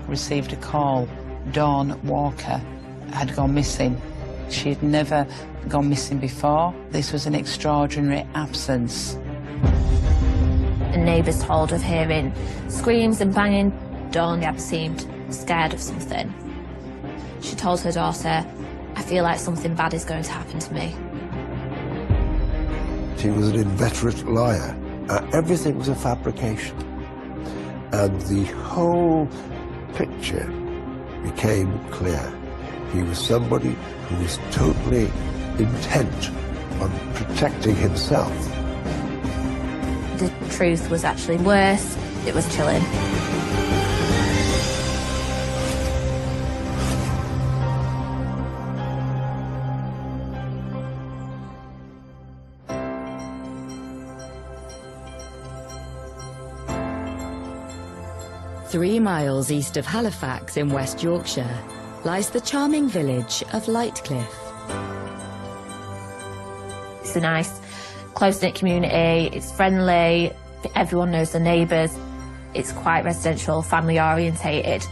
received a call. Dawn Walker had gone missing. She had never gone missing before. This was an extraordinary absence. The neighbours told of hearing screams and banging. Dawn had seemed scared of something. She told her daughter, "I feel like something bad is going to happen to me." He was an inveterate liar. Everything was a fabrication. And the whole picture became clear. He was somebody who was totally intent on protecting himself. The truth was actually worse. It was chilling. Three miles east of Halifax in West Yorkshire lies the charming village of Lightcliffe. It's a nice, close-knit community, it's friendly, everyone knows the neighbours, it's quite residential, family-orientated.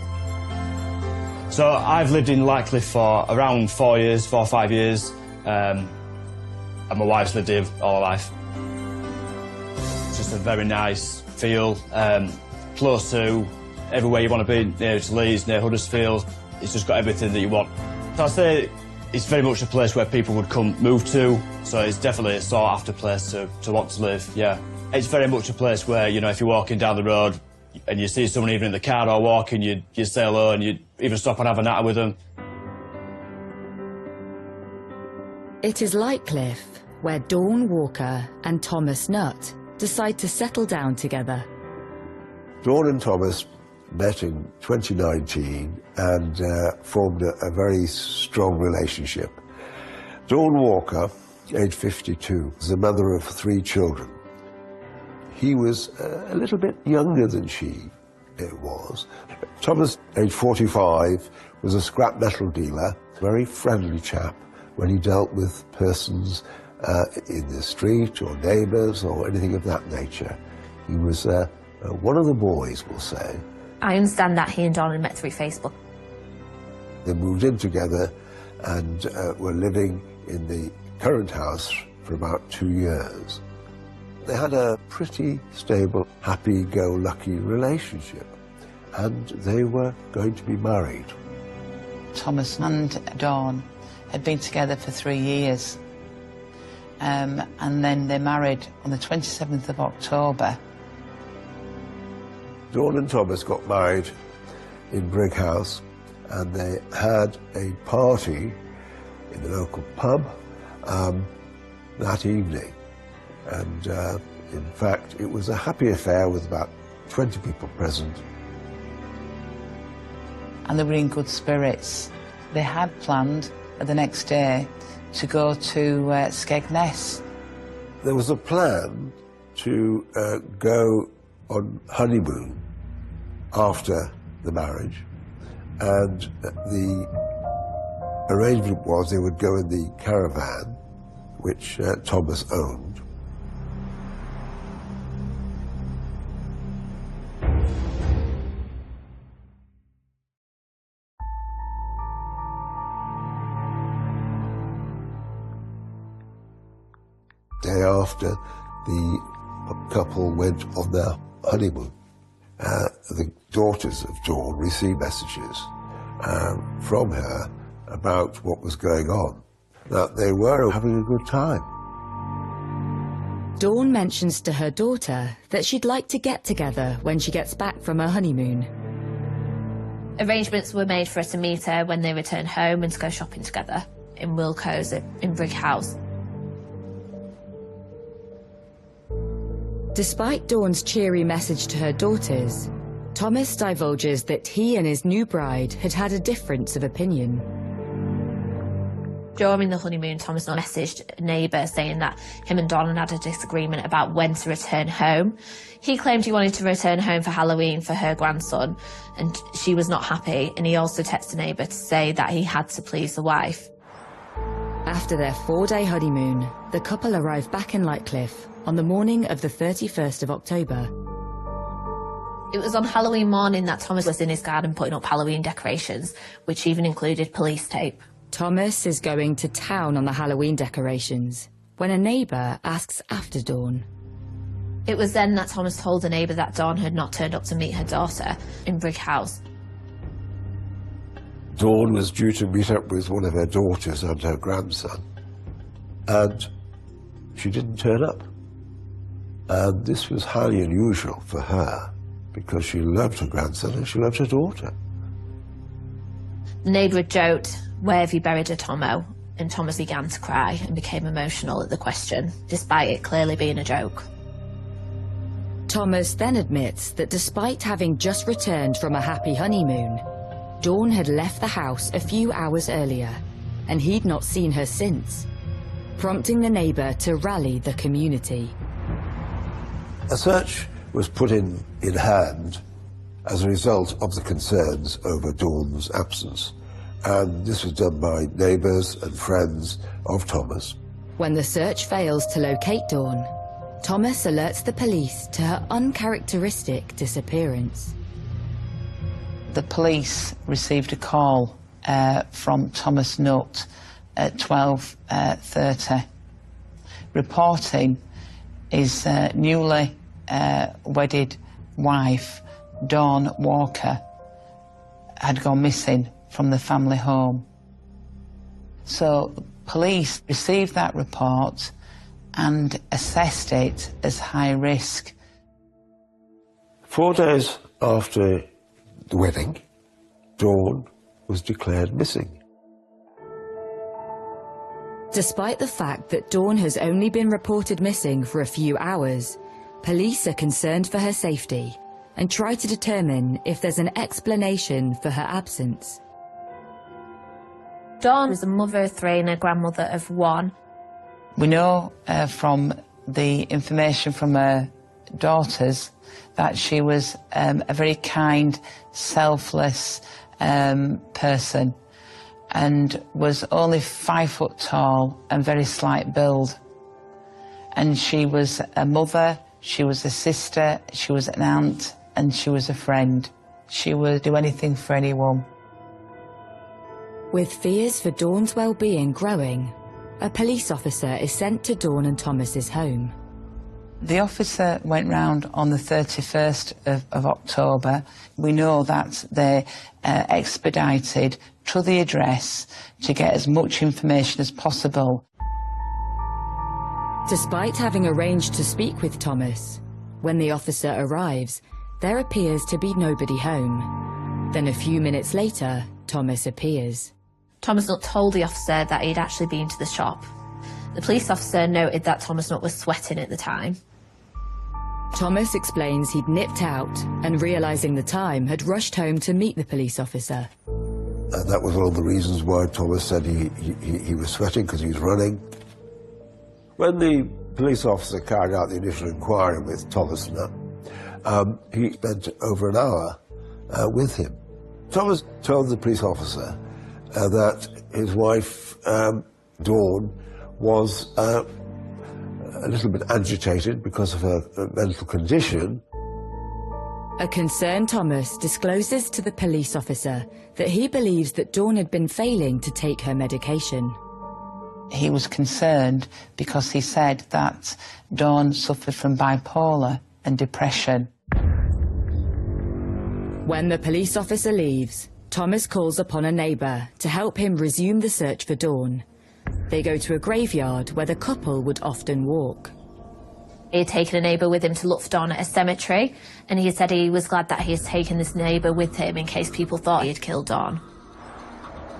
So I've lived in Lightcliffe for around 4 years, 4 or 5 years, and my wife's lived here all her life. It's just a very nice feel, close to everywhere you want to be, near to Leeds, near Huddersfield. It's just got everything that you want. So I'd say it's very much a place where people would move to, so it's definitely a sought-after place to want to live, yeah. It's very much a place where, you know, if you're walking down the road and you see someone even in the car or walking, you'd say hello and you'd even stop and have a natter with them. It is Lightcliffe where Dawn Walker and Thomas Nutt decide to settle down together. Dawn and Thomas met in 2019 and formed a very strong relationship. Dawn Walker, aged 52, was the mother of 3 children. He was a little bit younger than she was. Thomas, aged 45, was a scrap metal dealer, very friendly chap when he dealt with persons in the street or neighbours or anything of that nature. He was one of the boys, we'll say. I understand that he and Dawn had met through Facebook. They moved in together and were living in the current house for about 2 years. They had a pretty stable, happy-go-lucky relationship, and they were going to be married. Thomas and Dawn had been together for 3 years, and then they married on the 27th of October. Dawn and Thomas got married in Brighouse, and they had a party in the local pub that evening. And in fact, it was a happy affair with about 20 people present. And they were in good spirits. They had planned the next day to go to Skegness. There was a plan to go on honeymoon after the marriage, and the arrangement was they would go in the caravan, which Thomas owned. Day after, the couple went on their honeymoon. The daughters of Dawn received messages from her about what was going on, that they were having a good time. Dawn mentions to her daughter that she'd like to get together when she gets back from her honeymoon. Arrangements were made for her to meet her when they returned home and to go shopping together in Wilco's in Brighouse. Despite Dawn's cheery message to her daughters, Thomas divulges that he and his new bride had had a difference of opinion. During the honeymoon, Thomas messaged a neighbour saying that him and Dawn had a disagreement about when to return home. He claimed he wanted to return home for Halloween for her grandson, and she was not happy, and he also texted a neighbour to say that he had to please the wife. After their 4-day honeymoon, the couple arrived back in Lightcliffe on the morning of the 31st of October. It was on Halloween morning that Thomas was in his garden putting up Halloween decorations, which even included police tape. Thomas is going to town on the Halloween decorations when a neighbour asks after Dawn. It was then that Thomas told a neighbour that Dawn had not turned up to meet her daughter in Brigg House. Dawn was due to meet up with one of her daughters and her grandson, and she didn't turn up. And this was highly unusual for her, because she loved her grandson and she loved her daughter. The neighbour had joked, "Where have you buried her, Tomo?" And Thomas began to cry and became emotional at the question, despite it clearly being a joke. Thomas then admits that despite having just returned from a happy honeymoon, Dawn had left the house a few hours earlier, and he'd not seen her since, prompting the neighbour to rally the community. A search was put in hand as a result of the concerns over Dawn's absence, and this was done by neighbours and friends of Thomas. When the search fails to locate Dawn, Thomas alerts the police to her uncharacteristic disappearance. The police received a call from Thomas Nutt at 12:30, reporting his newly wedded wife, Dawn Walker, had gone missing from the family home. So police received that report and assessed it as high risk. 4 days after the wedding, Dawn was declared missing. Despite the fact that Dawn has only been reported missing for a few hours, police are concerned for her safety and try to determine if there's an explanation for her absence. Dawn was a mother of 3 and a grandmother of 1. We know from the information from her daughters that she was a very kind, selfless person, and was only 5 foot tall and very slight build. And she was a mother, she was a sister, she was an aunt, and she was a friend. She would do anything for anyone. With fears for Dawn's well-being growing, a police officer is sent to Dawn and Thomas's home. The officer went round on the 31st of October. We know that they expedited to the address to get as much information as possible. Despite having arranged to speak with Thomas, when the officer arrives, there appears to be nobody home. Then a few minutes later, Thomas appears. Thomas Nutt told the officer that he'd actually been to the shop. The police officer noted that Thomas Nutt was sweating at the time. Thomas explains he'd nipped out and, realising the time, had rushed home to meet the police officer. And that was one of the reasons why Thomas said he was sweating, because he was running. When the police officer carried out the initial inquiry with Thomas Nutt, he spent over an hour with him. Thomas told the police officer that his wife, Dawn, was a little bit agitated because of her mental condition. A concerned Thomas discloses to the police officer that he believes that Dawn had been failing to take her medication. He was concerned because he said that Dawn suffered from bipolar and depression. When the police officer leaves, Thomas calls upon a neighbour to help him resume the search for Dawn. They go to a graveyard where the couple would often walk. He had taken a neighbour with him to look for Dawn at a cemetery, and he said he was glad that he had taken this neighbour with him in case people thought he had killed Dawn.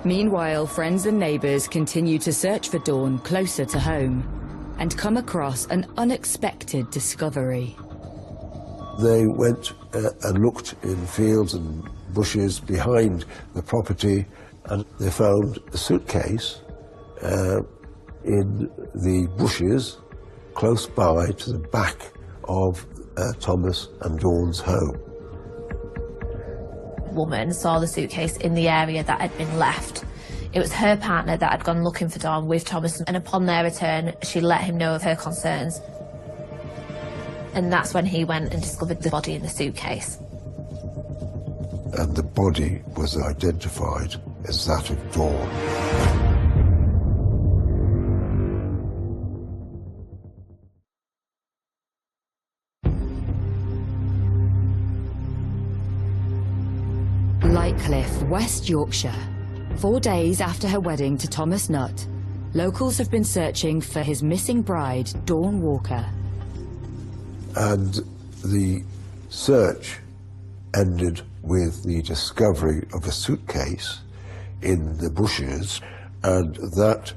Meanwhile, friends and neighbours continue to search for Dawn closer to home and come across an unexpected discovery. They went and looked in fields and bushes behind the property, and they found a suitcase in the bushes close by to the back of Thomas and Dawn's home. A woman saw the suitcase in the area that had been left. It was her partner that had gone looking for Dawn with Thomas, and upon their return, she let him know of her concerns. And that's when he went and discovered the body in the suitcase. body was identified as that of Dawn. Lightcliffe, West Yorkshire. 4 days after her wedding to Thomas Nutt, locals have been searching for his missing bride, Dawn Walker. And the search ended with the discovery of a suitcase in the bushes, and that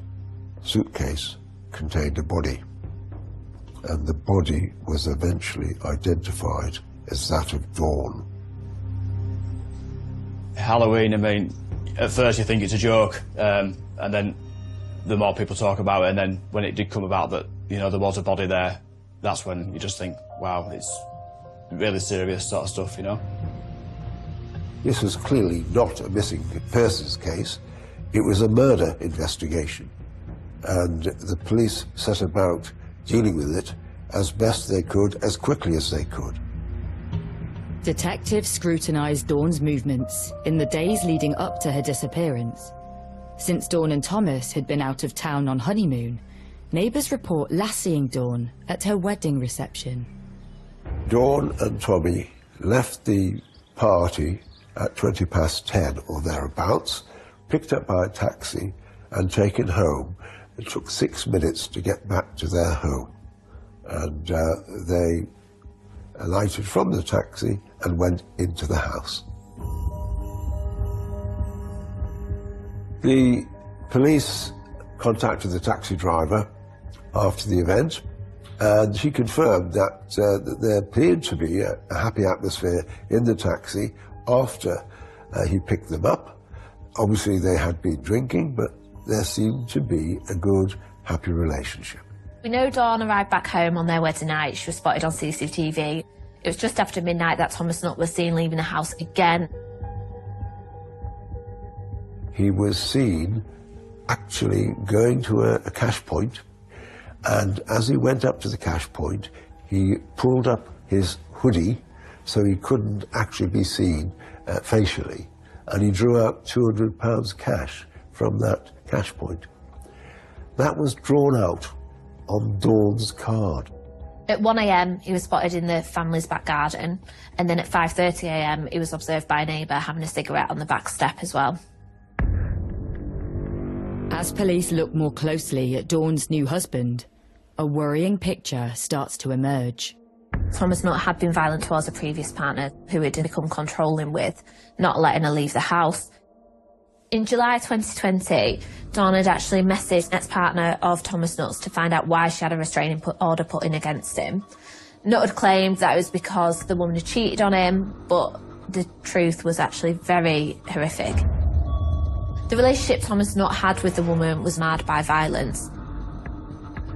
suitcase contained a body. And the body was eventually identified as that of Dawn. Halloween, I mean, at first you think it's a joke, and then the more people talk about it, and then when it did come about that, you know, there was a body there, that's when you just think, wow, it's really serious sort of stuff, you know. This was clearly not a missing persons case. It was a murder investigation, and the police set about dealing with it as best they could, as quickly as they could. Detectives scrutinised Dawn's movements in the days leading up to her disappearance. Since Dawn and Thomas had been out of town on honeymoon, neighbours report last seeing Dawn at her wedding reception. Dawn and Tommy left the party at 10:20 or thereabouts, picked up by a taxi and taken home. It took 6 minutes to get back to their home, and they alighted from the taxi and went into the house. The police contacted the taxi driver after the event, and he confirmed that there appeared to be a happy atmosphere in the taxi after he picked them up. Obviously they had been drinking, but there seemed to be a good, happy relationship. We know Dawn arrived back home on their wedding night. She was spotted on CCTV. It was just after midnight that Thomas Nutt was seen leaving the house again. He was seen actually going to a cash point, and as he went up to the cash point, he pulled up his hoodie so he couldn't actually be seen facially, and he drew out £200 cash from that cash point. That was drawn out on Dawn's card. At 1 a.m, he was spotted in the family's back garden, and then at 5:30 a.m, he was observed by a neighbour having a cigarette on the back step as well. As police look more closely at Dawn's new husband, a worrying picture starts to emerge. Thomas Nutt had been violent towards a previous partner who had become controlling with, not letting her leave the house. In July 2020, Dawn had actually messaged ex-partner of Thomas Nutt's to find out why she had a restraining order put in against him. Nutt had claimed that it was because the woman had cheated on him, but the truth was actually very horrific. The relationship Thomas Nutt had with the woman was marred by violence.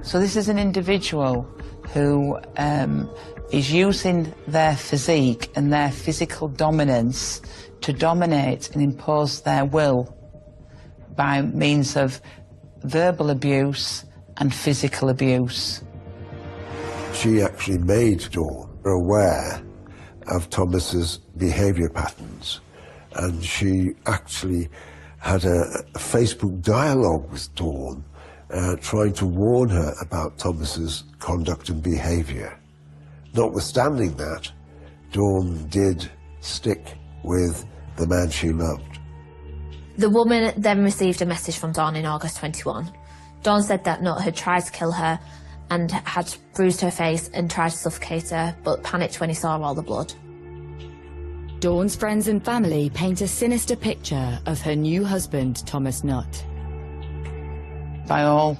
So this is an individual who is using their physique and their physical dominance to dominate and impose their will by means of verbal abuse and physical abuse. She actually made Dawn aware of Thomas's behaviour patterns, and she actually had a Facebook dialogue with Dawn, trying to warn her about Thomas's conduct and behaviour. Notwithstanding that, Dawn did stick with the man she loved. The woman then received a message from Dawn in August 21. Dawn said that Nutt had tried to kill her and had bruised her face and tried to suffocate her, but panicked when he saw all the blood. Dawn's friends and family paint a sinister picture of her new husband, Thomas Nutt. By all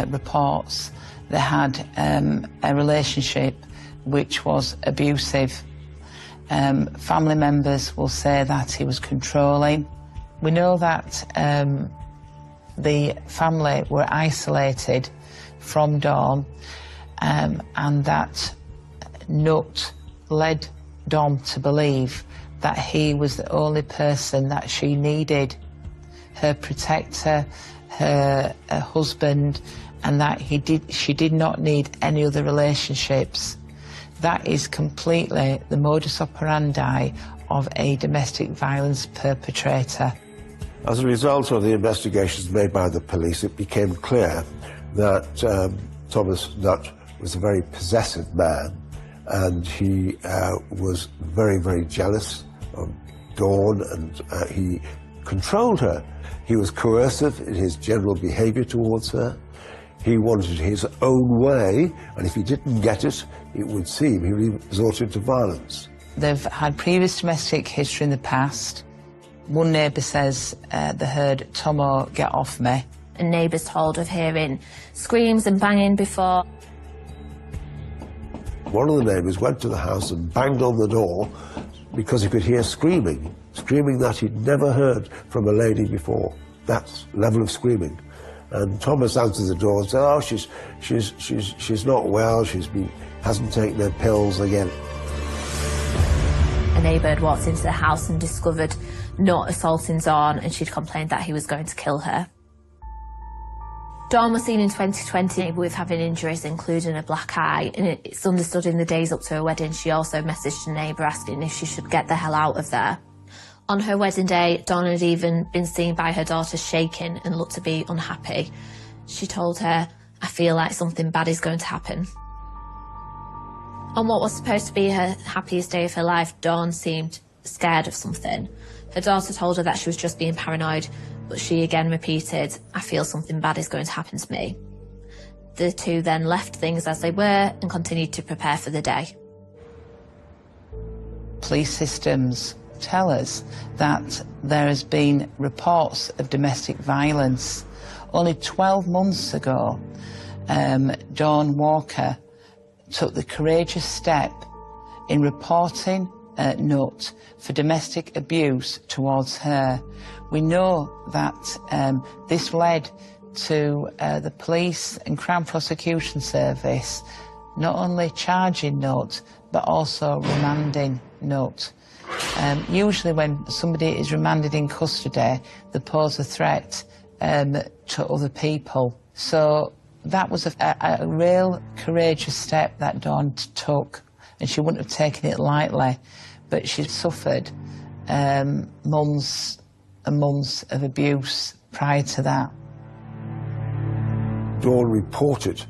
reports, they had a relationship which was abusive. Family members will say that he was controlling. We know that the family were isolated from Dawn, and that Nutt led Dawn to believe that he was the only person that she needed, her protector, her husband, and that she did not need any other relationships. That is completely the modus operandi of a domestic violence perpetrator. As a result of the investigations made by the police, it became clear that Thomas Nutt was a very possessive man, and he was very, very jealous of Dawn, and he controlled her. He was coercive in his general behaviour towards her. He wanted his own way, and if he didn't get it, it would seem he resorted to violence. They've had previous domestic history in the past. One neighbour says they heard Tomo get off me. And neighbours told of hearing screams and banging before. One of the neighbours went to the house and banged on the door because he could hear screaming that he'd never heard from a lady before. That level of screaming. And Thomas answered the door and said, "Oh, she's not well. Hasn't taken her pills again." A neighbour had walked into the house and discovered Nutt assaulting Dawn, and she'd complained that he was going to kill her. Dawn was seen in 2020 with having injuries including a black eye, and it's understood in the days up to her wedding she also messaged a neighbour asking if she should get the hell out of there. On her wedding day, Dawn had even been seen by her daughter shaking and looked to be unhappy. She told her, "I feel like something bad is going to happen." On what was supposed to be her happiest day of her life, Dawn seemed scared of something. Her daughter told her that she was just being paranoid, but she again repeated, "I feel something bad is going to happen to me." The two then left things as they were and continued to prepare for the day. Police systems tell us that there has been reports of domestic violence. Only 12 months ago, Dawn Walker took the courageous step in reporting Nutt for domestic abuse towards her. We know that this led to the police and Crown Prosecution Service not only charging Nutt but also remanding Nutt. Usually when somebody is remanded in custody, they pose a threat to other people. So that was a real courageous step that Dawn took, and she wouldn't have taken it lightly, but she suffered months and months of abuse prior to that. Dawn reported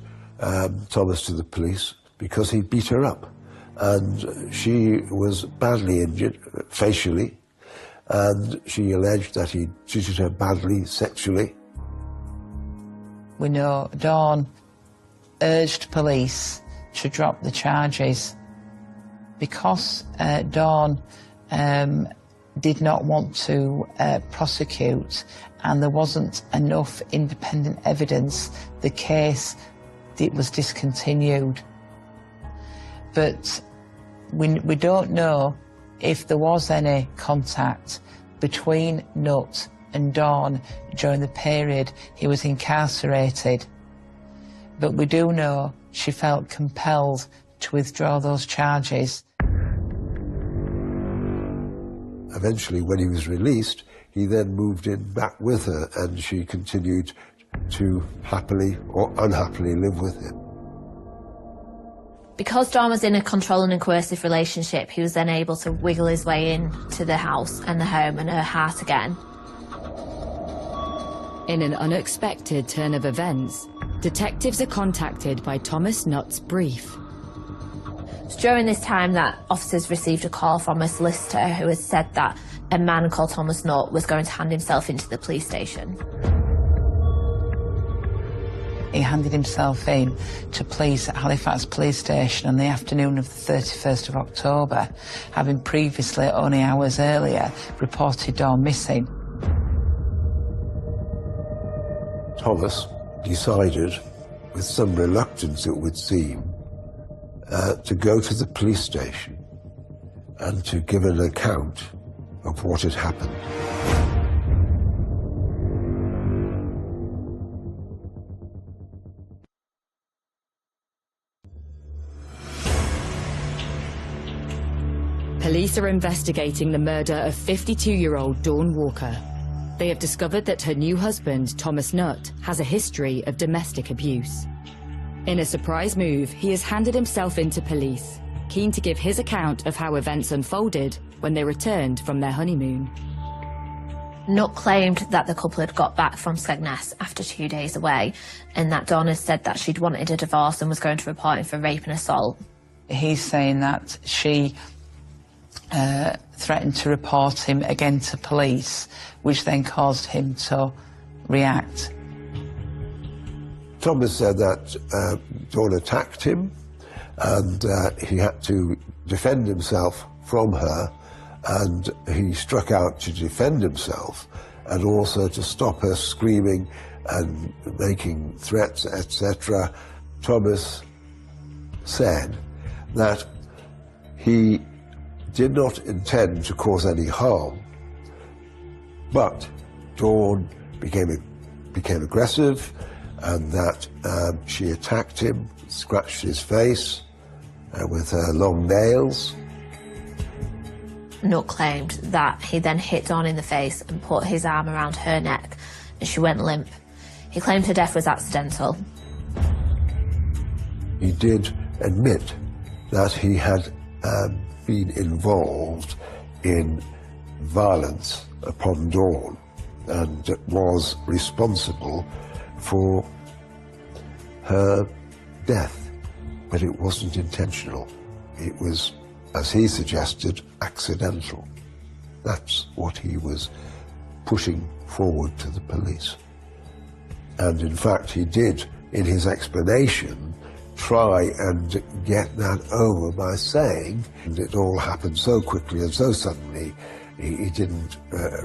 Thomas to the police because he beat her up, and she was badly injured facially, and she alleged that he treated her badly sexually. We know Dawn urged police to drop the charges because Dawn did not want to prosecute, and there wasn't enough independent evidence. The case was discontinued. But we don't know if there was any contact between Nutt and Dawn during the period he was incarcerated. But we do know she felt compelled to withdraw those charges. Eventually, when he was released, he then moved in back with her, and she continued to happily or unhappily live with him. Because Dawn was in a controlling and coercive relationship, he was then able to wiggle his way into the house and the home and her heart again. In an unexpected turn of events, detectives are contacted by Thomas Nutt's brief. It's during this time that officers received a call from a solicitor who had said that a man called Thomas Nutt was going to hand himself into the police station. He handed himself in to police at Halifax Police Station on the afternoon of the 31st of October, having previously, only hours earlier, reported Dawn missing. Thomas decided, with some reluctance it would seem, to go to the police station and to give an account of what had happened. Police are investigating the murder of 52-year-old Dawn Walker. They have discovered that her new husband, Thomas Nutt, has a history of domestic abuse. In a surprise move, he has handed himself into police, keen to give his account of how events unfolded when they returned from their honeymoon. Nutt claimed that the couple had got back from Skegness after 2 days away, and that Dawn had said that she'd wanted a divorce and was going to report him for rape and assault. He's saying that she threatened to report him again to police, which then caused him to react. Thomas said that Dawn attacked him and he had to defend himself from her, and he struck out to defend himself and also to stop her screaming and making threats, etc. Thomas said that he did not intend to cause any harm, but Dawn became aggressive, and that she attacked him, scratched his face with her long nails. Nutt claimed that he then hit Dawn in the face and put his arm around her neck, and she went limp. He claimed her death was accidental. He did admit that he had been involved in violence upon Dawn and was responsible for her death, but it wasn't intentional. It was, as he suggested, accidental. That's what he was pushing forward to the police. And in fact, he did, in his explanation, try and get that over by saying it all happened so quickly and so suddenly, he didn't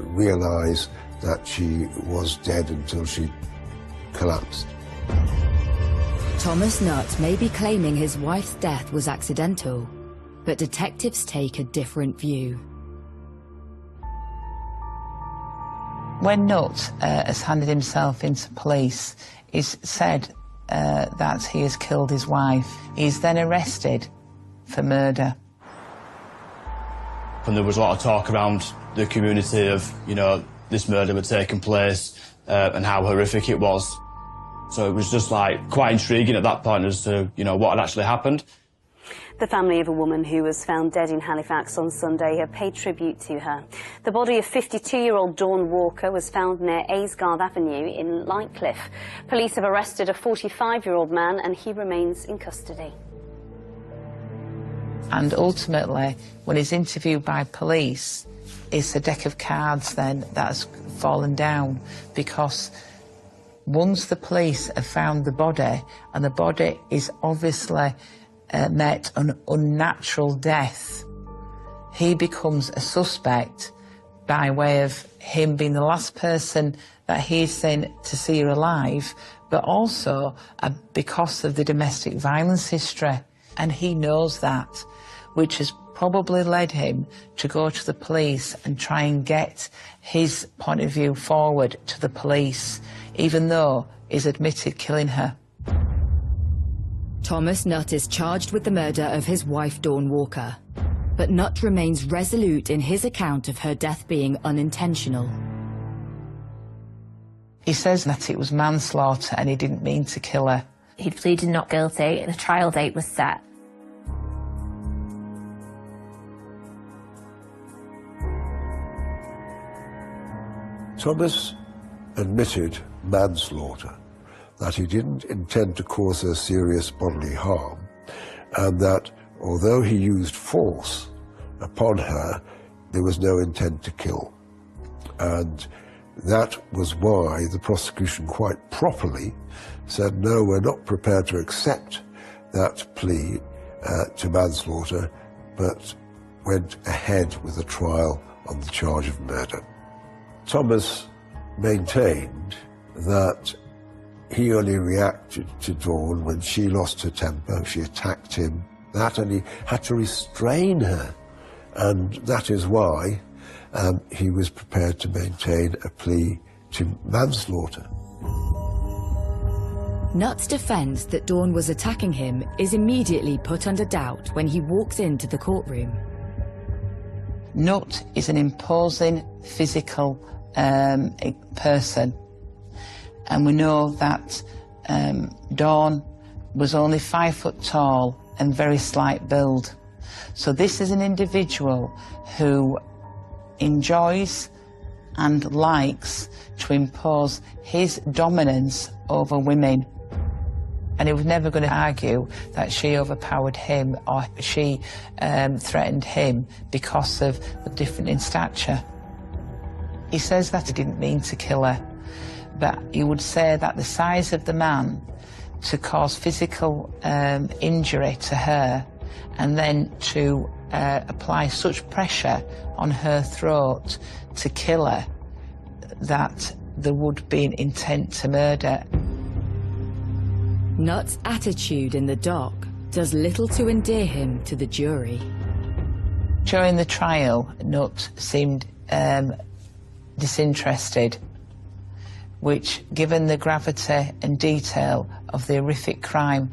realise that she was dead until she collapsed. Thomas Nutt may be claiming his wife's death was accidental, but detectives take a different view. When Nutt has handed himself into police, he's said that he has killed his wife. He's then arrested for murder. And there was a lot of talk around the community of, you know, this murder had taken place and how horrific it was. So it was just like quite intriguing at that point as to, you know, what had actually happened. The family of a woman who was found dead in Halifax on Sunday have paid tribute to her. The body of 52-year-old Dawn Walker was found near Aysgarth Avenue in Lightcliffe. Police have arrested a 45-year-old man and he remains in custody. And ultimately, when he's interviewed by police, it's a deck of cards then that's fallen down, because once the police have found the body, and the body is obviously met an unnatural death, he becomes a suspect by way of him being the last person that he's seen to see her alive, but also because of the domestic violence history. And he knows that, which has probably led him to go to the police and try and get his point of view forward to the police, even though he's admitted killing her. Thomas Nutt is charged with the murder of his wife Dawn Walker, but Nutt remains resolute in his account of her death being unintentional. He says that it was manslaughter and he didn't mean to kill her. He'd pleaded not guilty and a trial date was set. Thomas admitted manslaughter, that he didn't intend to cause her serious bodily harm, and that although he used force upon her, there was no intent to kill. And that was why the prosecution quite properly said, no, we're not prepared to accept that plea to manslaughter, but went ahead with a trial on the charge of murder. Thomas maintained that he only reacted to Dawn when she lost her temper, she attacked him, and he had to restrain her. And that is why he was prepared to maintain a plea to manslaughter. Nutt's defence that Dawn was attacking him is immediately put under doubt when he walks into the courtroom. Nutt is an imposing physical person, and we know that Dawn was only 5 foot tall and very slight build. So this is an individual who enjoys and likes to impose his dominance over women. And he was never going to argue that she overpowered him or she threatened him because of the difference in stature. He says that he didn't mean to kill her, but he would say that the size of the man to cause physical injury to her and then to apply such pressure on her throat to kill her that there would be an intent to murder. Nutt's attitude in the dock does little to endear him to the jury. During the trial, Nutt seemed disinterested, which, given the gravity and detail of the horrific crime,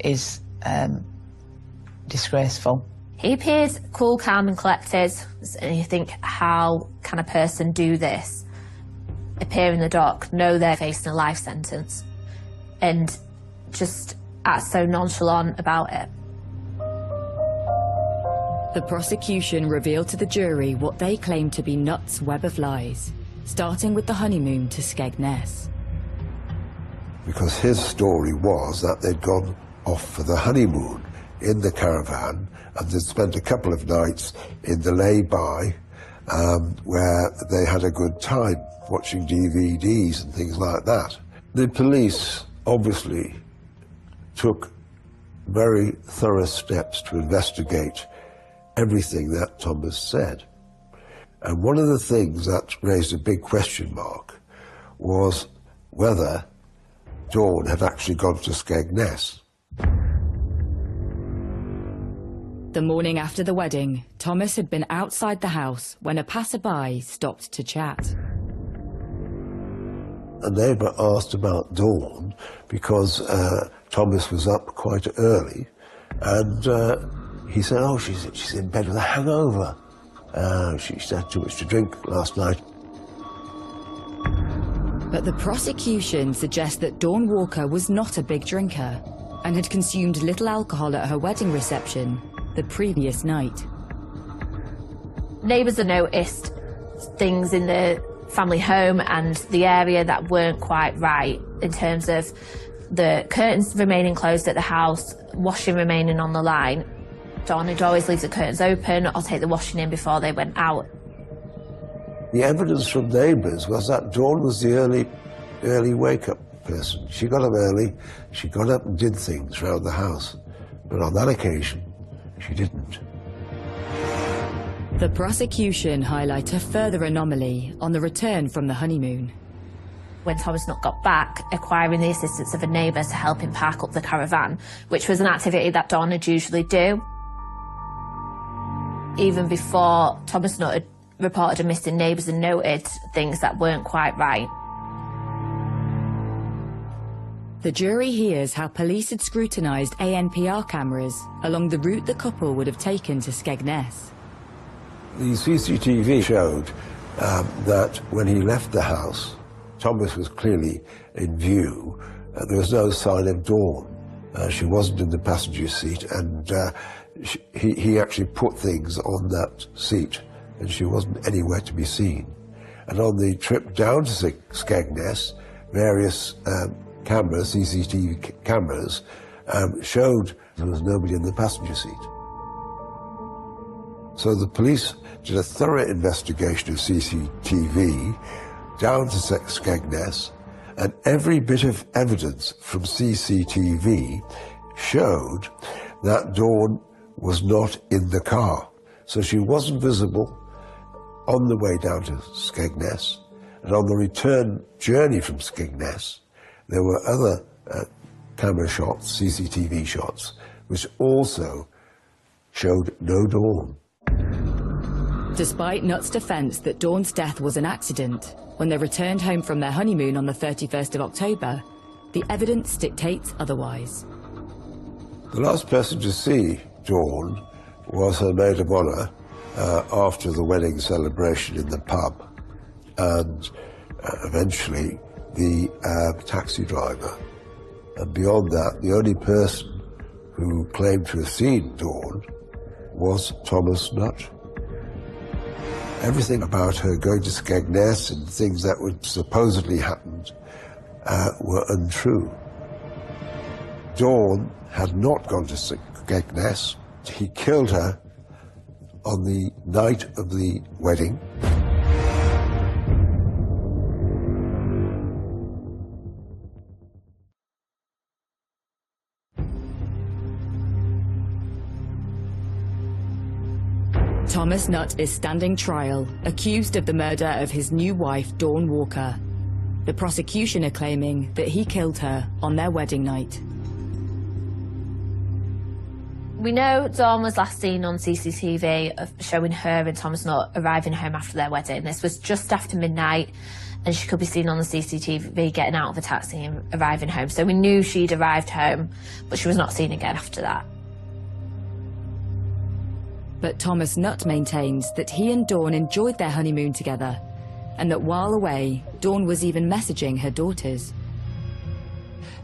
is disgraceful. He appeared cool, calm and collected, and you think, how can a person do this? Appear in the dock, know they're facing a life sentence, and just act so nonchalant about it. The prosecution revealed to the jury what they claimed to be Nutt's web of lies, starting with the honeymoon to Skegness. Because his story was that they'd gone off for the honeymoon in the caravan and they'd spent a couple of nights in the lay-by where they had a good time watching DVDs and things like that. The police obviously took very thorough steps to investigate everything that Thomas said. And one of the things that raised a big question mark was whether Dawn had actually gone to Skegness. The morning after the wedding, Thomas had been outside the house when a passerby stopped to chat. A neighbour asked about Dawn because Thomas was up quite early, and he said, oh, she's in bed with a hangover. She had too much to drink last night. But the prosecution suggests that Dawn Walker was not a big drinker and had consumed little alcohol at her wedding reception the previous night. Neighbours had noticed things in the family home and the area that weren't quite right, in terms of the curtains remaining closed at the house, washing remaining on the line. Dawn would always leave the curtains open or take the washing in before they went out. The evidence from neighbours was that Dawn was the early wake-up person. She got up early, she got up and did things around the house, but on that occasion, she didn't. The prosecution highlight a further anomaly on the return from the honeymoon. When Thomas Nutt got back, acquiring the assistance of a neighbour to help him park up the caravan, which was an activity that Dawn would usually do. Even before Thomas Nutt had reported a missing, neighbours and noted things that weren't quite right. The jury hears how police had scrutinised ANPR cameras along the route the couple would have taken to Skegness. The CCTV showed that when he left the house, Thomas was clearly in view. There was no sign of Dawn. She wasn't in the passenger seat, and he actually put things on that seat, and she wasn't anywhere to be seen. And on the trip down to Skegness, various cameras, CCTV cameras, showed there was nobody in the passenger seat. So the police did a thorough investigation of CCTV down to Skegness, and every bit of evidence from CCTV showed that Dawn was not in the car. So she wasn't visible on the way down to Skegness, and on the return journey from Skegness, there were other camera shots, CCTV shots, which also showed no Dawn. Despite Nutt's defence that Dawn's death was an accident, when they returned home from their honeymoon on the 31st of October, the evidence dictates otherwise. The last person to see Dawn was her maid of honour after the wedding celebration in the pub, and eventually the taxi driver. And beyond that, the only person who claimed to have seen Dawn was Thomas Nutt. Everything about her going to Skegness and things that would supposedly happened were untrue. Dawn had not gone to Skegness. He killed her on the night of the wedding. Thomas Nutt is standing trial, accused of the murder of his new wife, Dawn Walker. The prosecution are claiming that he killed her on their wedding night. We know Dawn was last seen on CCTV showing her and Thomas Nutt arriving home after their wedding. This was just after midnight, and she could be seen on the CCTV getting out of a taxi and arriving home. So we knew she'd arrived home, but she was not seen again after that. But Thomas Nutt maintains that he and Dawn enjoyed their honeymoon together, and that while away, Dawn was even messaging her daughters.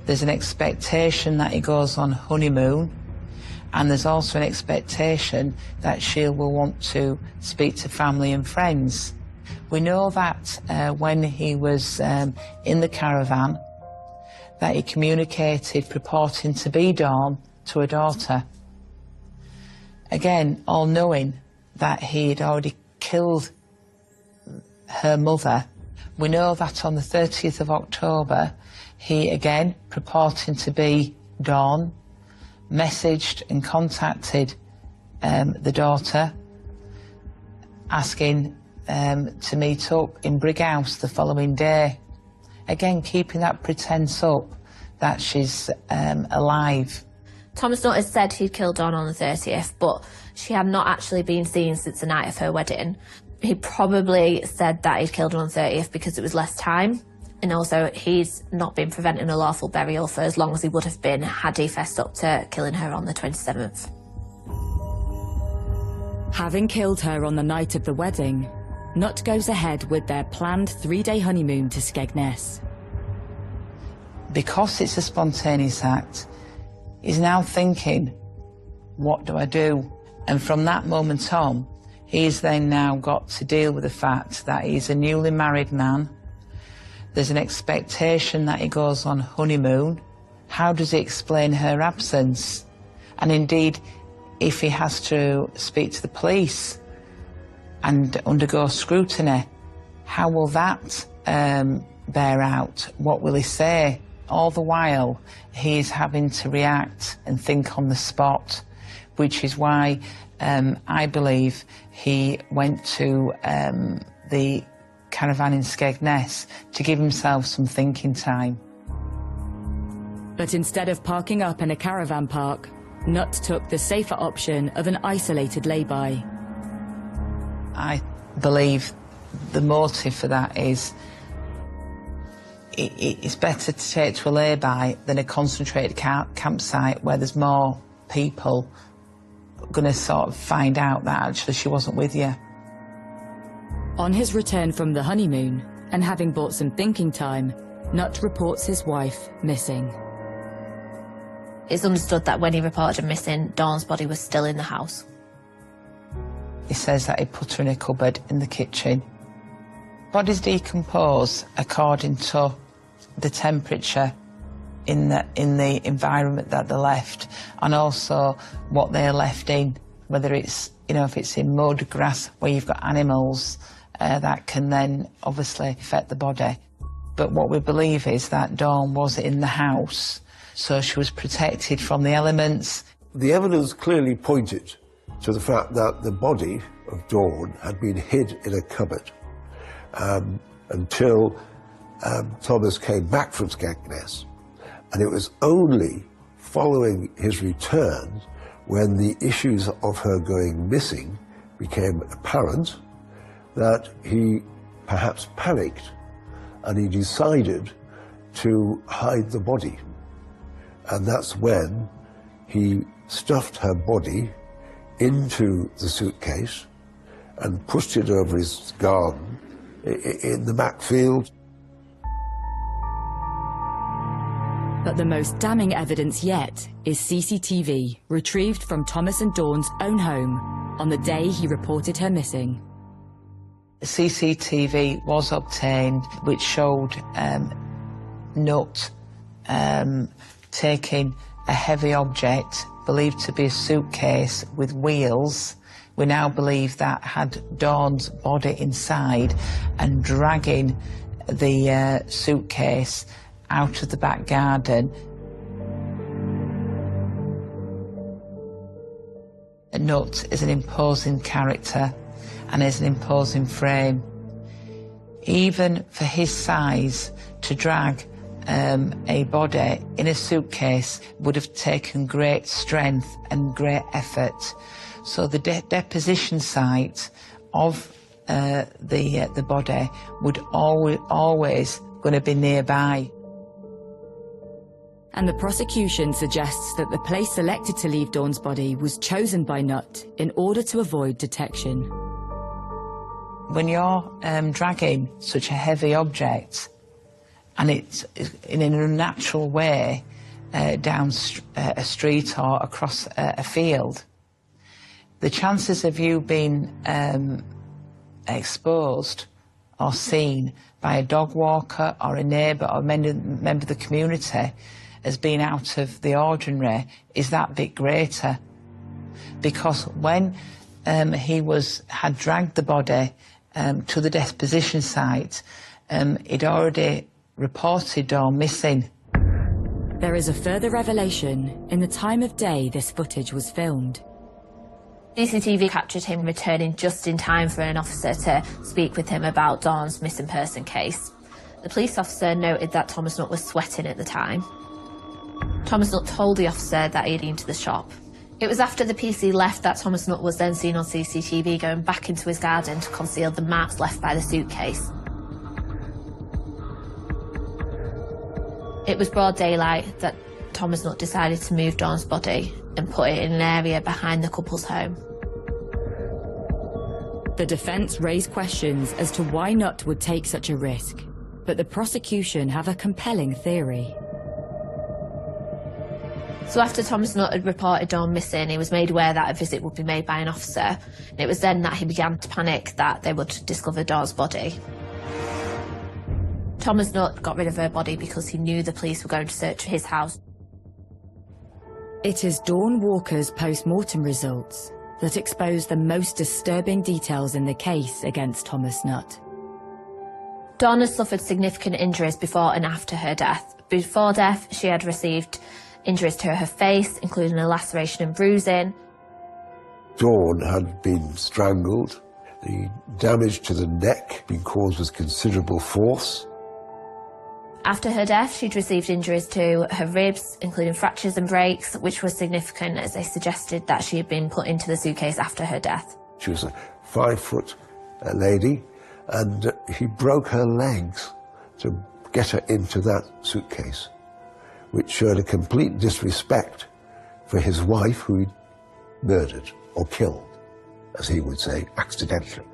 There's an expectation that he goes on honeymoon, and there's also an expectation that she will want to speak to family and friends. We know that when he was in the caravan, that he communicated purporting to be Dawn to a daughter. Again, all knowing that he had already killed her mother. We know that on the 30th of October, he again, purporting to be Dawn, messaged and contacted the daughter, asking to meet up in Brighouse the following day. Again, keeping that pretence up that she's alive. Thomas Nutt has said he'd killed Dawn on the 30th, but she had not actually been seen since the night of her wedding. He probably said that he'd killed her on the 30th because it was less time, and also he's not been preventing a lawful burial for as long as he would have been had he fessed up to killing her on the 27th. Having killed her on the night of the wedding, Nutt goes ahead with their planned 3-day honeymoon to Skegness. Because it's a spontaneous act, he's now thinking, what do I do? And from that moment on, he's then now got to deal with the fact that he's a newly married man. There's an expectation that he goes on honeymoon. How does he explain her absence? And indeed, if he has to speak to the police and undergo scrutiny, how will that bear out? What will he say? All the while, he's having to react and think on the spot, which is why I believe he went to the caravan in Skegness to give himself some thinking time. But instead of parking up in a caravan park, Nutt took the safer option of an isolated lay-by. I believe the motive for that is it's better to take to a lay-by than a concentrated campsite where there's more people going to sort of find out that actually she wasn't with you. On his return from the honeymoon, and having bought some thinking time, Nutt reports his wife missing. It's understood that when he reported her missing, Dawn's body was still in the house. He says that he put her in a cupboard in the kitchen. Bodies decompose according to the temperature in the environment that they're left, and also what they're left in, whether it's, if it's in mud, grass, where you've got animals, that can then obviously affect the body. But what we believe is that Dawn was in the house, so she was protected from the elements. The evidence clearly pointed to the fact that the body of Dawn had been hid in a cupboard until Thomas came back from Skegness. And it was only following his return, when the issues of her going missing became apparent, that he perhaps panicked and he decided to hide the body. And that's when he stuffed her body into the suitcase and pushed it over his garden in the back field. But the most damning evidence yet is CCTV retrieved from Thomas and Dawn's own home on the day he reported her missing. CCTV was obtained which showed Nutt taking a heavy object believed to be a suitcase with wheels. We now believe that had Dawn's body inside and dragging the suitcase out of the back garden. Nutt is an imposing character and is an imposing frame. Even for his size, to drag a body in a suitcase would have taken great strength and great effort. So the deposition site of the body would always going to be nearby. And the prosecution suggests that the place selected to leave Dawn's body was chosen by Nutt in order to avoid detection. When you're dragging such a heavy object and it's in an unnatural way down a street or across a field, the chances of you being exposed or seen by a dog walker or a neighbour or a member of the community as being out of the ordinary is that bit greater. Because when he had dragged the body to the deposition site, he'd already reported Dawn missing. There is a further revelation in the time of day this footage was filmed. CCTV captured him returning just in time for an officer to speak with him about Dawn's missing person case. The police officer noted that Thomas Nutt was sweating at the time. Thomas Nutt told the officer that he had been to the shop. It was after the PC left that Thomas Nutt was then seen on CCTV going back into his garden to conceal the marks left by the suitcase. It was broad daylight that Thomas Nutt decided to move Dawn's body and put it in an area behind the couple's home. The defence raised questions as to why Nutt would take such a risk, but the prosecution have a compelling theory. So after Thomas Nutt had reported Dawn missing, he was made aware that a visit would be made by an officer, and it was then that he began to panic that they would discover Dawn's body. Thomas Nutt got rid of her body because he knew the police were going to search for his house. It is Dawn Walker's post-mortem results that expose the most disturbing details in the case against Thomas Nutt. Dawn had suffered significant injuries before and after her death. Before death, she had received injuries to her face, including a laceration and bruising. Dawn had been strangled. The damage to the neck had been caused with considerable force. After her death, she'd received injuries to her ribs, including fractures and breaks, which was significant as they suggested that she had been put into the suitcase after her death. She was a 5-foot lady, and he broke her legs to get her into that suitcase, which showed a complete disrespect for his wife, who he'd murdered or killed, as he would say, accidentally.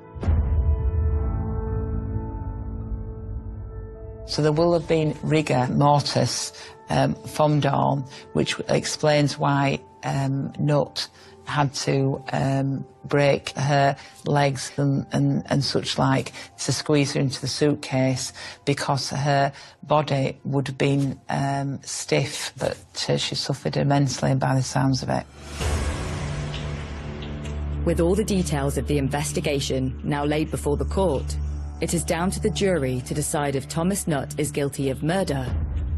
So there will have been rigor mortis from Dawn, which explains why Nutt had to break her legs and such like to squeeze her into the suitcase, because her body would have been stiff, but she suffered immensely by the sounds of it. With all the details of the investigation now laid before the court, it is down to the jury to decide if Thomas Nutt is guilty of murder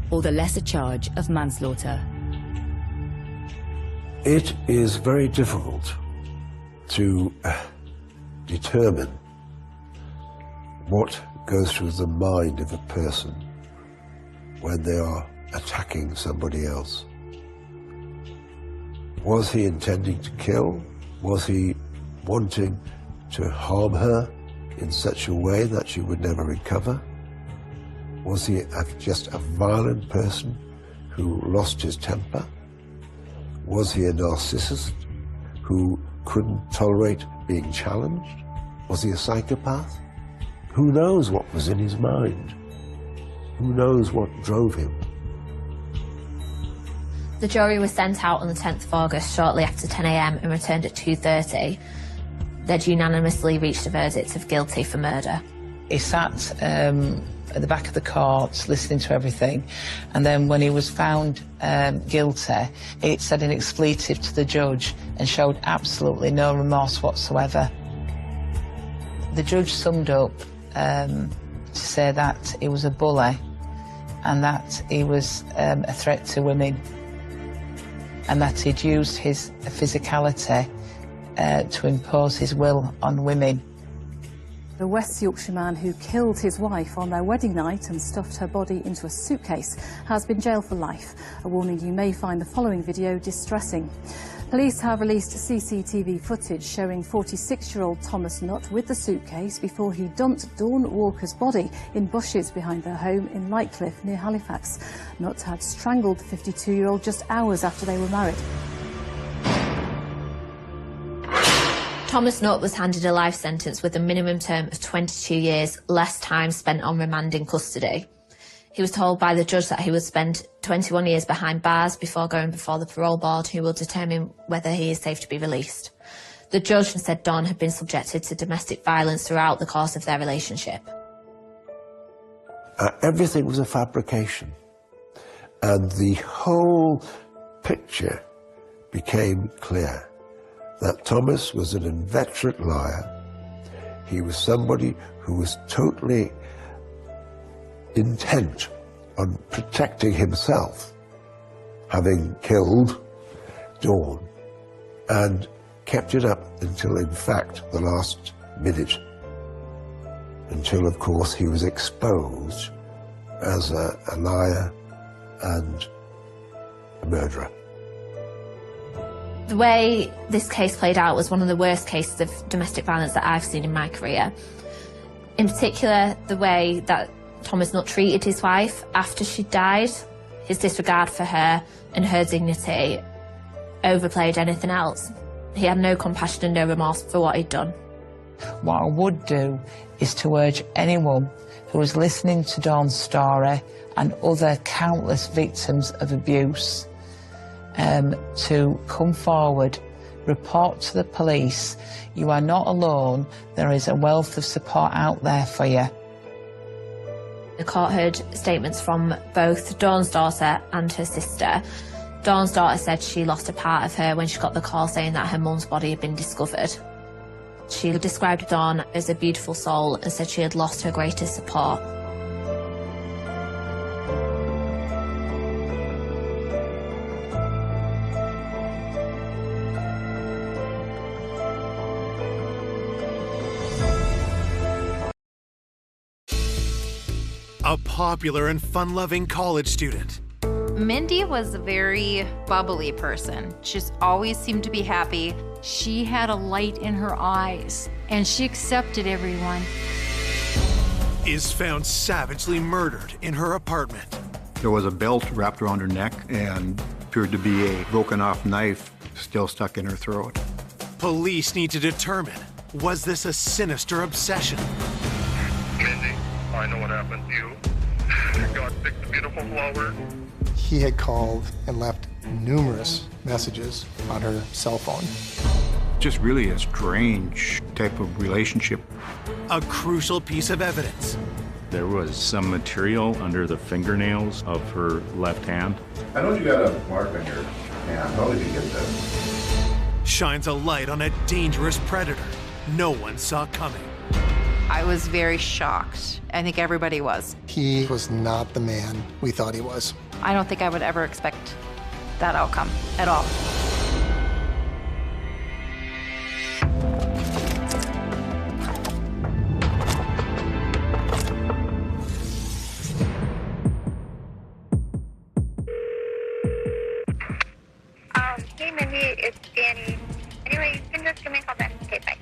or the lesser charge of manslaughter. It is very difficult to determine what goes through the mind of a person when they are attacking somebody else. Was he intending to kill? Was he wanting to harm her in such a way that she would never recover? Was he just a violent person who lost his temper? Was he a narcissist who couldn't tolerate being challenged? Was he a psychopath? Who knows what was in his mind? Who knows what drove him? The jury was sent out on the 10th of August shortly after 10 a.m. and returned at 2:30. They'd unanimously reached a verdict of guilty for murder. He sat at the back of the court listening to everything, and then when he was found guilty, it said an expletive to the judge and showed absolutely no remorse whatsoever. The judge summed up to say that he was a bully and that he was a threat to women, and that he'd used his physicality to impose his will on women. The West Yorkshire man who killed his wife on their wedding night and stuffed her body into a suitcase has been jailed for life. A warning: you may find the following video distressing. Police have released CCTV footage showing 46-year-old Thomas Nutt with the suitcase before he dumped Dawn Walker's body in bushes behind their home in Lightcliffe near Halifax. Nutt had strangled the 52-year-old just hours after they were married. Thomas Nutt was handed a life sentence with a minimum term of 22 years, less time spent on remand in custody. He was told by the judge that he would spend 21 years behind bars before going before the parole board, who will determine whether he is safe to be released. The judge said Dawn had been subjected to domestic violence throughout the course of their relationship. Everything was a fabrication, and the whole picture became clear. That Thomas was an inveterate liar. He was somebody who was totally intent on protecting himself, having killed Dawn, and kept it up until, in fact, the last minute, until, of course, he was exposed as a liar and a murderer. The way this case played out was one of the worst cases of domestic violence that I've seen in my career. In particular, the way that Thomas Nutt treated his wife after she died, his disregard for her and her dignity overplayed anything else. He had no compassion and no remorse for what he'd done. What I would do is to urge anyone who is listening to Dawn's story and other countless victims of abuse to come forward, report to the police. You are not alone. There is a wealth of support out there for you. The court heard statements from both Dawn's daughter and her sister. Dawn's daughter said she lost a part of her when she got the call saying that her mum's body had been discovered. She described Dawn as a beautiful soul and said she had lost her greatest support. A popular and fun-loving college student. Mindy was a very bubbly person. She just always seemed to be happy. She had a light in her eyes, and she accepted everyone. Is found savagely murdered in her apartment. There was a belt wrapped around her neck and appeared to be a broken-off knife still stuck in her throat. Police need to determine, was this a sinister obsession? Mindy, I know what happened to you. God picked the beautiful flower. He had called and left numerous messages on her cell phone. Just really a strange type of relationship. A crucial piece of evidence. There was some material under the fingernails of her left hand. I know you got a mark on your hand. How did you get that? Shines a light on a dangerous predator no one saw coming. I was very shocked. I think everybody was. He was not the man we thought he was. I don't think I would ever expect that outcome at all. Hey Mindy, it's Danny. Anyway, you can just give me a call back. Okay, bye.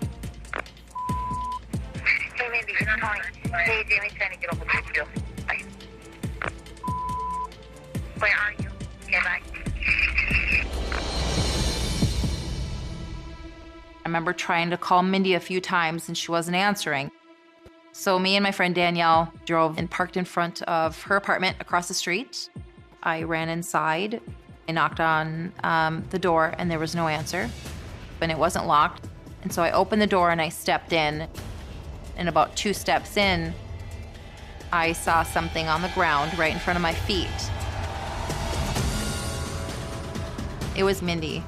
Hey Mindy, it's Tony. Hey, Jamie's trying to get over to you. Bye. Where are you? Okay, bye. I remember trying to call Mindy a few times and she wasn't answering. So me and my friend Danielle drove and parked in front of her apartment across the street. I ran inside I knocked on the door and there was no answer, and it wasn't locked. And so I opened the door and I stepped in, and about 2 steps in, I saw something on the ground right in front of my feet. It was Mindy.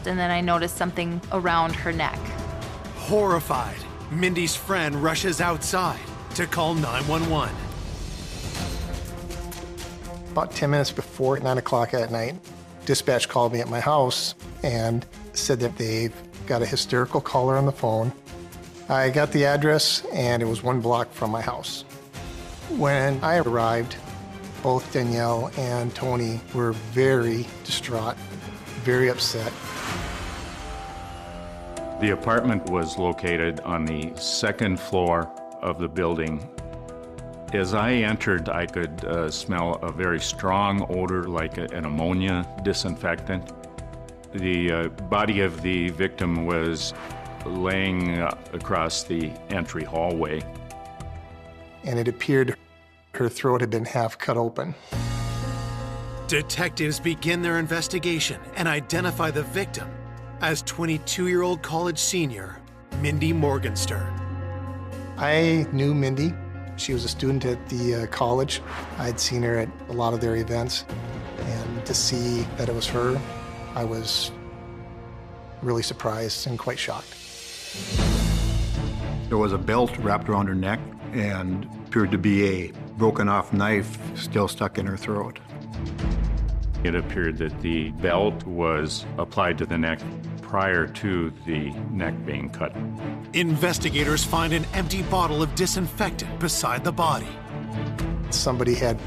And then I noticed something around her neck. Horrified, Mindy's friend rushes outside to call 911. About 10 minutes before 9 o'clock at night, dispatch called me at my house and said that they've got a hysterical caller on the phone. I got the address, and it was 1 block from my house. When I arrived, both Danielle and Tony were very distraught, very upset. The apartment was located on the 2nd floor of the building. As I entered, I could smell a very strong odor like an ammonia disinfectant. The body of the victim was laying across the entry hallway. And it appeared her throat had been half cut open. Detectives begin their investigation and identify the victim as 22-year-old college senior Mindy Morgenstern. I knew Mindy. She was a student at the college. I'd seen her at a lot of their events, and to see that it was her, I was really surprised and quite shocked. There was a belt wrapped around her neck and appeared to be a broken off knife still stuck in her throat. It appeared that the belt was applied to the neck prior to the neck being cut. Investigators find an empty bottle of disinfectant beside the body. Somebody had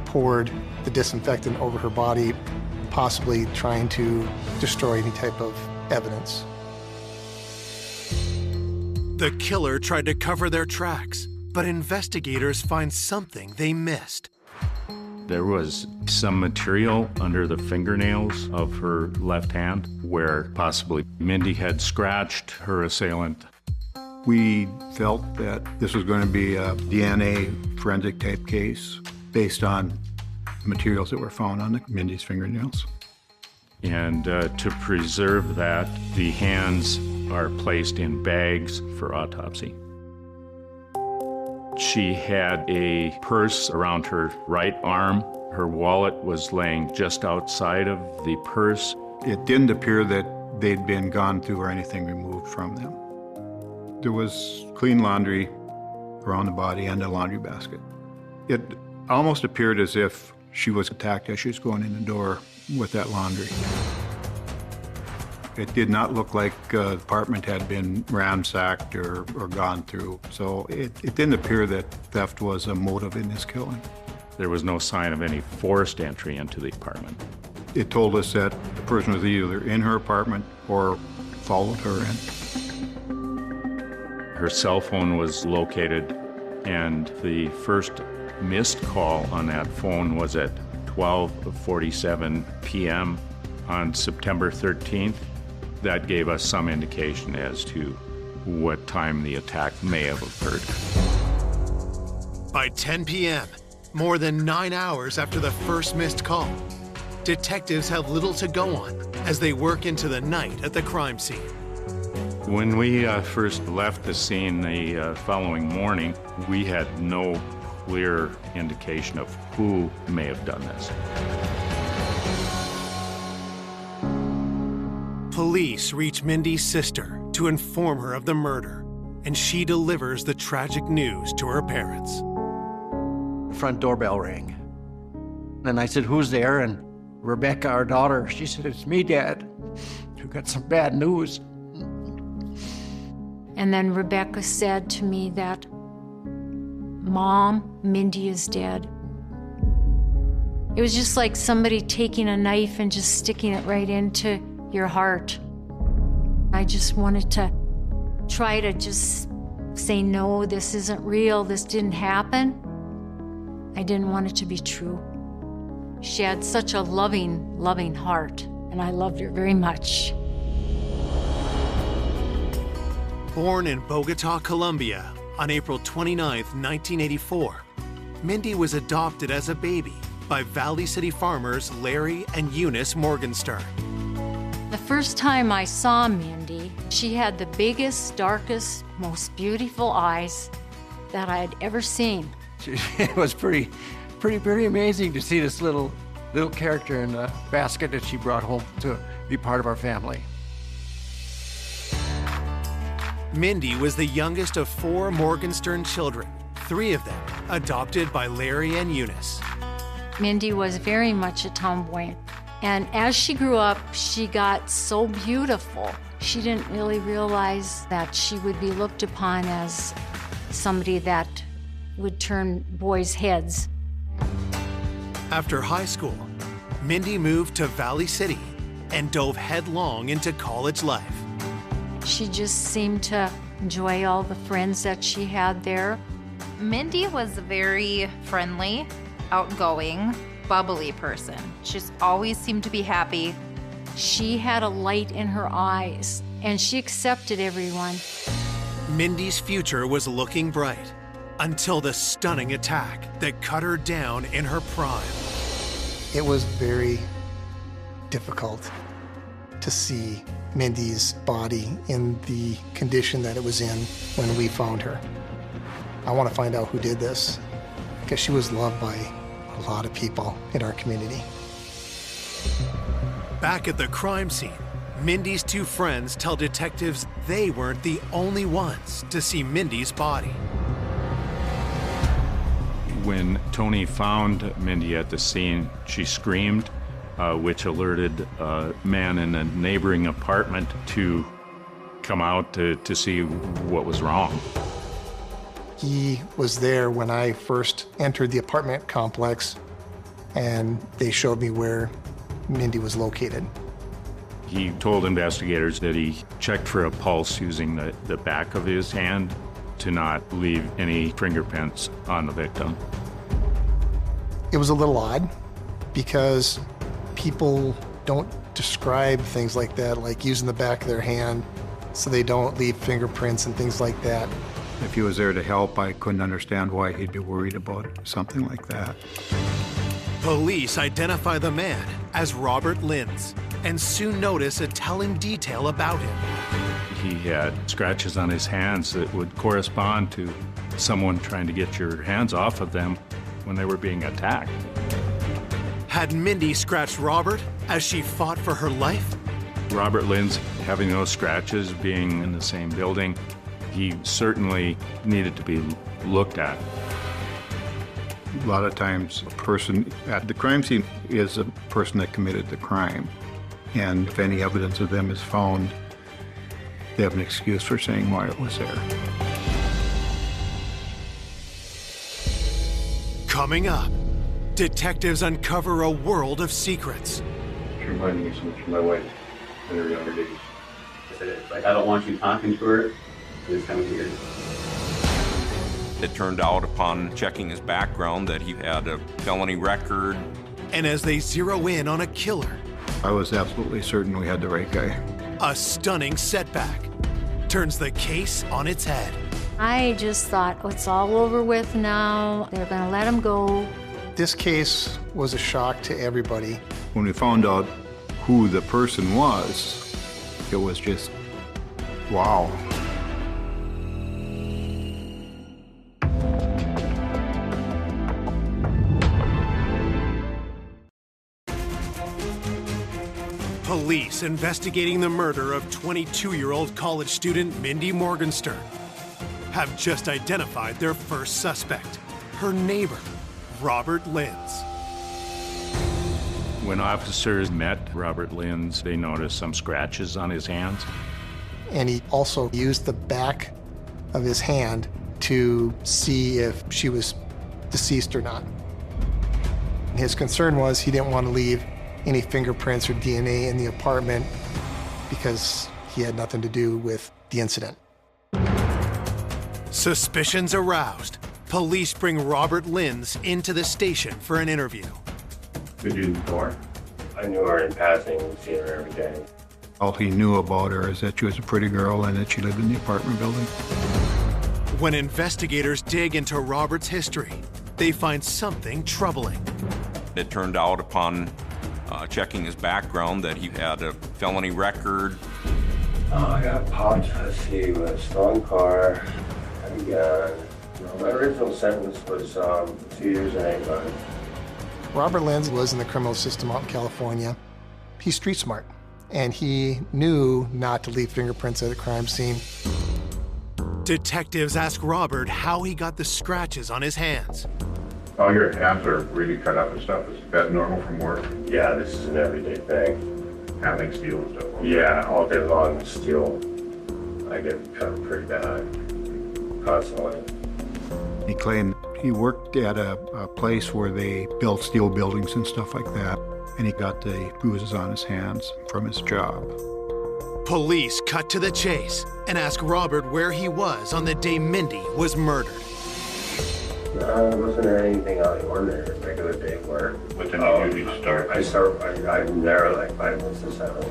poured the disinfectant over her body, possibly trying to destroy any type of evidence. The killer tried to cover their tracks, but investigators find something they missed. There was some material under the fingernails of her left hand where possibly Mindy had scratched her assailant. We felt that this was going to be a DNA forensic type case based on materials that were found on Mindy's fingernails. And to preserve that, the hands are placed in bags for autopsy. She had a purse around her right arm. Her wallet was laying just outside of the purse. It didn't appear that they'd been gone through or anything removed from them. There was clean laundry around the body and a laundry basket. It almost appeared as if she was attacked as she was going in the door with that laundry. It did not look like the apartment had been ransacked or gone through, so it didn't appear that theft was a motive in this killing. There was no sign of any forced entry into the apartment. It told us that the person was either in her apartment or followed her in. Her cell phone was located, and the first missed call on that phone was at 12:47 p.m. on September 13th. That gave us some indication as to what time the attack may have occurred. By 10 p.m., more than 9 hours after the first missed call, detectives have little to go on as they work into the night at the crime scene. When we first left the scene the following morning, we had no clear indication of who may have done this. Police reach Mindy's sister to inform her of the murder, and she delivers the tragic news to her parents. The front doorbell rang. And I said, "Who's there?" And Rebecca, our daughter, she said, "It's me, Dad. We got some bad news." And then Rebecca said to me that, "Mom, Mindy is dead." It was just like somebody taking a knife and just sticking it right into your heart. I just wanted to try to just say, no, this isn't real, this didn't happen. I didn't want it to be true. She had such a loving, loving heart, and I loved her very much. Born in Bogota, Colombia on April 29, 1984, Mindy was adopted as a baby by Valley City farmers Larry and Eunice Morgenstern. The first time I saw Mindy, she had the biggest, darkest, most beautiful eyes that I had ever seen. It was pretty amazing to see this little character in a basket that she brought home to be part of our family. Mindy was the youngest of 4 Morgenstern children, 3 of them adopted by Larry and Eunice. Mindy was very much a tomboy. And as she grew up, she got so beautiful. She didn't really realize that she would be looked upon as somebody that would turn boys' heads. After high school, Mindy moved to Valley City and dove headlong into college life. She just seemed to enjoy all the friends that she had there. Mindy was a very friendly, outgoing, bubbly person. She just always seemed to be happy. She had a light in her eyes, and she accepted everyone. Mindy's future was looking bright until the stunning attack that cut her down in her prime. It was very difficult to see Mindy's body in the condition that it was in when we found her. I want to find out who did this, because she was loved by a lot of people in our community. Back at the crime scene, Mindy's 2 friends tell detectives they weren't the only ones to see Mindy's body. When Tony found Mindy at the scene, she screamed, which alerted a man in a neighboring apartment to come out to see what was wrong. He was there when I first entered the apartment complex, and they showed me where Mindy was located. He told investigators that he checked for a pulse using the back of his hand to not leave any fingerprints on the victim. It was a little odd because people don't describe things like that, like using the back of their hand so they don't leave fingerprints and things like that. If he was there to help, I couldn't understand why he'd be worried about something like that. Police identify the man as Robert Linz and soon notice a telling detail about him. He had scratches on his hands that would correspond to someone trying to get your hands off of them when they were being attacked. Had Mindy scratched Robert as she fought for her life? Robert Linz, having those scratches, being in the same building, he certainly needed to be looked at. A lot of times, a person at the crime scene is a person that committed the crime. And if any evidence of them is found, they have an excuse for saying why it was there. Coming up, detectives uncover a world of secrets. She reminded me so much of my wife in her younger days. I said, it's like, I don't want you talking to her. It's kind of weird. It turned out upon checking his background that he had a felony record. And as they zero in on a killer, I was absolutely certain we had the right guy. a stunning setback turns the case on its head. I just thought, oh, it's all over with now. They're going to let him go. This case was a shock to everybody. When we found out who the person was, it was just, wow. Police investigating the murder of 22-year-old college student Mindy Morgenstern have just identified their first suspect, her neighbor, Robert Linz. When officers met Robert Linz, they noticed some scratches on his hands. And he also used the back of his hand to see if she was deceased or not. His concern was he didn't want to leave any fingerprints or DNA in the apartment because he had nothing to do with the incident. Suspicions aroused, police bring Robert Linz into the station for an interview. Did you know her? I knew her in passing, seen her every day. All he knew about her is that she was a pretty girl and that she lived in the apartment building. When investigators dig into Robert's history, they find something troubling. It turned out upon checking his background that he had a felony record. I got popped, let's see, with a strong car, heavy gun. My original sentence was 2 years and 8 months. Robert Lenz was in the criminal system out in California. He's street smart, and he knew not to leave fingerprints at a crime scene. Detectives ask Robert how he got the scratches on his hands. All your hands are really cut up and stuff. Is that normal from work? Yeah, this is an everyday thing. Handling steel and stuff? Yeah, all day long, steel. I get cut pretty bad, constantly. He claimed he worked at a place where they built steel buildings and stuff like that, and he got the bruises on his hands from his job. Police cut to the chase and ask Robert where he was on the day Mindy was murdered. No, it wasn't anything out of the ordinary, regular day work. What time do you usually start? I'm there like 5 minutes to 7.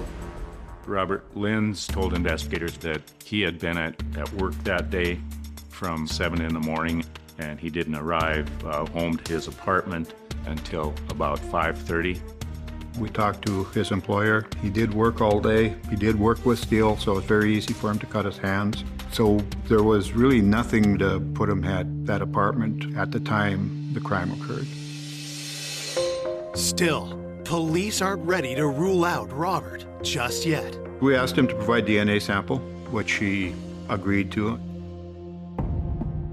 Robert Lenz told investigators that he had been at work that day from 7 in the morning, and he didn't arrive home to his apartment until about 5:30. We talked to his employer. He did work all day. He did work with steel, so it's very easy for him to cut his hands. So there was really nothing to put him at that apartment at the time the crime occurred. Still, police aren't ready to rule out Robert just yet. We asked him to provide DNA sample, which he agreed to.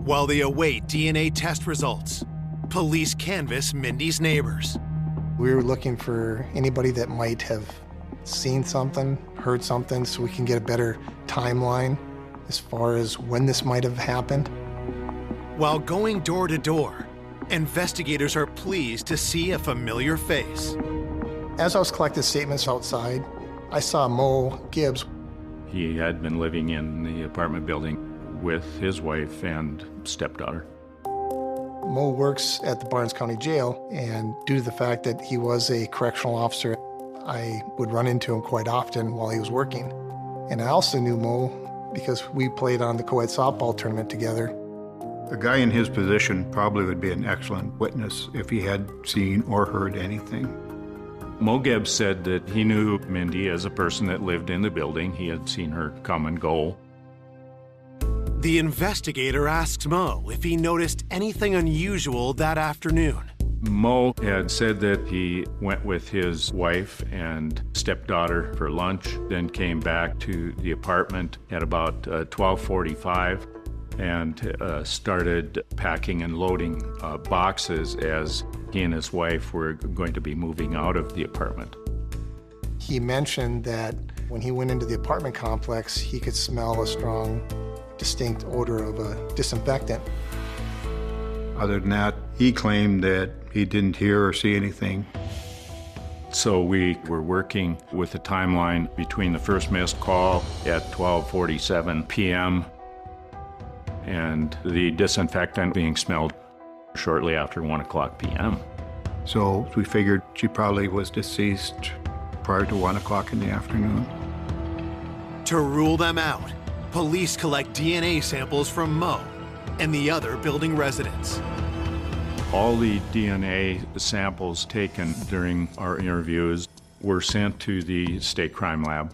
While they await DNA test results, police canvass Mindy's neighbors. We were looking for anybody that might have seen something, heard something, so we can get a better timeline as far as when this might have happened. While going door to door, investigators are pleased to see a familiar face. As I was collecting statements outside, I saw Mo Gibbs. He had been living in the apartment building with his wife and stepdaughter. Mo works at the Barnes County Jail, and due to the fact that he was a correctional officer, I would run into him quite often while he was working. And I also knew Mo because we played on the co-ed softball tournament together. A guy in his position probably would be an excellent witness if he had seen or heard anything. Mo Gibbs said that he knew Mindy as a person that lived in the building. He had seen her come and go. The investigator asks Mo if he noticed anything unusual that afternoon. Mo had said that he went with his wife and stepdaughter for lunch, then came back to the apartment at about 12:45 and started packing and loading boxes as he and his wife were going to be moving out of the apartment. He mentioned that when he went into the apartment complex, he could smell a strong, distinct odor of a disinfectant. Other than that, he claimed that he didn't hear or see anything. So we were working with a timeline between the first missed call at 12:47 p.m. and the disinfectant being smelled shortly after 1 o'clock p.m. So we figured she probably was deceased prior to 1 o'clock in the afternoon. To rule them out, police collect DNA samples from Mo and the other building residents. All the DNA samples taken during our interviews were sent to the state crime lab.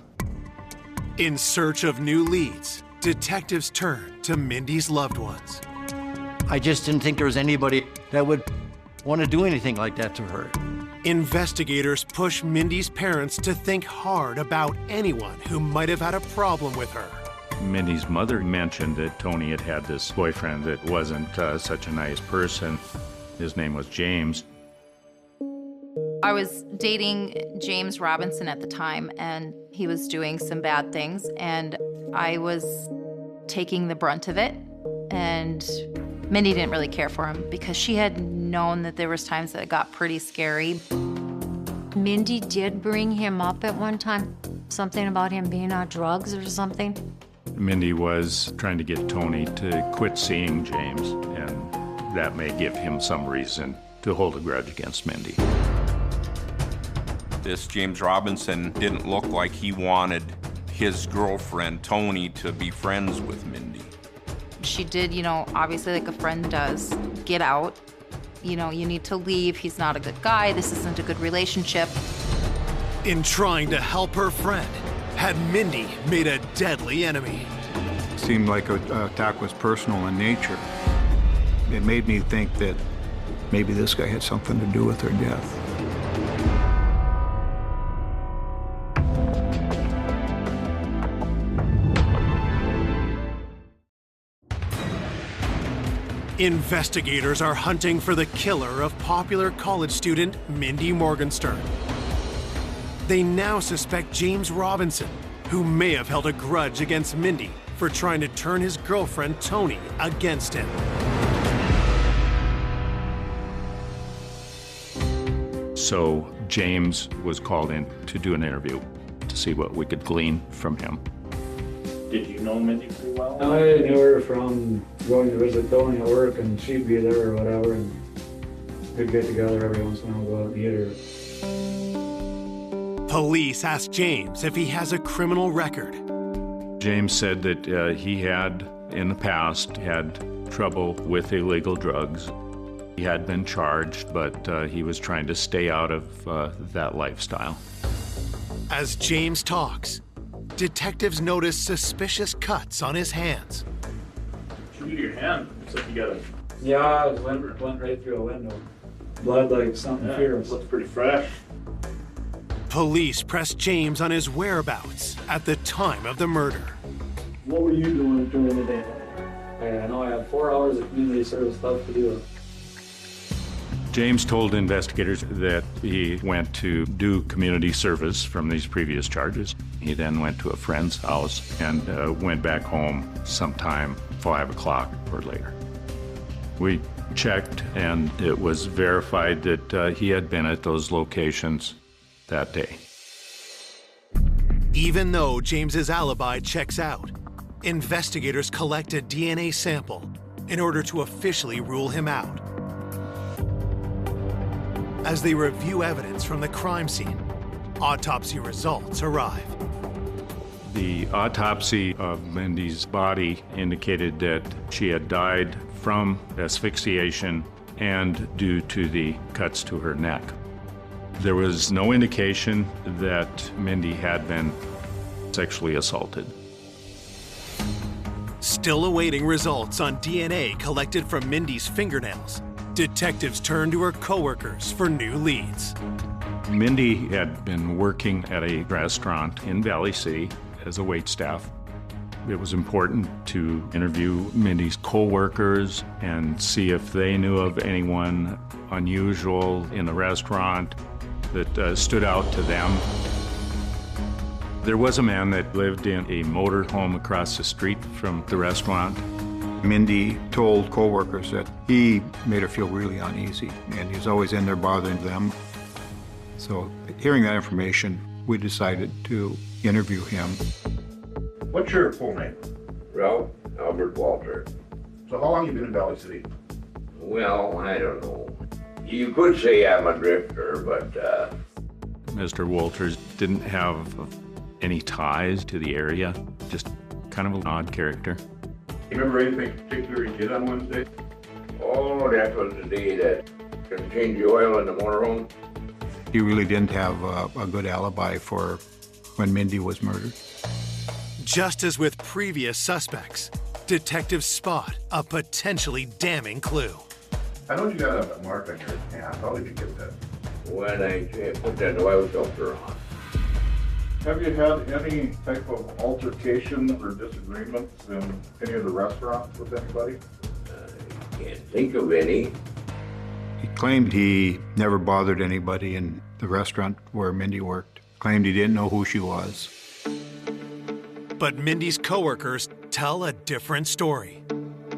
In search of new leads, detectives turn to Mindy's loved ones. I just didn't think there was anybody that would want to do anything like that to her. Investigators push Mindy's parents to think hard about anyone who might have had a problem with her. Mindy's mother mentioned that Tony had had this boyfriend that wasn't such a nice person. His name was James. I was dating James Robinson at the time, and he was doing some bad things, and I was taking the brunt of it. And Mindy didn't really care for him because she had known that there was times that it got pretty scary. Mindy did bring him up at one time, something about him being on drugs or something. Mindy was trying to get Tony to quit seeing James, and that may give him some reason to hold a grudge against Mindy. This James Robinson didn't look like he wanted his girlfriend, Tony, to be friends with Mindy. She did, obviously like a friend does, get out. you know, you need to leave. He's not a good guy. This isn't a good relationship. In trying to help her friend, had Mindy made a deadly enemy? It seemed like an attack was personal in nature. It made me think that maybe this guy had something to do with her death. Investigators are hunting for the killer of popular college student Mindy Morgenstern. They now suspect James Robinson, who may have held a grudge against Mindy for trying to turn his girlfriend Tony against him. So James was called in to do an interview to see what we could glean from him. Did you know Mindy pretty well? I knew her from going to visit Tony at work, and she'd be there or whatever, and we'd get together every once in a while, go out and eat her. Police asked James if he has a criminal record. James said that he had, in the past, had trouble with illegal drugs. He had been charged, but he was trying to stay out of that lifestyle. As James talks, detectives notice suspicious cuts on his hands. Shoot your hand. Looks like you got a... Yeah, it went right through a window. Blood like something fierce. Looks pretty fresh. Police pressed James on his whereabouts at the time of the murder. What were you doing during the day? I know I had 4 hours of community service stuff to do. James told investigators that he went to do community service from these previous charges. He then went to a friend's house and went back home sometime 5 o'clock or later. We checked, and it was verified that he had been at those locations that day. Even though James's alibi checks out, investigators collect a DNA sample in order to officially rule him out. As they review evidence from the crime scene, autopsy results arrive. The autopsy of Mindy's body indicated that she had died from asphyxiation and due to the cuts to her neck. There was no indication that Mindy had been sexually assaulted. Still awaiting results on DNA collected from Mindy's fingernails, detectives turn to her coworkers for new leads. Mindy had been working at a restaurant in Valley City as a waitstaff. It was important to interview Mindy's coworkers and see if they knew of anyone unusual in the restaurant that stood out to them. There was a man that lived in a motor home across the street from the restaurant. Mindy told coworkers that he made her feel really uneasy, and he was always in there bothering them. So hearing that information, we decided to interview him. What's your full name? Ralph Albert Walter. So how long have you been in Valley City? Well, I don't know. You could say I'm a drifter, but Mr. Walters didn't have any ties to the area, just kind of an odd character. You remember anything particular you did on Wednesday? oh, that was the day that can change the oil in the motorhome. He really didn't have a good alibi for when Mindy was murdered. Just as with previous suspects, detectives spot a potentially damning clue. I know you got a mark on your hand. How did you get that? When I put that oil filter on. Have you had any type of altercation or disagreements in any of the restaurants with anybody? I can't think of any. He claimed he never bothered anybody in the restaurant where Mindy worked. Claimed he didn't know who she was. But Mindy's coworkers tell a different story.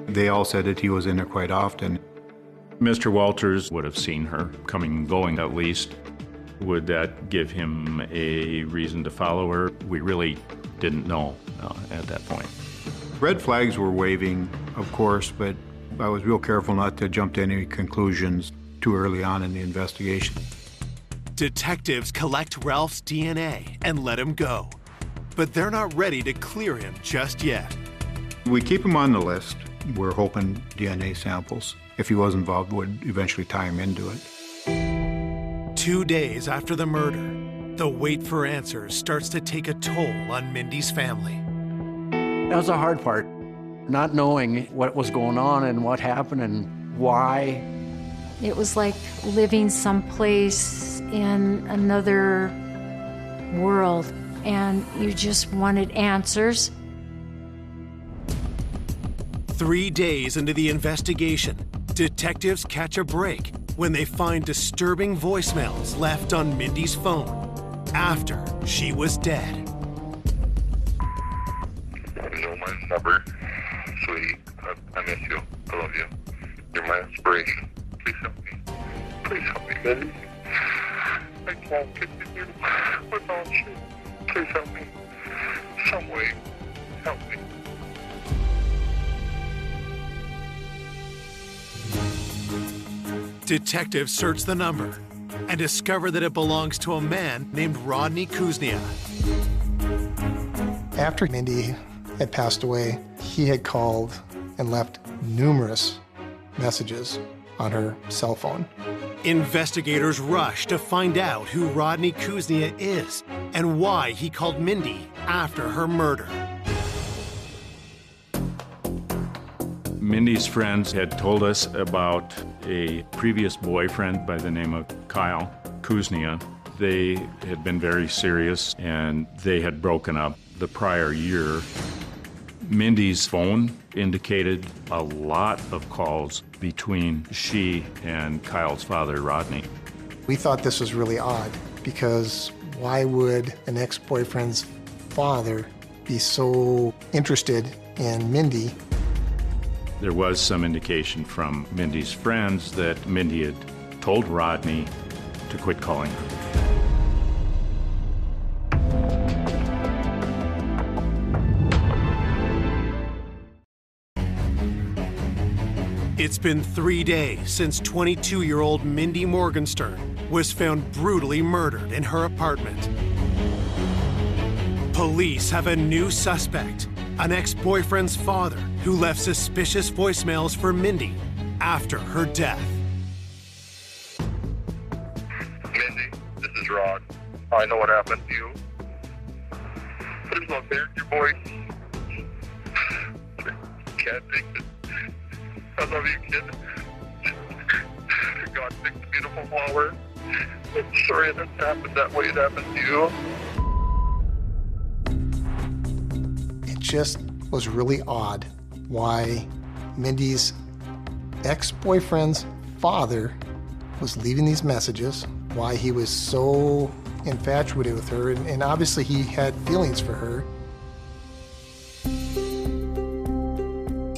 They all said that he was in there quite often. Mr. Walters would have seen her coming and going at least. Would that give him a reason to follow her? We really didn't know at that point. Red flags were waving, of course, but I was real careful not to jump to any conclusions too early on in the investigation. Detectives collect Ralph's DNA and let him go. But they're not ready to clear him just yet. We keep him on the list. We're hoping DNA samples if he was involved, would eventually tie him into it. 2 days after the murder, the wait for answers starts to take a toll on Mindy's family. That was the hard part, not knowing what was going on and what happened and why. It was like living someplace in another world, and you just wanted answers. 3 days into the investigation, detectives catch a break when they find disturbing voicemails left on Mindy's phone after she was dead. You know my number, sweetie. I miss you. I love you. You're my inspiration. Please help me. Please help me, Mindy. I can't continue without you. Please help me. Some way, help me. Detectives search the number and discover that it belongs to a man named Rodney Kuznia. After Mindy had passed away, he had called and left numerous messages on her cell phone. Investigators rush to find out who Rodney Kuznia is and why he called Mindy after her murder. Mindy's friends had told us about a previous boyfriend by the name of Kyle Kuznia. They had been very serious and they had broken up the prior year. Mindy's phone indicated a lot of calls between she and Kyle's father, Rodney. We thought this was really odd because why would an ex-boyfriend's father be so interested in Mindy? There was some indication from Mindy's friends that Mindy had told Rodney to quit calling her. It's been 3 days since 22-year-old Mindy Morgenstern was found brutally murdered in her apartment. Police have a new suspect, an ex-boyfriend's father who left suspicious voicemails for Mindy after her death. Mindy, this is Rod. I know what happened to you. Please don't hear your voice. Can't take it. I love you, kid. God picked a beautiful flower. I'm sorry that happened that way. It happened to you. It just was really odd why Mindy's ex-boyfriend's father was leaving these messages, why he was so infatuated with her, and obviously he had feelings for her.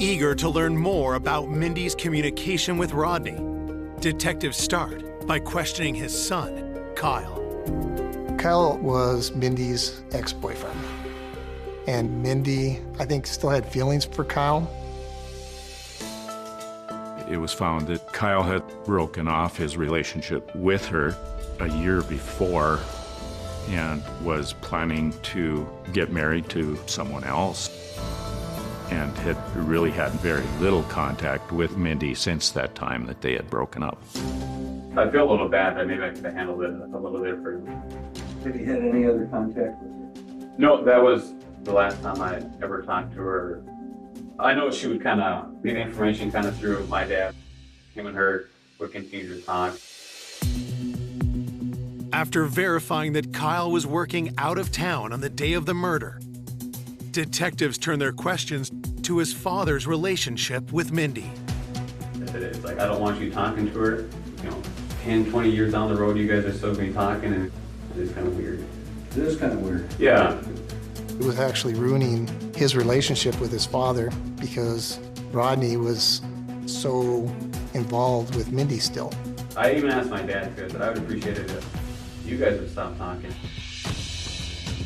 Eager to learn more about Mindy's communication with Rodney, detectives start by questioning his son, Kyle. Kyle was Mindy's ex-boyfriend, and Mindy, I think, still had feelings for Kyle. It was found that Kyle had broken off his relationship with her a year before and was planning to get married to someone else, and had really had very little contact with Mindy since that time that they had broken up. I feel a little bad that maybe I could have handled it a little differently. Have you had any other contact with her? No, that was the last time I ever talked to her. I know she would kind of leave information kind of through my dad. Him and her would continue to talk. After verifying that Kyle was working out of town on the day of the murder, detectives turn their questions to his father's relationship with Mindy. It's like, I don't want you talking to her. You know, 10, 20 years down the road, you guys are still going to be talking, and it's kind of weird. It is kind of weird. Yeah. It was actually ruining his relationship with his father because Rodney was so involved with Mindy still. I even asked my dad to, but I would appreciate it if you guys would stop talking.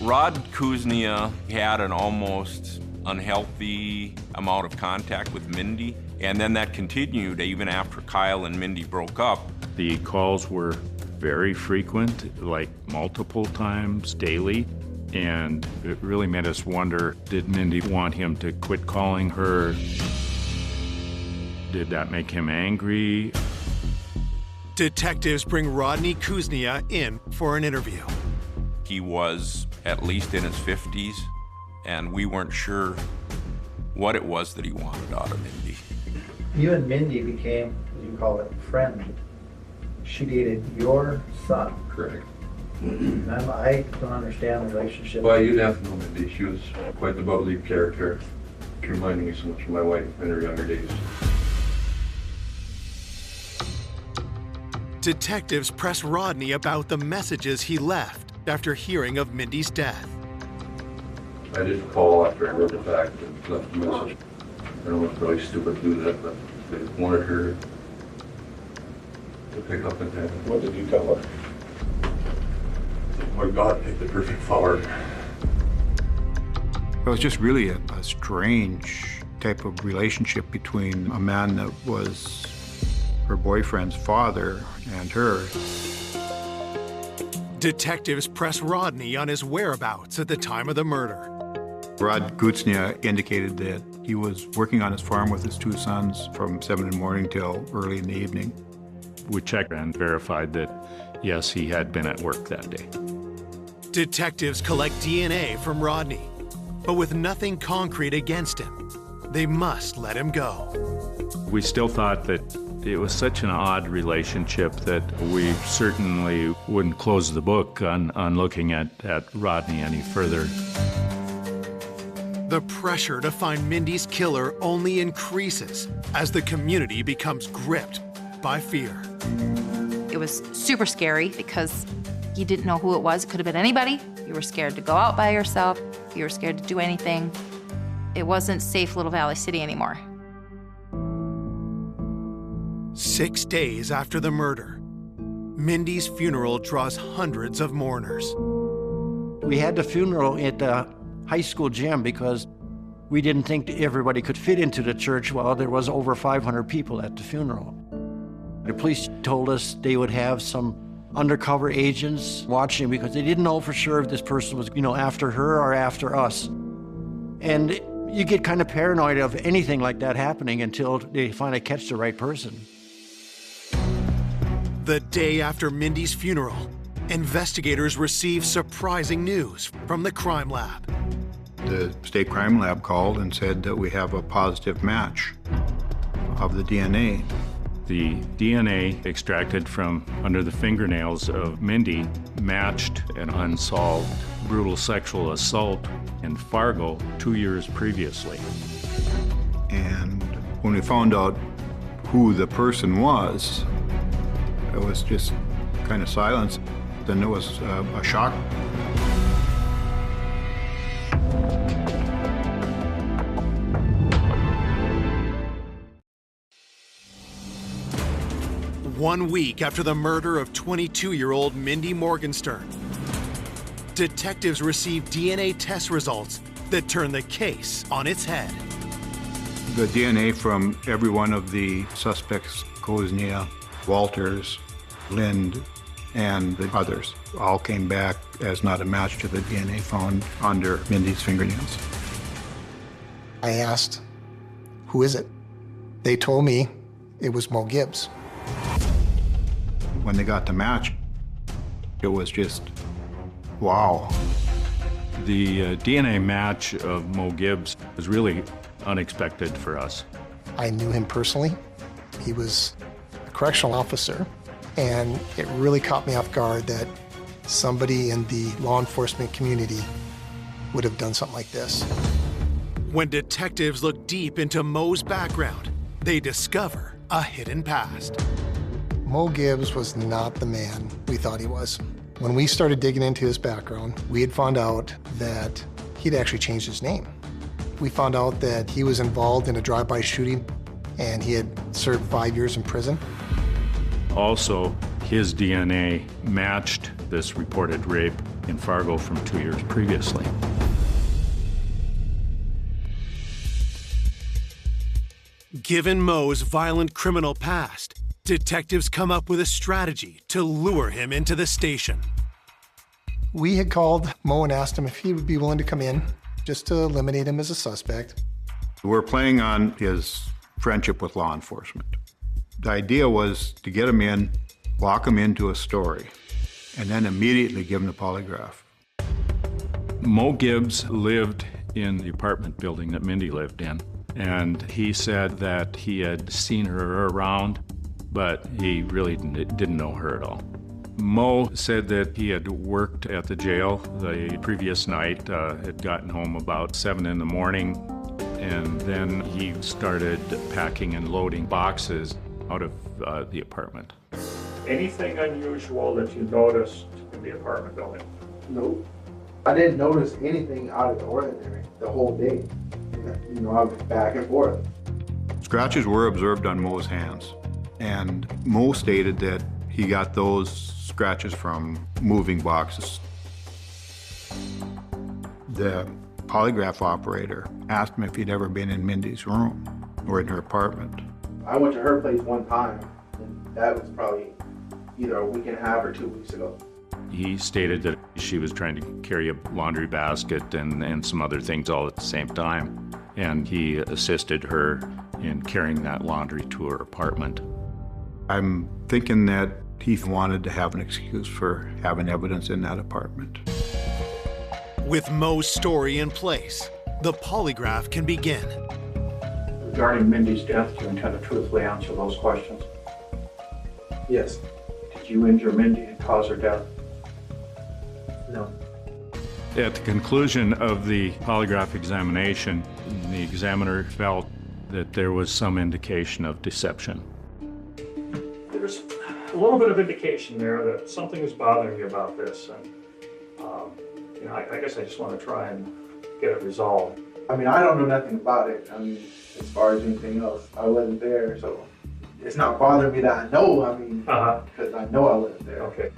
Rod Kuznia had an almost unhealthy amount of contact with Mindy, and then that continued even after Kyle and Mindy broke up. The calls were very frequent, like multiple times daily, and it really made us wonder, did Mindy want him to quit calling her? Did that make him angry? Detectives bring Rodney Kuznia in for an interview. He was at least in his 50s, and we weren't sure what it was that he wanted out of Mindy. You and Mindy became, as you call it, friends. She dated your son. Correct. I don't understand the relationship. Well, you'd have to know Mindy. She was quite the bubbly character. She reminded me so much of my wife in her younger days. Detectives press Rodney about the messages he left after hearing of Mindy's death. I did call after I heard the fact and left a message. I know it's really stupid to do that, but they wanted her to pick up and have. What did you tell her? Oh, God picked the perfect flower. It was just really a strange type of relationship between a man that was her boyfriend's father and her. Detectives press Rodney on his whereabouts at the time of the murder. Rod Kuznia indicated that he was working on his farm with his two sons from 7 in the morning till early in the evening. We checked and verified that, yes, he had been at work that day. Detectives collect DNA from Rodney, but with nothing concrete against him, they must let him go. We still thought that it was such an odd relationship that we certainly wouldn't close the book on looking at Rodney any further. The pressure to find Mindy's killer only increases as the community becomes gripped by fear. It was super scary because you didn't know who it was. It could have been anybody. You were scared to go out by yourself. You were scared to do anything. It wasn't safe Little Valley City anymore. 6 days after the murder, Mindy's funeral draws hundreds of mourners. We had the funeral at the high school gym because we didn't think everybody could fit into the church. Well, there was over 500 people at the funeral. The police told us they would have some undercover agents watching because they didn't know for sure if this person was, after her or after us. And you get kind of paranoid of anything like that happening until they finally catch the right person. The day after Mindy's funeral, investigators receive surprising news from the crime lab. The state crime lab called and said that we have a positive match of the DNA. The DNA extracted from under the fingernails of Mindy matched an unsolved brutal sexual assault in Fargo 2 years previously. And when we found out who the person was, it was just kind of silence. Then it was a shock. One week after the murder of 22-year-old Mindy Morgenstern, detectives receive DNA test results that turn the case on its head. The DNA from every one of the suspects, Kuznia, Walters, Lind, and the others, all came back as not a match to the DNA found under Mindy's fingernails. I asked, who is it? They told me it was Mo Gibbs. When they got the match, it was just, wow. The DNA match of Mo Gibbs was really unexpected for us. I knew him personally. He was a correctional officer, and it really caught me off guard that somebody in the law enforcement community would have done something like this. When detectives look deep into Mo's background, they discover a hidden past. Mo Gibbs was not the man we thought he was. When we started digging into his background, we had found out that he'd actually changed his name. We found out that he was involved in a drive-by shooting and he had served 5 years in prison. Also, his DNA matched this reported rape in Fargo from 2 years previously. Given Mo's violent criminal past, detectives come up with a strategy to lure him into the station. We had called Mo and asked him if he would be willing to come in just to eliminate him as a suspect. We're playing on his friendship with law enforcement. The idea was to get them in, lock them into a story, and then immediately give them the polygraph. Mo Gibbs lived in the apartment building that Mindy lived in, and he said that he had seen her around, but he really didn't know her at all. Mo said that he had worked at the jail the previous night, had gotten home about 7 in the morning, and then he started packing and loading boxes out of the apartment. Anything unusual that you noticed in the apartment building? Nope. I didn't notice anything out of the ordinary the whole day. You know, I was back and forth. Scratches were observed on Mo's hands, and Mo stated that he got those scratches from moving boxes. The polygraph operator asked him if he'd ever been in Mindy's room or in her apartment. I went to her place one time, and that was probably either a week and a half or 2 weeks ago. He stated that she was trying to carry a laundry basket and some other things all at the same time, and he assisted her in carrying that laundry to her apartment. I'm thinking that he wanted to have an excuse for having evidence in that apartment. With Mo's story in place, the polygraph can begin. Regarding Mindy's death, do you intend to truthfully answer those questions? Yes. Did you injure Mindy and cause her death? No. At the conclusion of the polygraph examination, the examiner felt that there was some indication of deception. There's a little bit of indication there that something is bothering you about this, and you know, I guess I just want to try and get it resolved. I mean, I don't know nothing about it. I mean, as far as anything else, I wasn't there, so it's not bothering me that I know. I mean, because I know I wasn't there. Okay.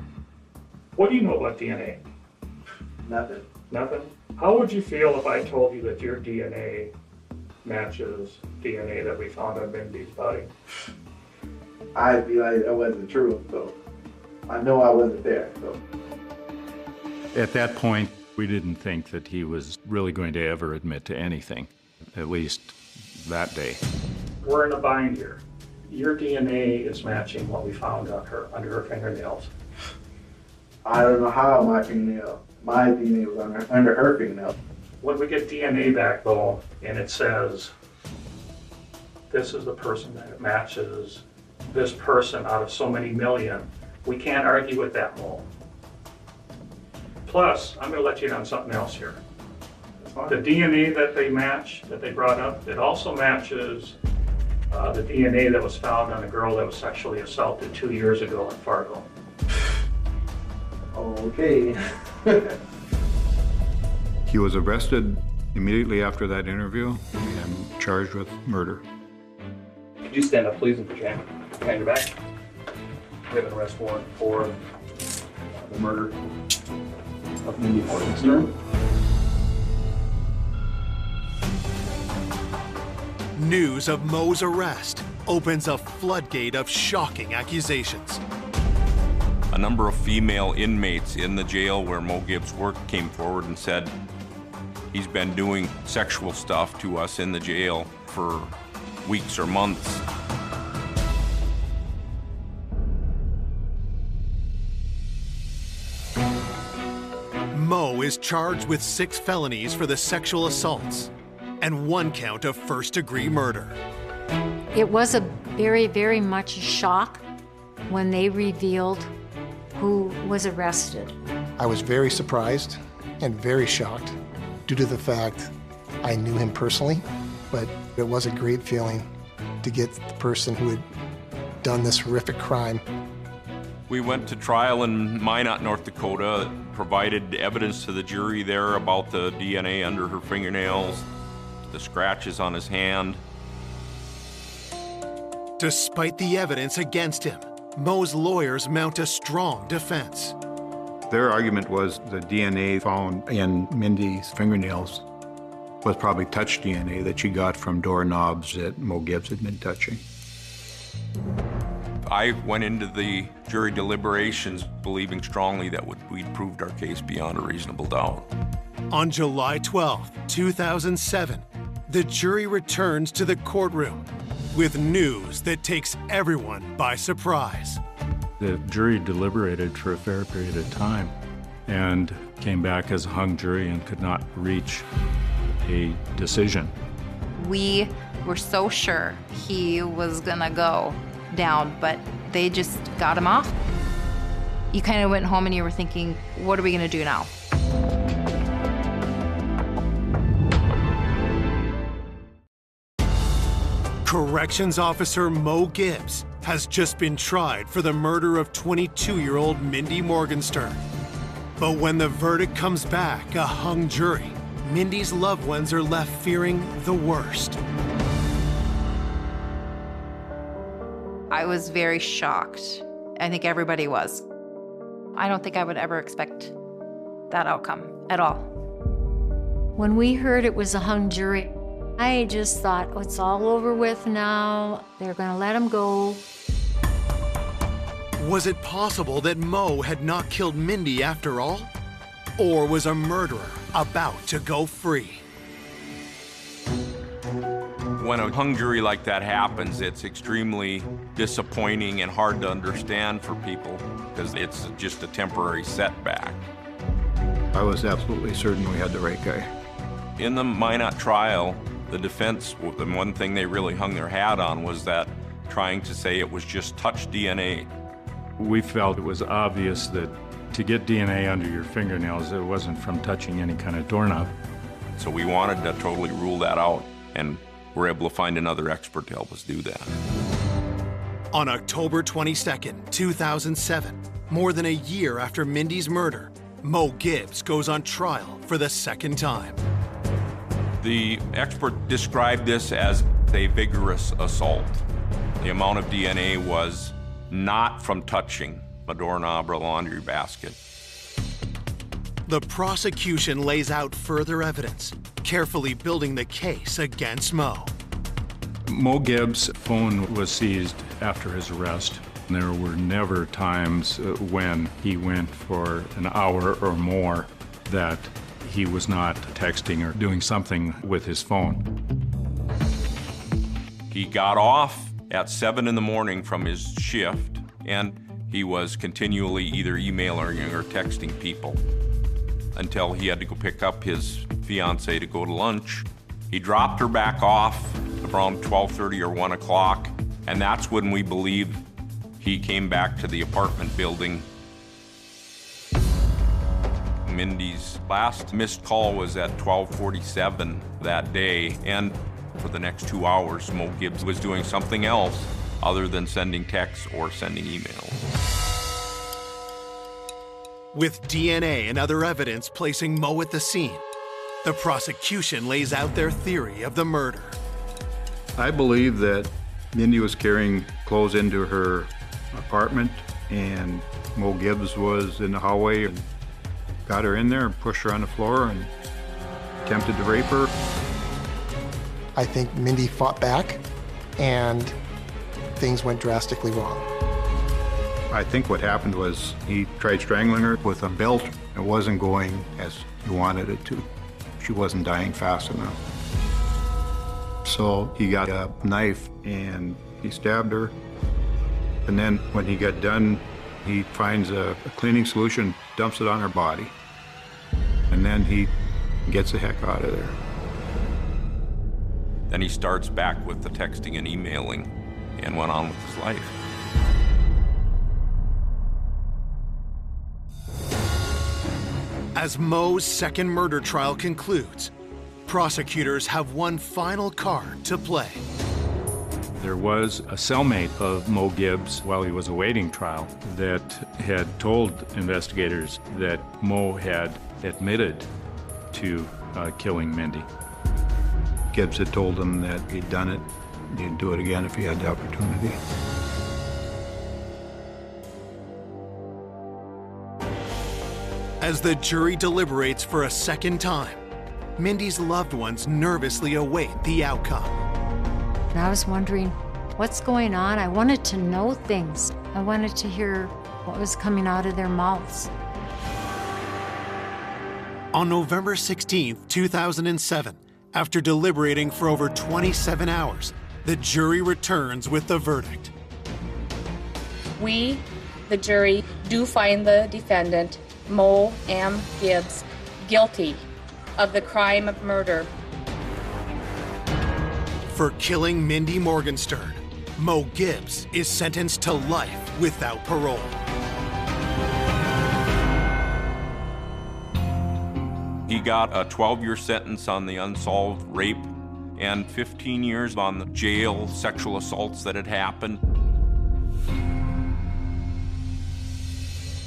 What do you know about DNA? Nothing. Nothing? How would you feel if I told you that your DNA matches DNA that we found on Mindy's body? I'd be like, that wasn't true, so I know I wasn't there, so. At that point, we didn't think that he was really going to ever admit to anything, at least that day. We're in a bind here. Your DNA is matching what we found on her, under her fingernails. I don't know how my DNA was under her fingernail. When we get DNA back though, and it says, this is the person that matches this person out of so many million, we can't argue with that, Mo. Plus, I'm going to let you in on something else here. The DNA that they match, that they brought up, it also matches the DNA that was found on a girl that was sexually assaulted 2 years ago in Fargo. Okay. He was arrested immediately after that interview and charged with murder. Could you stand up, please, and put your hand behind your back? We have an arrest warrant for the murder of Mindy Morgenstern. News of Mo's arrest opens a floodgate of shocking accusations. A number of female inmates in the jail where Mo Gibbs worked came forward and said he's been doing sexual stuff to us in the jail for weeks or months. Mo is charged with 6 felonies for the sexual assaults and 1 count of first-degree murder. It was a very, very much a shock when they revealed who was arrested. I was very surprised and very shocked due to the fact I knew him personally, but it was a great feeling to get the person who had done this horrific crime. We went to trial in Minot, North Dakota, provided evidence to the jury there about the DNA under her fingernails, the scratches on his hand. Despite the evidence against him, Mo's lawyers mount a strong defense. Their argument was the DNA found in Mindy's fingernails was probably touch DNA that she got from doorknobs that Mo Gibbs had been touching. I went into the jury deliberations believing strongly that we'd proved our case beyond a reasonable doubt. On July 12, 2007, the jury returns to the courtroom. with news that takes everyone by surprise. The jury deliberated for a fair period of time and came back as a hung jury and could not reach a decision. We were so sure he was gonna go down, but they just got him off. You kind of went home and you were thinking, what are we gonna do now? Corrections Officer Mo Gibbs has just been tried for the murder of 22-year-old Mindy Morgenstern. But when the verdict comes back, a hung jury, Mindy's loved ones are left fearing the worst. I was very shocked. I think everybody was. I don't think I would ever expect that outcome at all. When we heard it was a hung jury, I just thought, oh, it's all over with now. They're gonna let him go. Was it possible that Mo had not killed Mindy after all? Or was a murderer about to go free? When a hung jury like that happens, it's extremely disappointing and hard to understand for people because it's just a temporary setback. I was absolutely certain we had the right guy. In the Minot trial, the defense, the one thing they really hung their hat on was that trying to say it was just touch DNA. We felt it was obvious that to get DNA under your fingernails, it wasn't from touching any kind of doorknob. So we wanted to totally rule that out, and we're able to find another expert to help us do that. On October 22nd, 2007, more than a year after Mindy's murder, Mo Gibbs goes on trial for the second time. The expert described this as a vigorous assault. The amount of DNA was not from touching a doorknob or a laundry basket. The prosecution lays out further evidence, carefully building the case against Mo. Mo Gibbs' phone was seized after his arrest. There were never times when he went for an hour or more that he was not texting or doing something with his phone. He got off at 7 in the morning from his shift, and he was continually either emailing or texting people until he had to go pick up his fiancée to go to lunch. He dropped her back off around 12:30 or 1 o'clock, and that's when we believe he came back to the apartment building. Mindy's last missed call was at 12:47 that day, and for the next 2 hours, Mo Gibbs was doing something else other than sending texts or sending emails. With DNA and other evidence placing Mo at the scene, the prosecution lays out their theory of the murder. I believe that Mindy was carrying clothes into her apartment, and Mo Gibbs was in the hallway and got her in there and pushed her on the floor and attempted to rape her. I think Mindy fought back, and things went drastically wrong. I think what happened was he tried strangling her with a belt. It wasn't going as he wanted it to. She wasn't dying fast enough. So he got a knife and he stabbed her. And then when he got done, he finds a cleaning solution, dumps it on her body, and then he gets the heck out of there. Then he starts back with the texting and emailing and went on with his life. As Mo's second murder trial concludes, prosecutors have one final card to play. There was a cellmate of Mo Gibbs while he was awaiting trial that had told investigators that Mo had admitted to killing Mindy. Gibbs had told him that he'd done it, he'd do it again if he had the opportunity. As the jury deliberates for a second time, Mindy's loved ones nervously await the outcome. And I was wondering, what's going on? I wanted to know things. I wanted to hear what was coming out of their mouths. On November 16, 2007, after deliberating for over 27 hours, the jury returns with the verdict. We, the jury, do find the defendant, Mo M. Gibbs, guilty of the crime of murder. For killing Mindy Morgenstern, Mo Gibbs is sentenced to life without parole. He got a 12-year sentence on the unsolved rape and 15 years on the jail sexual assaults that had happened.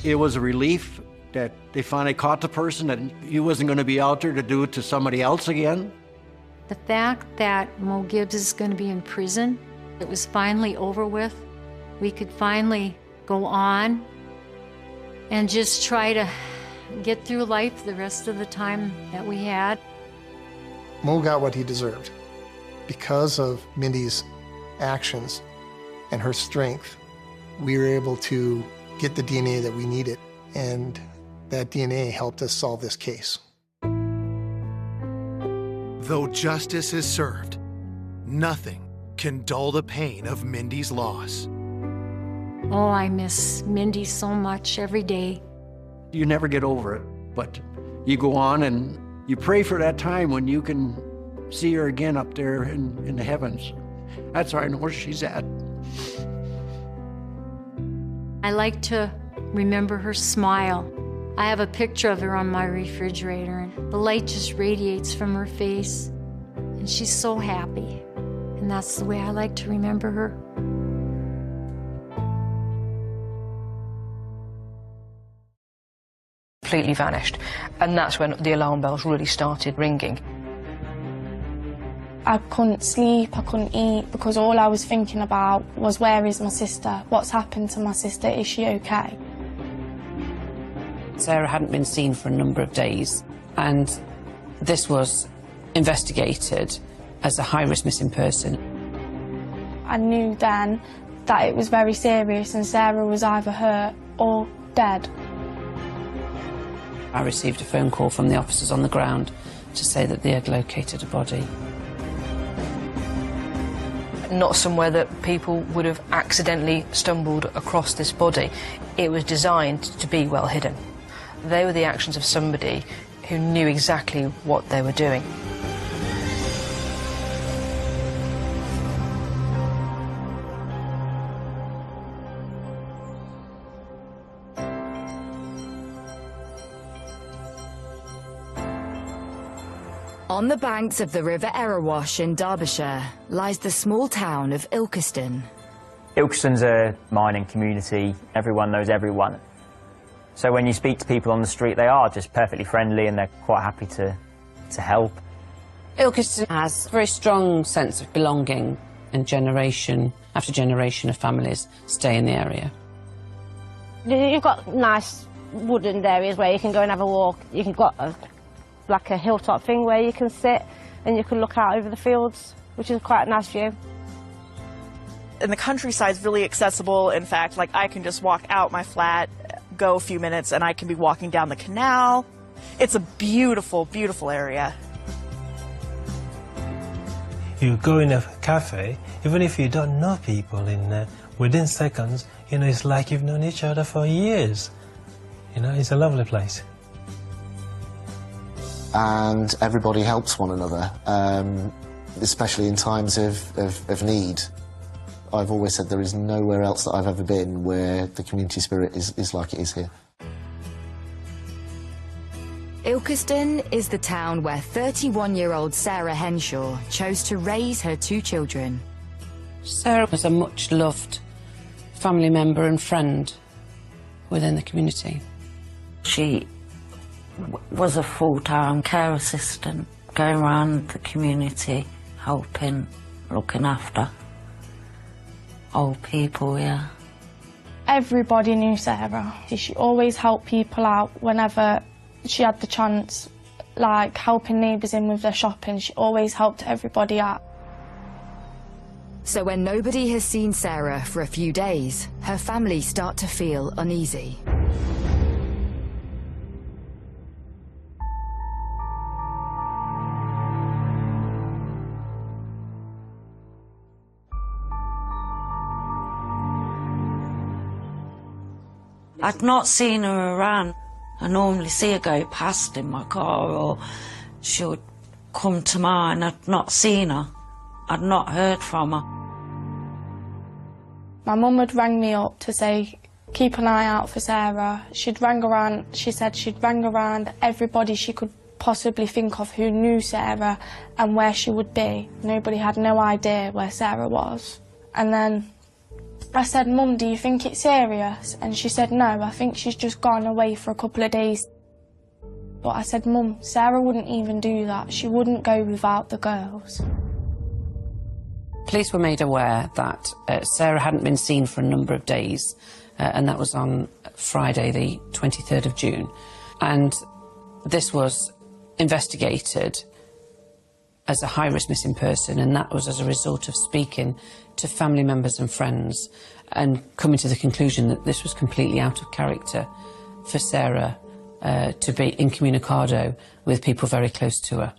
It was a relief that they finally caught the person, that he wasn't going to be out there to do it to somebody else again. The fact that Mo Gibbs is going to be in prison, it was finally over with. We could finally go on and just try to get through life the rest of the time that we had. Mo got what he deserved. Because of Mindy's actions and her strength, we were able to get the DNA that we needed, and that DNA helped us solve this case. Though justice is served, nothing can dull the pain of Mindy's loss. Oh, I miss Mindy so much every day. You never get over it, but you go on and you pray for that time when you can see her again up there in the heavens. That's where I know where she's at. I like to remember her smile. I have a picture of her on my refrigerator, and the light just radiates from her face, and she's so happy. And that's the way I like to remember her. Completely vanished, and that's when the alarm bells really started ringing. I couldn't sleep, I couldn't eat, because all I was thinking about was, where is my sister? What's happened to my sister? Is she okay? Sarah hadn't been seen for a number of days, and this was investigated as a high-risk missing person. I knew then that it was very serious and Sarah was either hurt or dead. I received a phone call from the officers on the ground to say that they had located a body. Not somewhere that people would have accidentally stumbled across this body. It was designed to be well hidden. They were the actions of somebody who knew exactly what they were doing. On the banks of the River Erewash in Derbyshire lies the small town of Ilkeston. Ilkeston's a mining community. Everyone knows everyone. So when you speak to people on the street, they are just perfectly friendly and they're quite happy to help. Ilkeston has a very strong sense of belonging, and generation after generation of families stay in the area. You've got nice woodland areas where you can go and have a walk. You've got like a hilltop thing where you can sit and you can look out over the fields, which is quite a nice view. And the countryside's really accessible. In fact, like, I can just walk out my flat, go a few minutes, and I can be walking down the canal. It's a beautiful, beautiful area. You go in a cafe, even if you don't know people in there, within seconds, you know, it's like you've known each other for years. You know, it's a lovely place. And everybody helps one another, especially in times of need. I've always said there is nowhere else that I've ever been where the community spirit is like it is here. Ilkeston is the town where 31-year-old Sarah Henshaw chose to raise her two children. Sarah was a much-loved family member and friend within the community. She was a full-time care assistant, going around the community, helping, looking after old people, yeah. Everybody knew Sarah. She always helped people out whenever she had the chance, like helping neighbours in with their shopping. She always helped everybody out. So when nobody has seen Sarah for a few days, her family start to feel uneasy. I'd not seen her around. I normally see her go past in my car, or she would come to mine. I'd not seen her. I'd not heard from her. My mum had rang me up to say, keep an eye out for Sarah. She'd rang around, she said she'd rang around everybody she could possibly think of who knew Sarah and where she would be. Nobody had no idea where Sarah was. And then I said, Mum, do you think it's serious? And she said, no, I think she's just gone away for a couple of days. But I said, Mum, Sarah wouldn't even do that. She wouldn't go without the girls. Police were made aware that Sarah hadn't been seen for a number of days, and that was on Friday, the 23rd of June. And this was investigated as a high-risk missing person, and that was as a result of speaking to family members and friends and coming to the conclusion that this was completely out of character for Sarah to be incommunicado with people very close to her.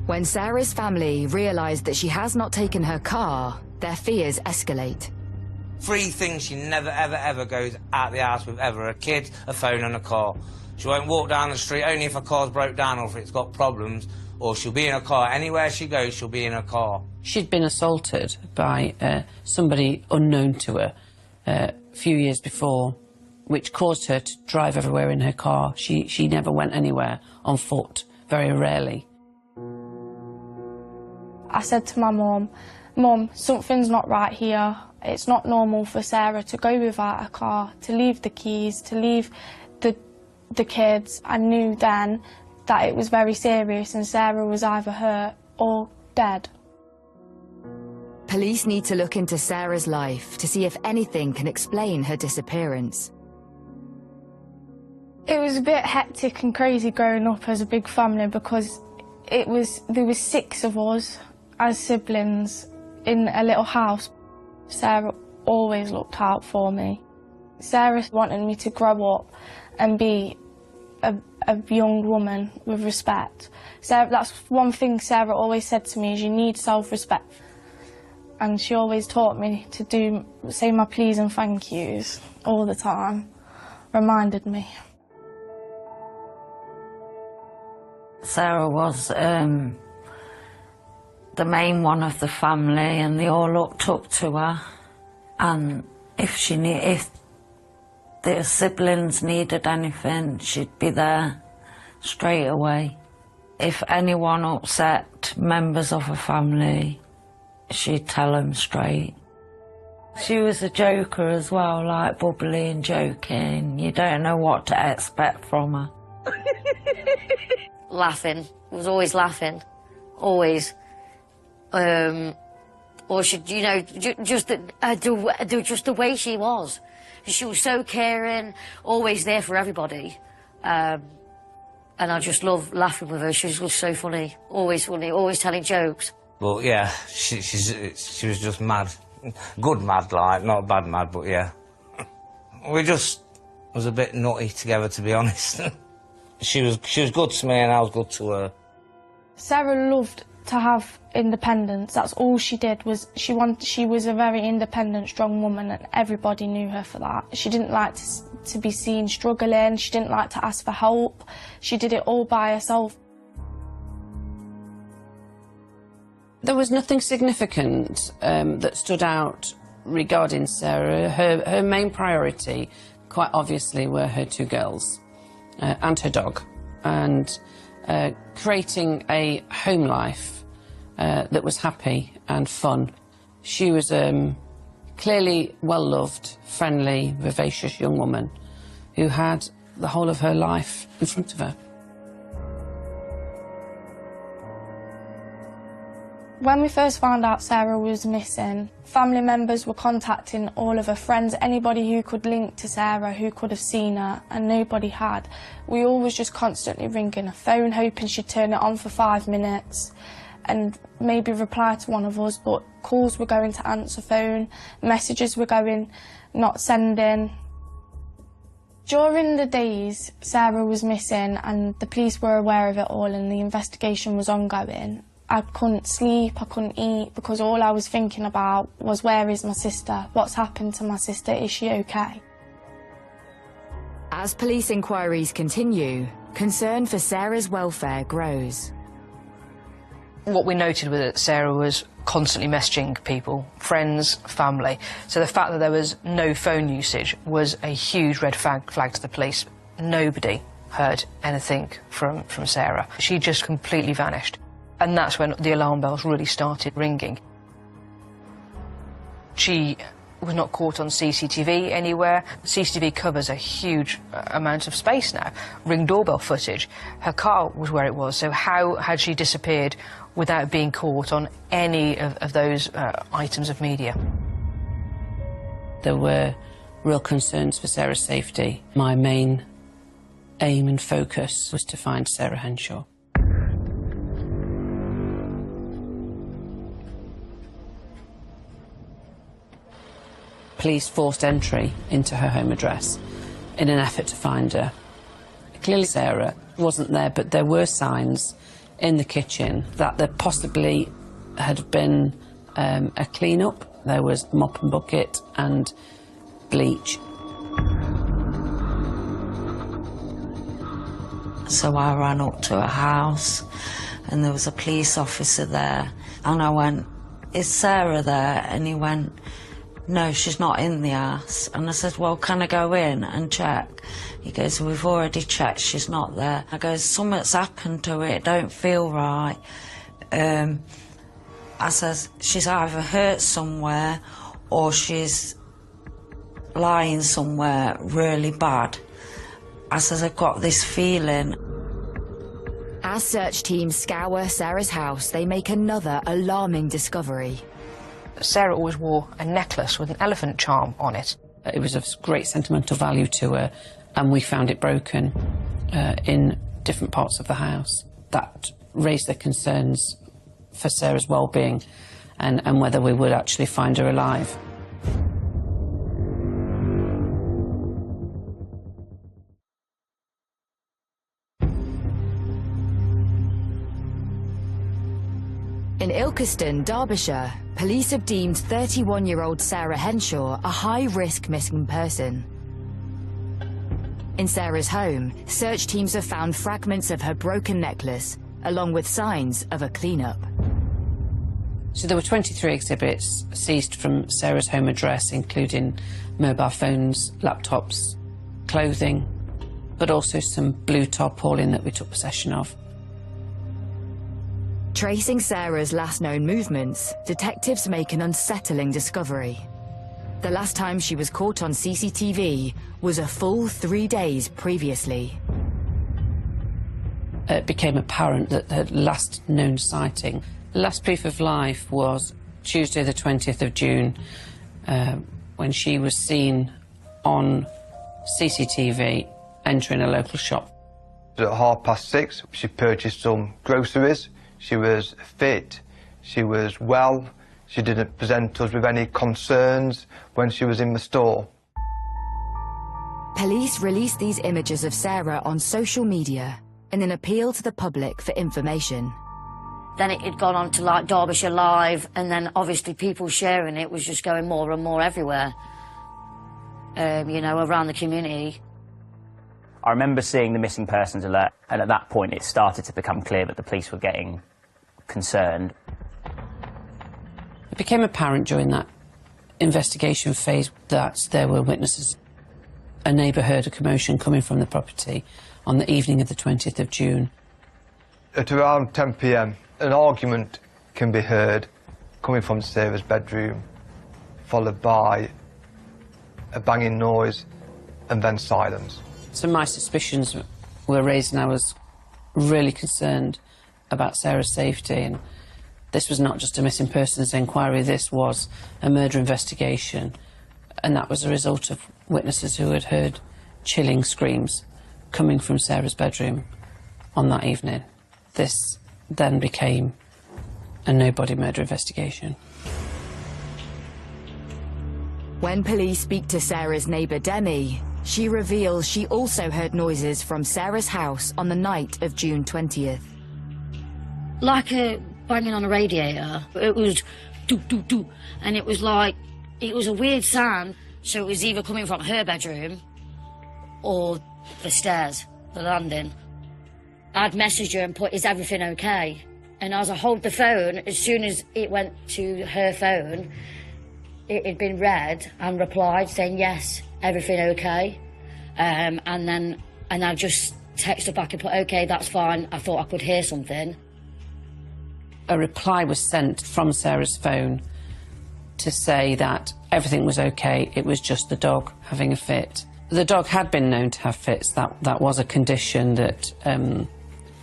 When Sarah's family realised that she has not taken her car, their fears escalate. 3 things she never, ever, ever goes out the house with ever: a kid, a phone and a car. She won't walk down the street only if her car's broke down or if it's got problems, or she'll be in a car. Anywhere she goes, she'll be in a car. She'd been assaulted by somebody unknown to her a few years before, which caused her to drive everywhere in her car. She never went anywhere on foot, very rarely. I said to my mum, Mum, something's not right here. It's not normal for Sarah to go without a car, to leave the keys, to leave the kids. I knew then that it was very serious and Sarah was either hurt or dead. Police need to look into Sarah's life to see if anything can explain her disappearance. It was a bit hectic and crazy growing up as a big family because there was 6 of us as siblings in a little house. Sarah always looked out for me. Sarah wanted me to grow up and be a young woman with respect. That's one thing Sarah always said to me, is you need self-respect. And she always taught me to say my please and thank yous all the time, reminded me. Sarah was the main one of the family, and they all looked up to her. And if their siblings needed anything, she'd be there straight away. If anyone upset members of her family, she'd tell them straight. She was a joker as well, like bubbly and joking. You don't know what to expect from her. Laughing, was always laughing, always. Or she, you know, just the way she was. She was so caring, always there for everybody. And I just love laughing with her. She was just so funny, always telling jokes. But yeah, she was just mad. Good mad, like, not bad mad, but yeah. We just was a bit nutty together, to be honest. She was good to me and I was good to her. Sarah loved to have independence. That's all she did. She was a very independent, strong woman, and everybody knew her for that. She didn't like to be seen struggling. She didn't like to ask for help. She did it all by herself. There was nothing significant that stood out regarding Sarah. Her main priority, quite obviously, were her 2 girls and her dog, and creating a home life that was happy and fun. She was clearly well-loved, friendly, vivacious young woman who had the whole of her life in front of her. When we first found out Sarah was missing, family members were contacting all of her friends, anybody who could link to Sarah, who could have seen her, and nobody had. We all was just constantly ringing her phone, hoping she'd turn it on for 5 minutes and maybe reply to one of us, but calls were going to answer phone, messages were going, not sending. During the days Sarah was missing and the police were aware of it all and the investigation was ongoing, I couldn't sleep, I couldn't eat, because all I was thinking about was, where is my sister? What's happened to my sister? Is she okay? As police inquiries continue, concern for Sarah's welfare grows. What we noted was that Sarah was constantly messaging people, friends, family. So the fact that there was no phone usage was a huge red flag to the police. Nobody heard anything from Sarah. She just completely vanished. And that's when the alarm bells really started ringing. She was not caught on CCTV anywhere. CCTV covers a huge amount of space now. Ring doorbell footage. Her car was where it was, so how had she disappeared without being caught on any of those items of media? There were real concerns for Sarah's safety. My main aim and focus was to find Sarah Henshaw. Police forced entry into her home address in an effort to find her. Clearly Sarah wasn't there, but there were signs in the kitchen that there possibly had been a clean-up. There was mop and bucket and bleach. So I ran up to her house and there was a police officer there, and I went, "Is Sarah there?" And he went, "No, she's not in the house." And I said, "Well, can I go in and check?" He goes, "We've already checked, she's not there." I goes, "Something's happened to her, it don't feel right." I says, "She's either hurt somewhere or she's lying somewhere really bad." I says, "I've got this feeling." As search teams scour Sarah's house, they make another alarming discovery. Sarah always wore a necklace with an elephant charm on it. It was of great sentimental value to her, and we found it broken in different parts of the house. That raised the concerns for Sarah's well-being and whether we would actually find her alive. In Ilkeston, Derbyshire, police have deemed 31-year-old Sarah Henshaw a high-risk missing person. In Sarah's home, search teams have found fragments of her broken necklace, along with signs of a clean-up. So there were 23 exhibits seized from Sarah's home address, including mobile phones, laptops, clothing, but also some blue tarpaulin that we took possession of. Tracing Sarah's last known movements, detectives make an unsettling discovery. The last time she was caught on CCTV was a full 3 days previously. It became apparent that her last known sighting, the last proof of life, was Tuesday the 20th of June, when she was seen on CCTV entering a local shop. At 6:30, she purchased some groceries. She was fit, she was well, she didn't present us with any concerns when she was in the store. Police released these images of Sarah on social media in an appeal to the public for information. Then it had gone on to like Derbyshire Live, and then obviously people sharing it was just going more and more everywhere, you know, around the community. I remember seeing the missing persons alert, and at that point it started to become clear that the police were getting concerned. It became apparent during that investigation phase that there were witnesses. A neighbour heard a commotion coming from the property on the evening of the 20th of June. At around 10 p.m, an argument can be heard coming from Sarah's bedroom, followed by a banging noise and then silence. So my suspicions were raised, and I was really concerned about Sarah's safety. And this was not just a missing persons inquiry, this was a murder investigation, and that was a result of witnesses who had heard chilling screams coming from Sarah's bedroom on that evening. This then became a no-body murder investigation. When police speak to Sarah's neighbour Demi, she reveals she also heard noises from Sarah's house on the night of June 20th. Like a banging on a radiator. It was do do do, and it was like, it was a weird sound. So it was either coming from her bedroom or the stairs, the landing. I'd messaged her and put, "Is everything okay?" And as I hold the phone, as soon as it went to her phone, it had been read and replied saying, "Yes, everything okay." And I just texted back and put, "Okay, that's fine. I thought I could hear something." A reply was sent from Sarah's phone to say that everything was okay, it was just the dog having a fit. The dog had been known to have fits. That was a condition that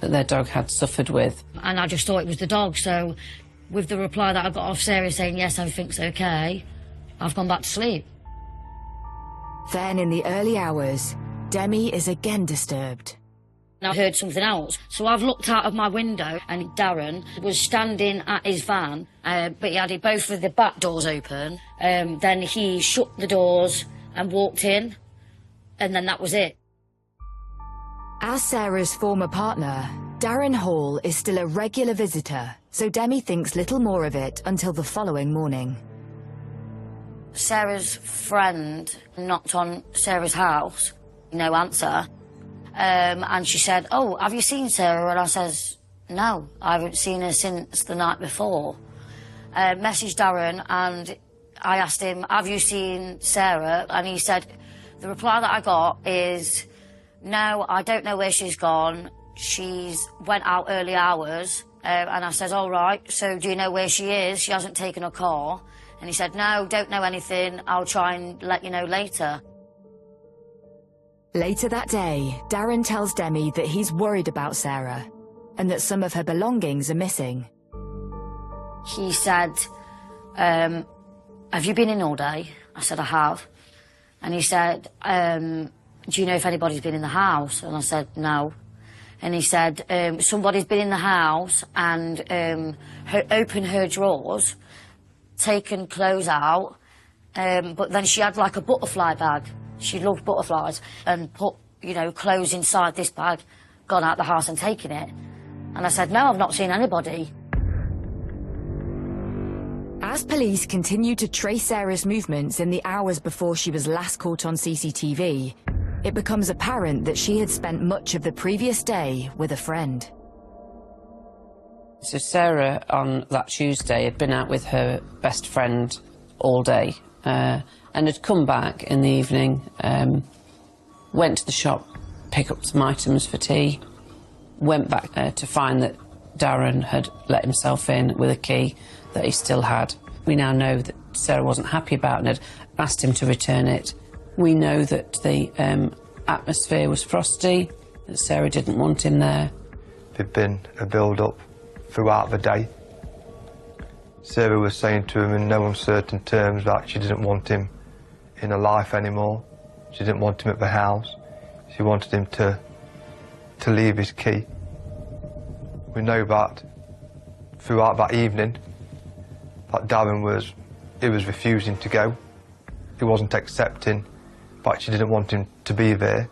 their dog had suffered with. And I just thought it was the dog, so with the reply that I got off Sarah saying, "Yes, everything's okay," I've gone back to sleep. Then in the early hours, Demi is again disturbed. I heard something else, so I've looked out of my window and Darren was standing at his van, but he had both of the back doors open. Then he shut the doors and walked in, and then that was it. As Sarah's former partner, Darren Hall is still a regular visitor, so Demi thinks little more of it until the following morning. Sarah's friend knocked on Sarah's house, no answer. And she said, "Oh, have you seen Sarah?" And I says, "No, I haven't seen her since the night before." Messaged Darren and I asked him, "Have you seen Sarah?" And he said, the reply that I got is, "No, I don't know where she's gone. She's went out early hours." And I says, "All right, so do you know where she is? She hasn't taken a car." And he said, "No, don't know anything. I'll try and let you know later." Later that day, Darren tells Demi that he's worried about Sarah and that some of her belongings are missing. He said, "Have you been in all day?" I said, "I have." And he said, "Do you know if anybody's been in the house?" And I said, "No." And he said, "Somebody's been in the house and opened her drawers, taken clothes out, but then she had like a butterfly bag. She loved butterflies, and put, you know, clothes inside this bag, gone out the house and taken it." And I said, "No, I've not seen anybody." As police continue to trace Sarah's movements in the hours before she was last caught on CCTV, it becomes apparent that she had spent much of the previous day with a friend. So Sarah, on that Tuesday, had been out with her best friend all day, and had come back in the evening, went to the shop, picked up some items for tea, went back to find that Darren had let himself in with a key that he still had. We now know that Sarah wasn't happy about it and had asked him to return it. We know that the atmosphere was frosty, that Sarah didn't want him there. There'd been a build-up throughout the day. Sarah was saying to him in no uncertain terms that she didn't want him in her life anymore. She didn't want him at the house. She wanted him to leave his key. We know that throughout that evening that Darren was refusing to go. He wasn't accepting, but she didn't want him to be there.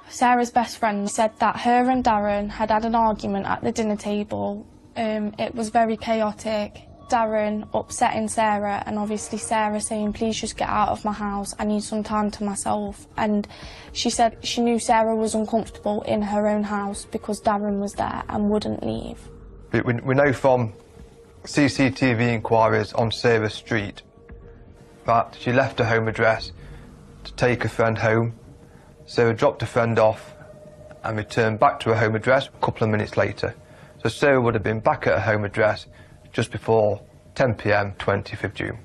Sarah's best friend said that her and Darren had an argument at the dinner table. It was very chaotic. Darren upsetting Sarah, and obviously Sarah saying, "Please just get out of my house, I need some time to myself." And she said she knew Sarah was uncomfortable in her own house because Darren was there and wouldn't leave. We know from CCTV inquiries on Sarah Street that she left her home address to take a friend home. Sarah dropped a friend off and returned back to her home address a couple of minutes later. So Sarah would have been back at her home address just before 10 p.m, 20th of June.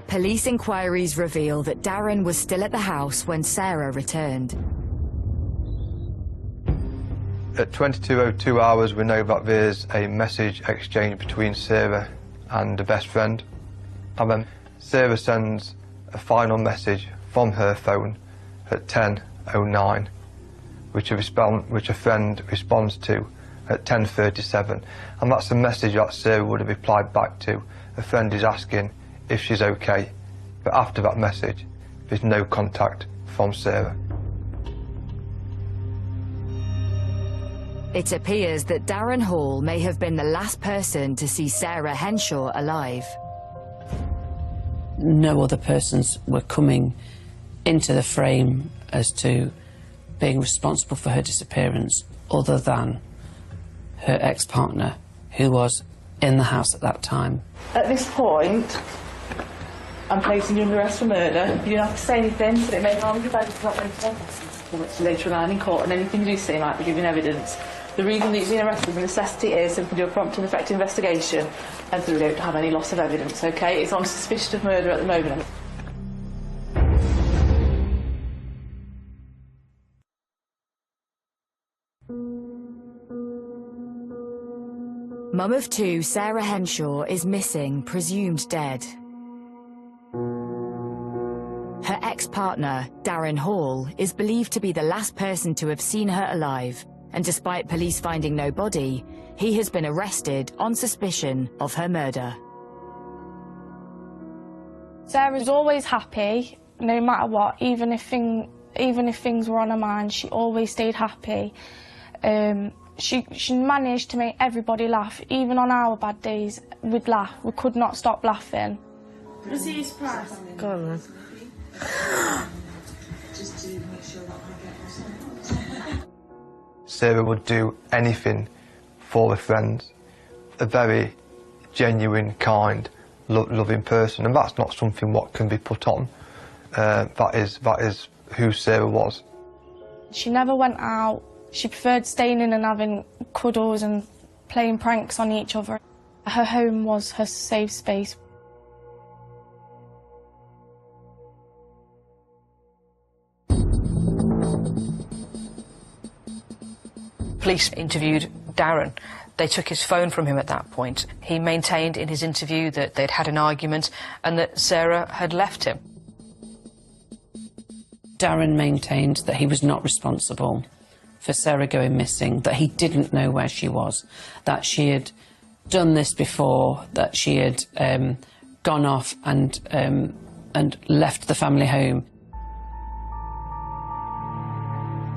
Police inquiries reveal that Darren was still at the house when Sarah returned. At 22:02 hours, we know that there's a message exchange between Sarah and the best friend. And then Sarah sends a final message from her phone at 10:09, which a friend responds to at 10:37. And that's the message that Sarah would have replied back to. A friend is asking if she's okay. But after that message, there's no contact from Sarah. It appears that Darren Hall may have been the last person to see Sarah Henshaw alive. No other persons were coming into the frame as to being responsible for her disappearance other than her ex-partner, who was in the house at that time. At this point, I'm placing you under arrest for murder. You don't have to say anything, but it may harm your bed. It's not going to later on in court, and anything you say might be giving evidence. The reason that you've been arrested, the necessity is so we can do a prompt and effective investigation, and so we don't have any loss of evidence, OK? It's on suspicion of murder at the moment. Mum of two, Sarah Henshaw, is missing, presumed dead. Her ex-partner, Darren Hall, is believed to be the last person to have seen her alive, and despite police finding no body, he has been arrested on suspicion of her murder. Sarah's always happy, no matter what, even if things were on her mind, she always stayed happy. She managed to make everybody laugh. Even on our bad days, we'd laugh. We could not stop laughing. Was he surprised? Go on, then. Sarah would do anything for her friends. A very genuine, kind, loving person, and that's not something what can be put on. That is who Sarah was. She never went out. She preferred staying in and having cuddles and playing pranks on each other. Her home was her safe space. Police interviewed Darren. They took his phone from him at that point. He maintained in his interview that they'd had an argument and that Sarah had left him. Darren maintained that he was not responsible for Sarah going missing, that he didn't know where she was, that she had done this before, that she had gone off and left the family home.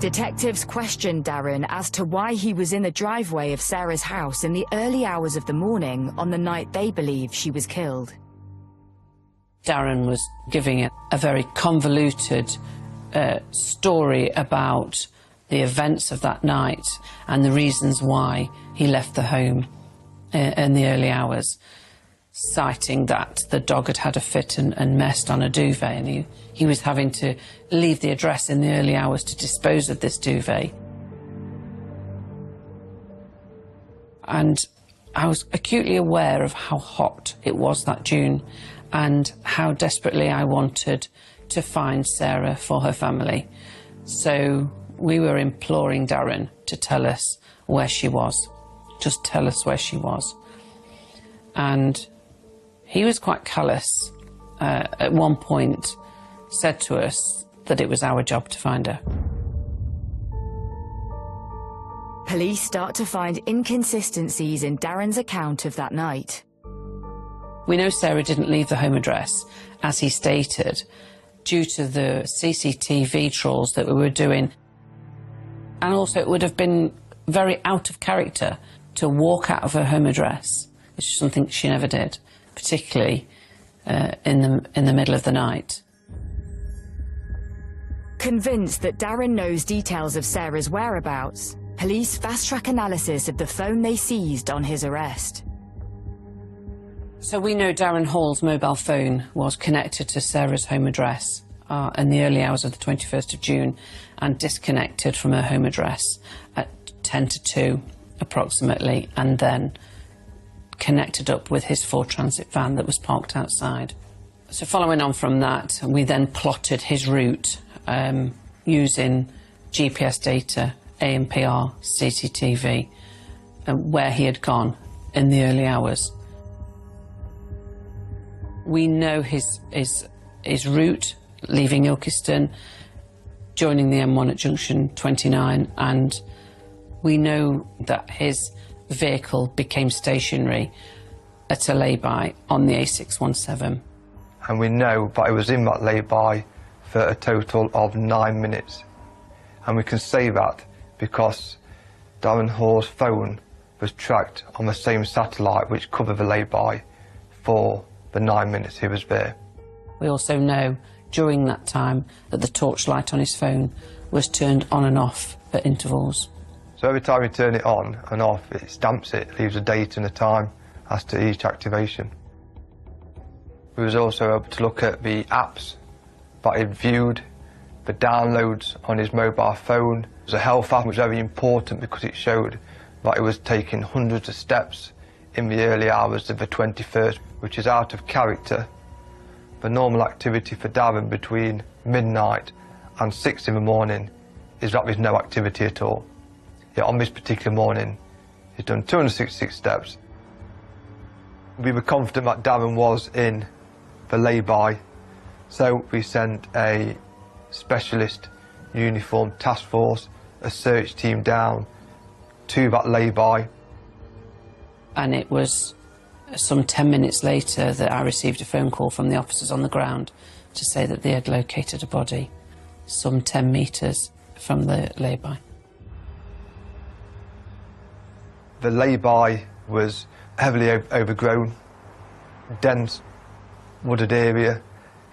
Detectives questioned Darren as to why he was in the driveway of Sarah's house in the early hours of the morning on the night they believe she was killed. Darren was giving it a very convoluted story about the events of that night and the reasons why he left the home in the early hours, citing that the dog had had a fit and messed on a duvet, and he was having to leave the address in the early hours to dispose of this duvet. And I was acutely aware of how hot it was that June and how desperately I wanted to find Sarah for her family. So we were imploring Darren to tell us where she was. Just tell us where she was. And he was quite callous. At one point said to us that it was our job to find her. Police start to find inconsistencies in Darren's account of that night. We know Sarah didn't leave the home address, as he stated, due to the CCTV trawls that we were doing. And also it would have been very out of character to walk out of her home address, which is something she never did, particularly in the middle of the night. Convinced that Darren knows details of Sarah's whereabouts, police fast-track analysis of the phone they seized on his arrest. So we know Darren Hall's mobile phone was connected to Sarah's home address in the early hours of the 21st of June and disconnected from her home address at 10 to 2 approximately, and then connected up with his Ford Transit van that was parked outside. So following on from that, we then plotted his route using GPS data, ANPR, CCTV, where he had gone in the early hours. We know his route, leaving Ilkeston, joining the M1 at junction 29, and we know that his vehicle became stationary at a lay-by on the A617. And we know that it was in that lay-by for a total of 9 minutes. And we can say that because Darren Hall's phone was tracked on the same satellite which covered the lay-by for the 9 minutes he was there. We also know during that time that the torchlight on his phone was turned on and off at intervals. So every time you turn it on and off, it stamps it, leaves a date and a time as to each activation. We was also able to look at the apps that he'd viewed, the downloads on his mobile phone. The health app was very important because it showed that he was taking hundreds of steps in the early hours of the 21st, which is out of character. The normal activity for Darren between midnight and 6 in the morning is that there's no activity at all. Yet on this particular morning, he's done 266 steps. We were confident that Darren was in the lay-by, so we sent a specialist uniformed task force, a search team down to that lay-by. And it was some 10 minutes later that I received a phone call from the officers on the ground to say that they had located a body some 10 metres from the lay-by. The lay-by was heavily overgrown, dense, wooded area.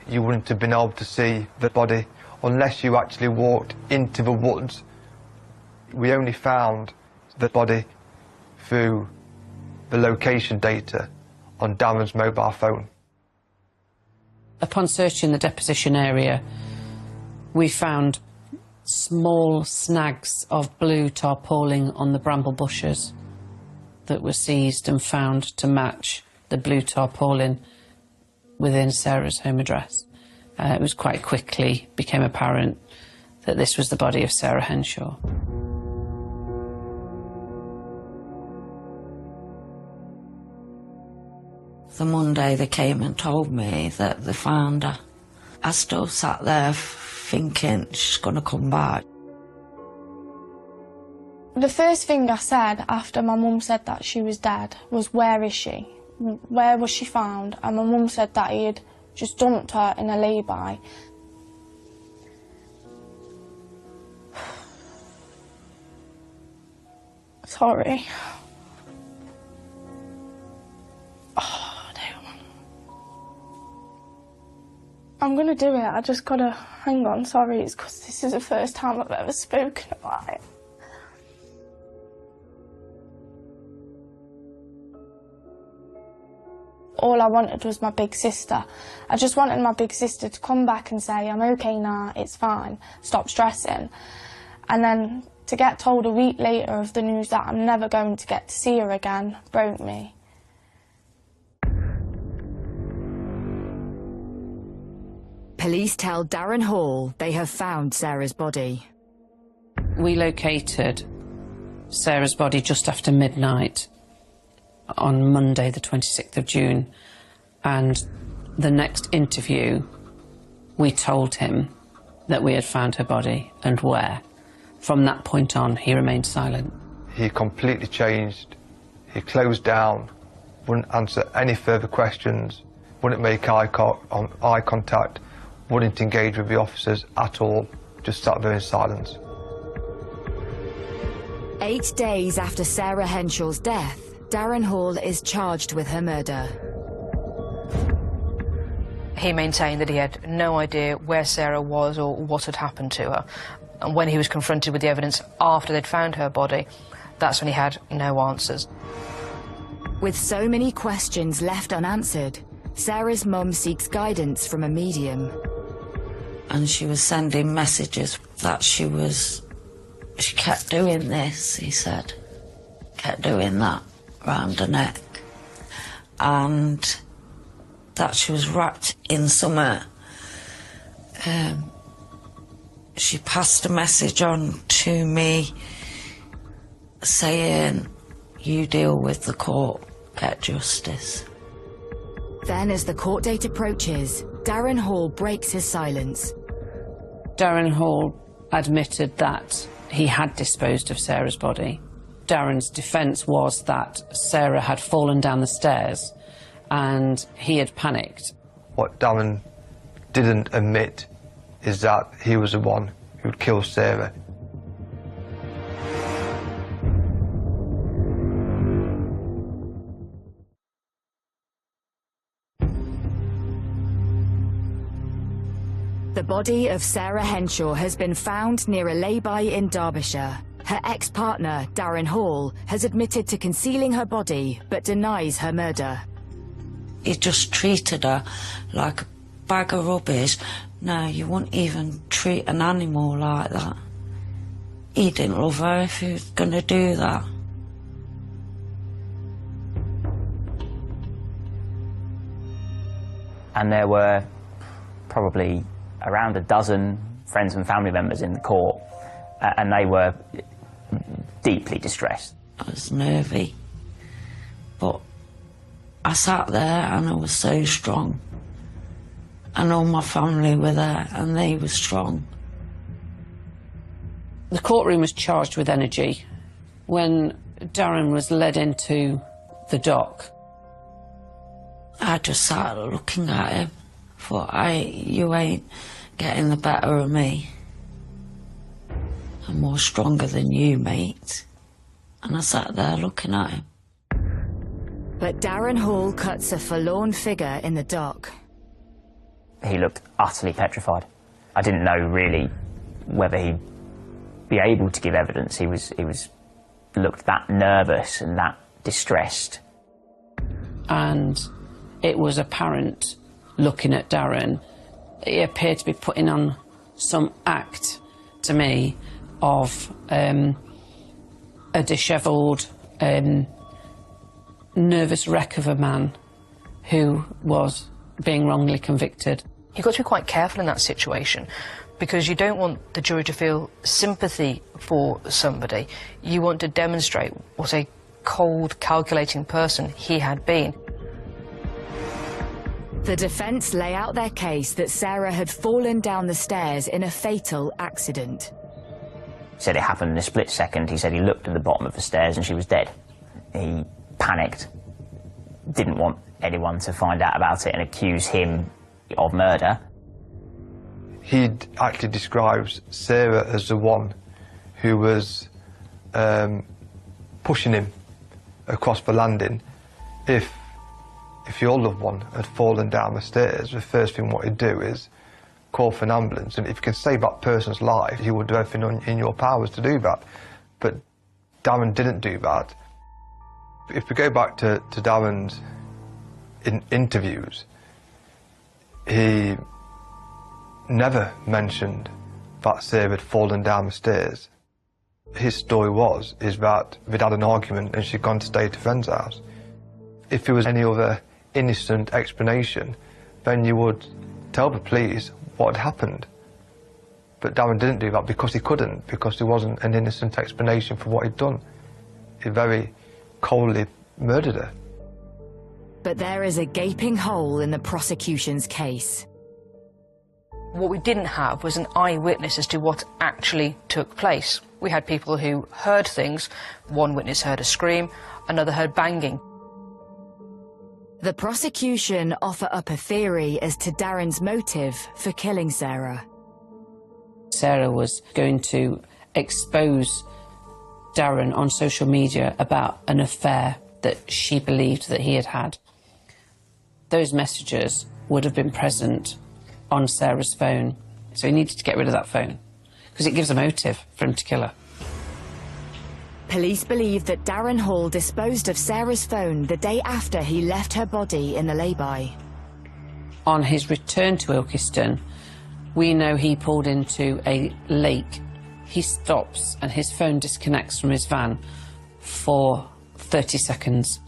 You wouldn't have been able to see the body unless you actually walked into the woods. We only found the body through the location data on Darren's mobile phone. Upon searching the deposition area, we found small snags of blue tarpaulin on the bramble bushes that were seized and found to match the blue tarpaulin within Sarah's home address. It was quite quickly became apparent that this was the body of Sarah Henshaw. The Monday they came and told me that they found her. I still sat there thinking she's going to come back. The first thing I said after my mum said that she was dead was, where is she? Where was she found? And my mum said that he had just dumped her in a lay-by. Sorry. Oh, damn. I'm gonna do it, I just gotta, hang on, sorry, it's because this is the first time I've ever spoken about it. All I wanted was my big sister. I just wanted my big sister to come back and say, I'm okay now, it's fine, stop stressing. And then to get told a week later of the news that I'm never going to get to see her again broke me. Police tell Darren Hall they have found Sarah's body. We located Sarah's body just after midnight on Monday, the 26th of June, and the next interview we told him that we had found her body and where. From that point on, he remained silent. He completely changed. He closed down, wouldn't answer any further questions, wouldn't make eye contact, wouldn't engage with the officers at all, just sat there in silence. 8 days after Sarah Henshaw's death, Darren Hall is charged with her murder. He maintained that he had no idea where Sarah was or what had happened to her. And when he was confronted with the evidence after they'd found her body, that's when he had no answers. With so many questions left unanswered, Sarah's mum seeks guidance from a medium. And she was sending messages that she kept doing this, he said. Kept doing that round her neck. And that she was wrapped in something. She passed a message on to me saying, you deal with the court, get justice. Then as the court date approaches, Darren Hall breaks his silence. Darren Hall admitted that he had disposed of Sarah's body. Darren's defence was that Sarah had fallen down the stairs and he had panicked. What Darren didn't admit is that he was the one who'd killed Sarah. The body of Sarah Henshaw has been found near a lay-by in Derbyshire. Her ex-partner, Darren Hall, has admitted to concealing her body, but denies her murder. He just treated her like a bag of rubbish. No, you wouldn't even treat an animal like that. He didn't love her if he was going to do that. And there were probably around a dozen friends and family members in the court, and they were deeply distressed. I was nervy, but I sat there and I was so strong. And all my family were there and they were strong. The courtroom was charged with energy. When Darren was led into the dock, I just sat looking at him. Thought, you ain't getting the better of me. I'm more stronger than you, mate. And I sat there looking at him. But Darren Hall cuts a forlorn figure in the dock. He looked utterly petrified. I didn't know really whether he'd be able to give evidence. He looked that nervous and that distressed. And it was apparent, looking at Darren, he appeared to be putting on some act, to me, of a dishevelled, nervous wreck of a man who was being wrongly convicted. You've got to be quite careful in that situation, because you don't want the jury to feel sympathy for somebody. You want to demonstrate what a cold, calculating person he had been. The defence lay out their case that Sarah had fallen down the stairs in a fatal accident. He said it happened in a split second. He said he looked at the bottom of the stairs and she was dead. He panicked, didn't want anyone to find out about it and accuse him of murder. He actually describes Sarah as the one who was pushing him across the landing. If your loved one had fallen down the stairs, the first thing what he'd do is call for an ambulance, and if you can save that person's life, you would do everything in your powers to do that. But Darren didn't do that. If we go back to Darren's interviews, he never mentioned that Sarah had fallen down the stairs. His story is that they'd had an argument and she'd gone to stay at a friend's house. If there was any other innocent explanation, then you would tell the police what had happened. But Darren didn't do that because he couldn't, because there wasn't an innocent explanation for what he'd done. He very coldly murdered her. But there is a gaping hole in the prosecution's case. What we didn't have was an eyewitness as to what actually took place. We had people who heard things. One witness heard a scream, another heard banging. The prosecution offer up a theory as to Darren's motive for killing Sarah. Sarah was going to expose Darren on social media about an affair that she believed that he had had. Those messages would have been present on Sarah's phone, so he needed to get rid of that phone, because it gives a motive for him to kill her. Police believe that Darren Hall disposed of Sarah's phone the day after he left her body in the lay-by. On his return to Ilkeston, we know he pulled into a lake. He stops and his phone disconnects from his van for 30 seconds.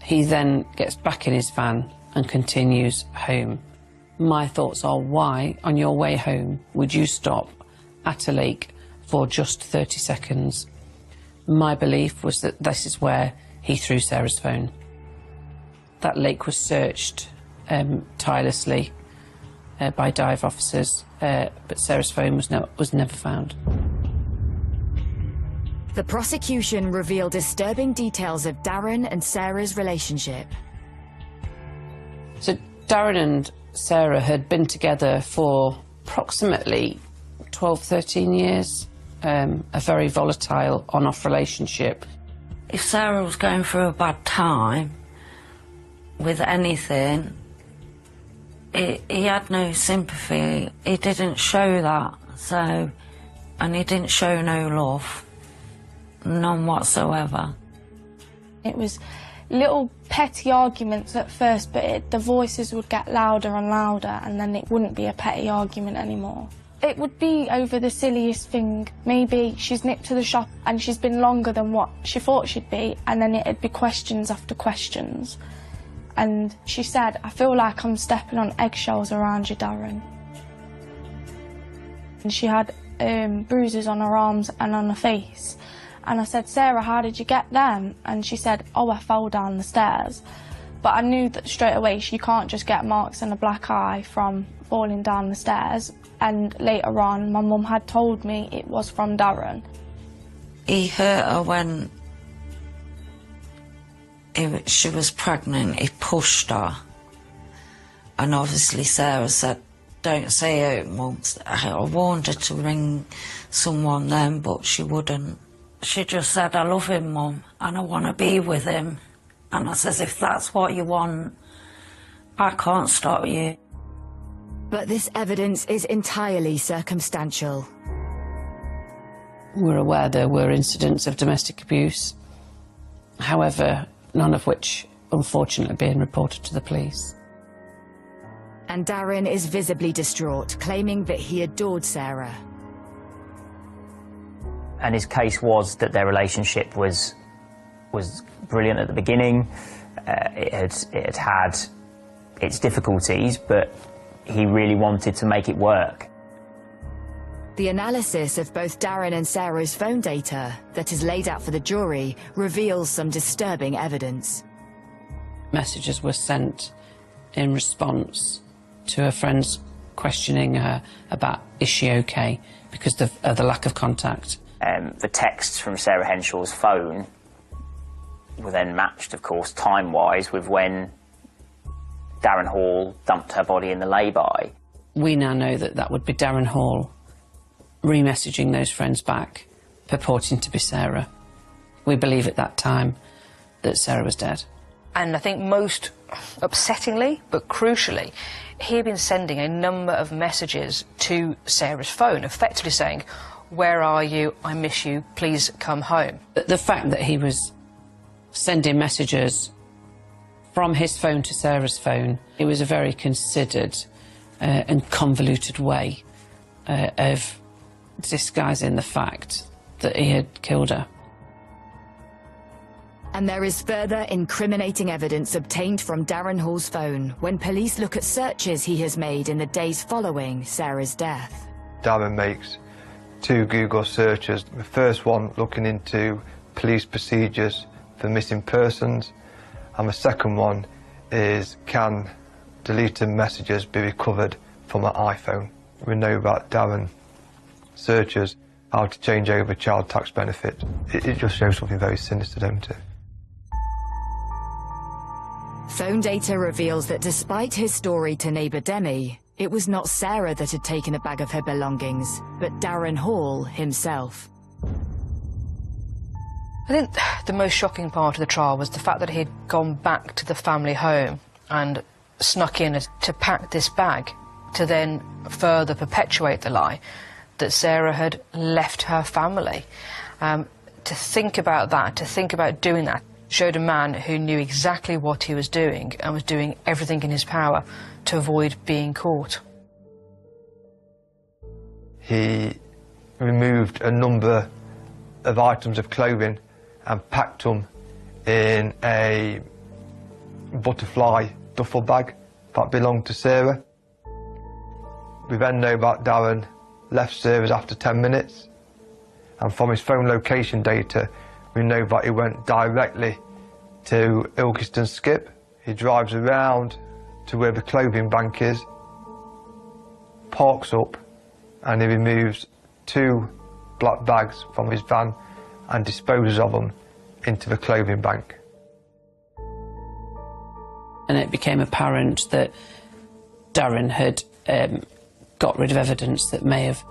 He then gets back in his van and continues home. My thoughts are, why, on your way home, would you stop at a lake for just 30 seconds? My belief was that this is where he threw Sarah's phone. That lake was searched tirelessly by dive officers, but Sarah's phone was never found. The prosecution revealed disturbing details of Darren and Sarah's relationship. So Darren and Sarah had been together for approximately 12, 13 years. A very volatile on-off relationship. If Sarah was going through a bad time with anything, he had no sympathy. He didn't show that, so, and he didn't show no love, none whatsoever. It was little petty arguments at first, but the voices would get louder and louder, and then it wouldn't be a petty argument anymore. It would be over the silliest thing. Maybe she's nipped to the shop and she's been longer than what she thought she'd be, and then it'd be questions after questions. And she said, "I feel like I'm stepping on eggshells around you, Darren." And she had bruises on her arms and on her face. And I said, "Sarah, how did you get them?" And she said, "Oh, I fell down the stairs." But I knew that straight away she can't just get marks and a black eye from falling down the stairs. And later on, my mum had told me it was from Darren. He hurt her when she was pregnant. He pushed her. And obviously Sarah said, "Don't say it, Mum." I warned her to ring someone then, but she wouldn't. She just said, "I love him, Mum, and I want to be with him." And I says, "If that's what you want, I can't stop you." But this evidence is entirely circumstantial. We're aware there were incidents of domestic abuse, however, none of which, unfortunately, being reported to the police. And Darren is visibly distraught, claiming that he adored Sarah. And his case was that their relationship was brilliant at the beginning. It had its difficulties, but he really wanted to make it work. The analysis of both Darren and Sarah's phone data that is laid out for the jury reveals some disturbing evidence. Messages were sent in response to her friends questioning her about, is she okay, because of the lack of contact. The texts from Sarah Henshaw's phone were then matched, of course, time-wise with when Darren Hall dumped her body in the lay-by. We now know that that would be Darren Hall re-messaging those friends back, purporting to be Sarah. We believe at that time that Sarah was dead. And I think most upsettingly, but crucially, he had been sending a number of messages to Sarah's phone, effectively saying, "Where are you? I miss you. Please come home." The fact that he was sending messages from his phone to Sarah's phone, it was a very considered and convoluted way of disguising the fact that he had killed her. And there is further incriminating evidence obtained from Darren Hall's phone when police look at searches he has made in the days following Sarah's death. Darren makes 2 Google searches. The first one looking into police procedures for missing persons, and the second one is, can deleted messages be recovered from an iPhone? We know that Darren searches how to change over child tax benefit. It just shows something very sinister, don't it? Phone data reveals that despite his story to neighbour Demi, it was not Sarah that had taken a bag of her belongings, but Darren Hall himself. I think the most shocking part of the trial was the fact that he'd gone back to the family home and snuck in to pack this bag to then further perpetuate the lie that Sarah had left her family. To think about that, to think about doing that, showed a man who knew exactly what he was doing and was doing everything in his power to avoid being caught. He removed a number of items of clothing and packed them in a butterfly duffel bag that belonged to Sarah. We then know that Darren left Sarah's after 10 minutes, and from his phone location data we know that he went directly to Ilkeston Skip. He drives around to where the clothing bank is, parks up, and he removes 2 black bags from his van and disposes of them into the clothing bank. And it became apparent that Darren had got rid of evidence that may have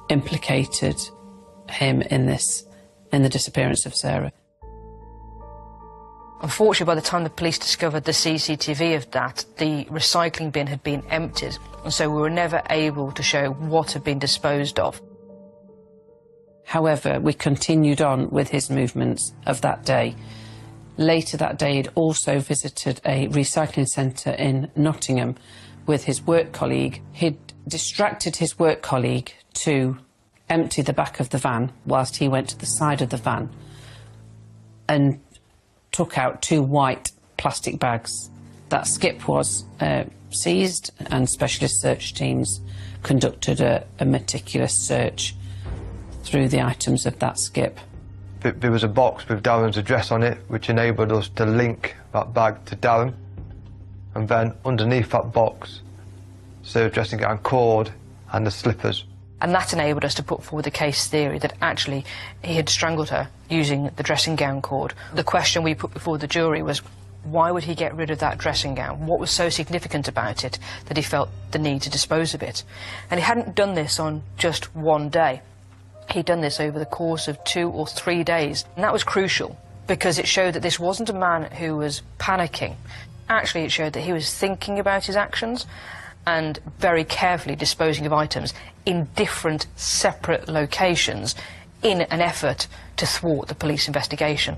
implicated him in the disappearance of Sarah. Unfortunately, by the time the police discovered the CCTV of that, the recycling bin had been emptied, and so we were never able to show what had been disposed of. However, we continued on with his movements of that day. Later that day, he'd also visited a recycling centre in Nottingham with his work colleague. He'd distracted his work colleague to empty the back of the van whilst he went to the side of the van and took out 2 white plastic bags. That skip was seized, and specialist search teams conducted a meticulous search through the items of that skip. There was a box with Darren's address on it, which enabled us to link that bag to Darren, and then underneath that box, Sarah's dressing gown cord and the slippers. And that enabled us to put forward the case theory that actually he had strangled her using the dressing gown cord. The question we put before the jury was, why would he get rid of that dressing gown? What was so significant about it that he felt the need to dispose of it? And he hadn't done this on just one day. He'd done this over the course of 2 or 3 days. And that was crucial, because it showed that this wasn't a man who was panicking. Actually, it showed that he was thinking about his actions and very carefully disposing of items in different, separate locations in an effort to thwart the police investigation.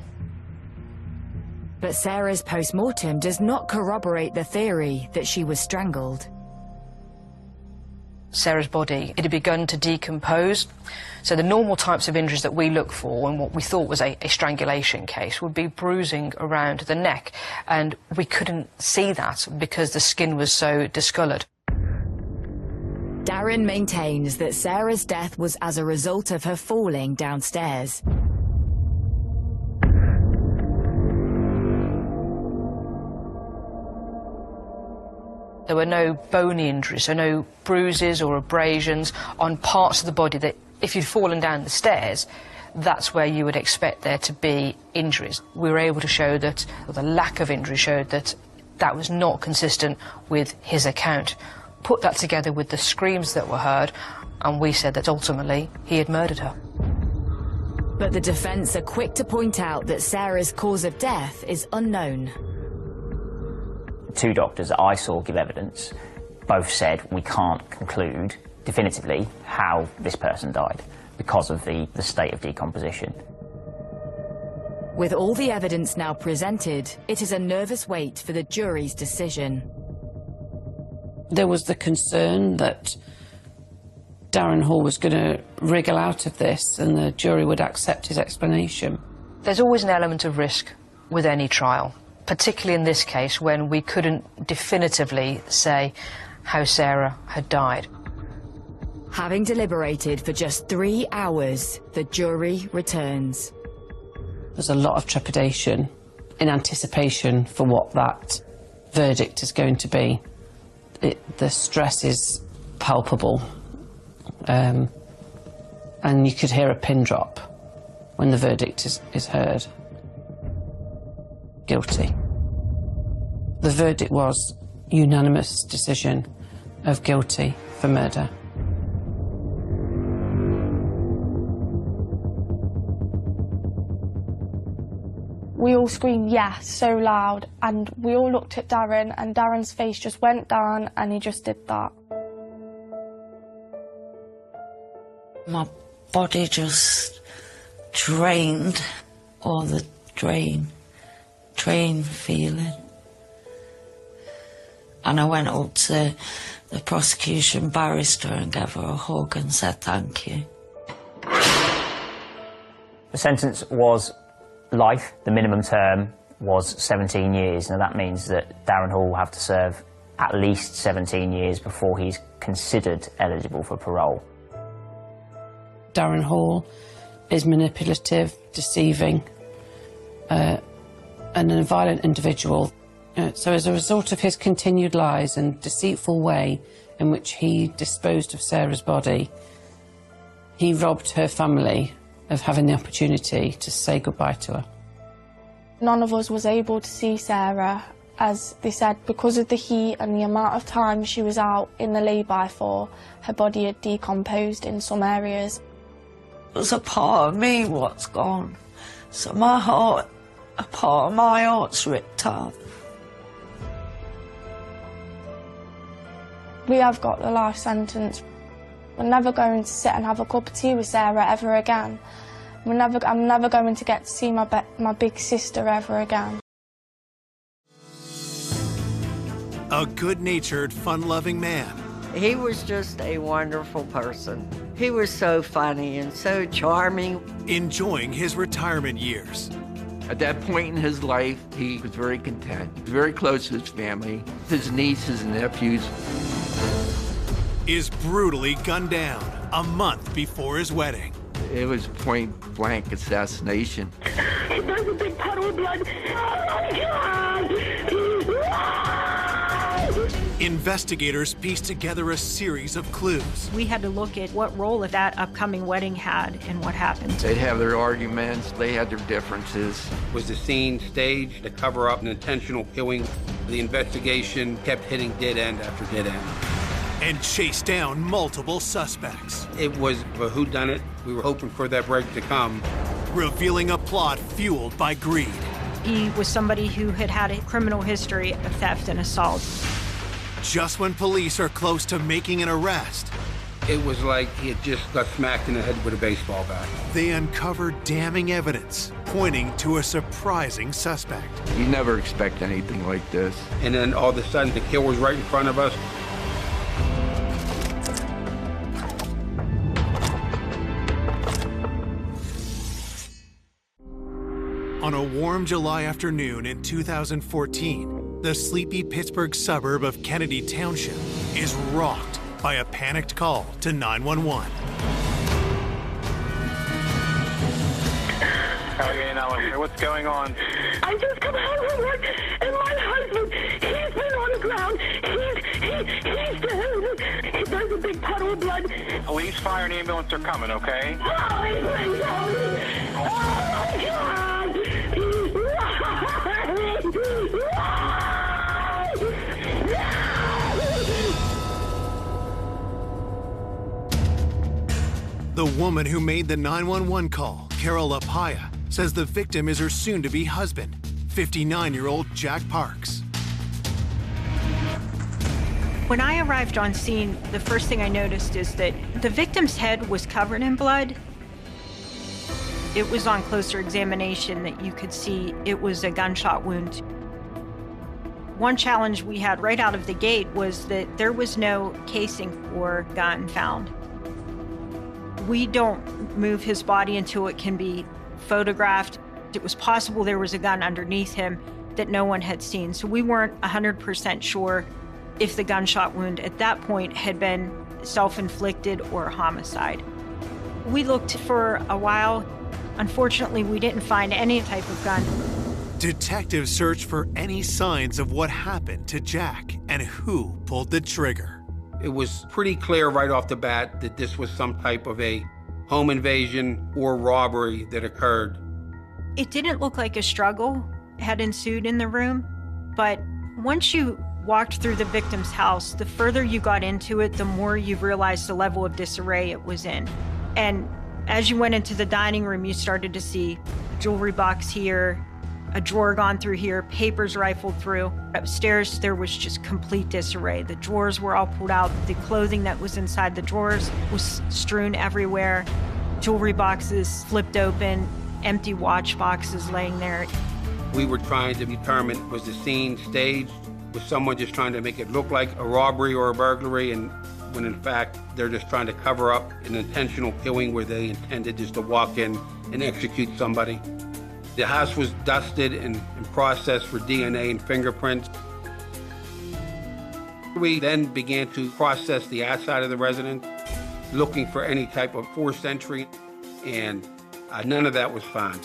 But Sarah's post-mortem does not corroborate the theory that she was strangled. Sarah's body, it had begun to decompose. So the normal types of injuries that we look for in what we thought was a strangulation case would be bruising around the neck, and we couldn't see that because the skin was so discoloured. Darren maintains that Sarah's death was as a result of her falling downstairs. There were no bony injuries, so no bruises or abrasions on parts of the body that, if you'd fallen down the stairs, that's where you would expect there to be injuries. We were able to show that, or the lack of injury showed that that was not consistent with his account. Put that together with the screams that were heard, and we said that ultimately he had murdered her. But the defence are quick to point out that Sarah's cause of death is unknown. 2 doctors that I saw give evidence both said we can't conclude definitively how this person died because of the state of decomposition. With all the evidence now presented, it is a nervous wait for the jury's decision. There was the concern that Darren Hall was going to wriggle out of this and the jury would accept his explanation. There's always an element of risk with any trial, particularly in this case when we couldn't definitively say how Sarah had died. Having deliberated for just 3 hours, the jury returns. There's a lot of trepidation in anticipation for what that verdict is going to be. The stress is palpable, and you could hear a pin drop when the verdict is heard. Guilty. The verdict was unanimous decision of guilty for murder. We all screamed yes so loud, and we all looked at Darren, and Darren's face just went down and he just did that. My body just drained, all the drain feeling. And I went up to the prosecution barrister and gave her a hug and said thank you. The sentence was life. The minimum term was 17 years. Now that means that Darren Hall will have to serve at least 17 years before he's considered eligible for parole. Darren Hall is manipulative, deceiving, and a violent individual. So as a result of his continued lies and deceitful way in which he disposed of Sarah's body, he robbed her family of having the opportunity to say goodbye to her. None of us was able to see Sarah, as they said, because of the heat and the amount of time she was out in the lay-by for, her body had decomposed in some areas. There's a part of me what's gone, so my heart A part of my heart's ripped off. We have got the life sentence. We're never going to sit and have a cup of tea with Sarah ever again. I'm never going to get to see my big sister ever again. A good-natured, fun-loving man. He was just a wonderful person. He was so funny and so charming. Enjoying his retirement years. At that point in his life, he was very content, very close to his family, his nieces and nephews. Is brutally gunned down a month before his wedding. It was point-blank assassination. There's a big puddle of blood. Oh my God! Investigators pieced together a series of clues. We had to look at what role that upcoming wedding had and what happened. They'd have their arguments, they had their differences. Was the scene staged to cover up an intentional killing? The investigation kept hitting dead end after dead end. And chased down multiple suspects. It was a whodunit. We were hoping for that break to come. Revealing a plot fueled by greed. He was somebody who had had a criminal history of theft and assault. Just when police are close to making an arrest, it was like he had just got smacked in the head with a baseball bat. They uncover damning evidence pointing to a surprising suspect. You never expect anything like this. And then all of a sudden the kill was right in front of us. On a warm July afternoon in 2014, the sleepy Pittsburgh suburb of Kennedy Township is rocked by a panicked call to 911. What's going on? I just come home from work and my husband, he's been on the ground. He's dead. There's a big puddle of blood. Police, fire, and ambulance are coming, okay? Oh, please help me. Oh, my God. The woman who made the 911 call, Carol Apaya, says the victim is her soon-to-be husband, 59-year-old Jack Parks. When I arrived on scene, the first thing I noticed is that the victim's head was covered in blood. It was on closer examination that you could see it was a gunshot wound. One challenge we had right out of the gate was that there was no casing for gun found. We don't move his body until it can be photographed. It was possible there was a gun underneath him that no one had seen, so we weren't 100% sure if the gunshot wound at that point had been self-inflicted or homicide. We looked for a while. Unfortunately, we didn't find any type of gun. Detectives searched for any signs of what happened to Jack and who pulled the trigger. It was pretty clear right off the bat that this was some type of a home invasion or robbery that occurred. It didn't look like a struggle had ensued in the room, but once you walked through the victim's house, the further you got into it, the more you realized the level of disarray it was in. And as you went into the dining room, you started to see a jewelry box here, a drawer gone through here, papers rifled through. Upstairs, there was just complete disarray. The drawers were all pulled out. The clothing that was inside the drawers was strewn everywhere. Jewelry boxes flipped open, empty watch boxes laying there. We were trying to determine, was the scene staged? Was someone just trying to make it look like a robbery or a burglary, and when in fact they're just trying to cover up an intentional killing where they intended just to walk in and execute somebody? The house was dusted and processed for DNA and fingerprints. We then began to process the outside of the residence, looking for any type of forced entry, and none of that was found.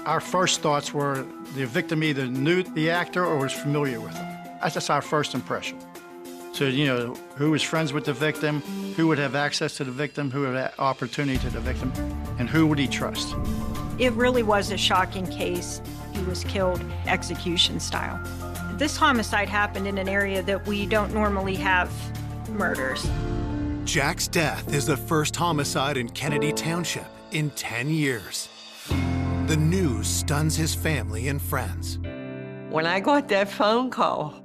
Our first thoughts were the victim either knew the actor or was familiar with him. That's just our first impression. So, you know, who was friends with the victim, who would have access to the victim, who would have opportunity to the victim, and who would he trust? It really was a shocking case. He was killed execution style. This homicide happened in an area that we don't normally have murders. Jack's death is the first homicide in Kennedy Township in 10 years. The news stuns his family and friends. When I got that phone call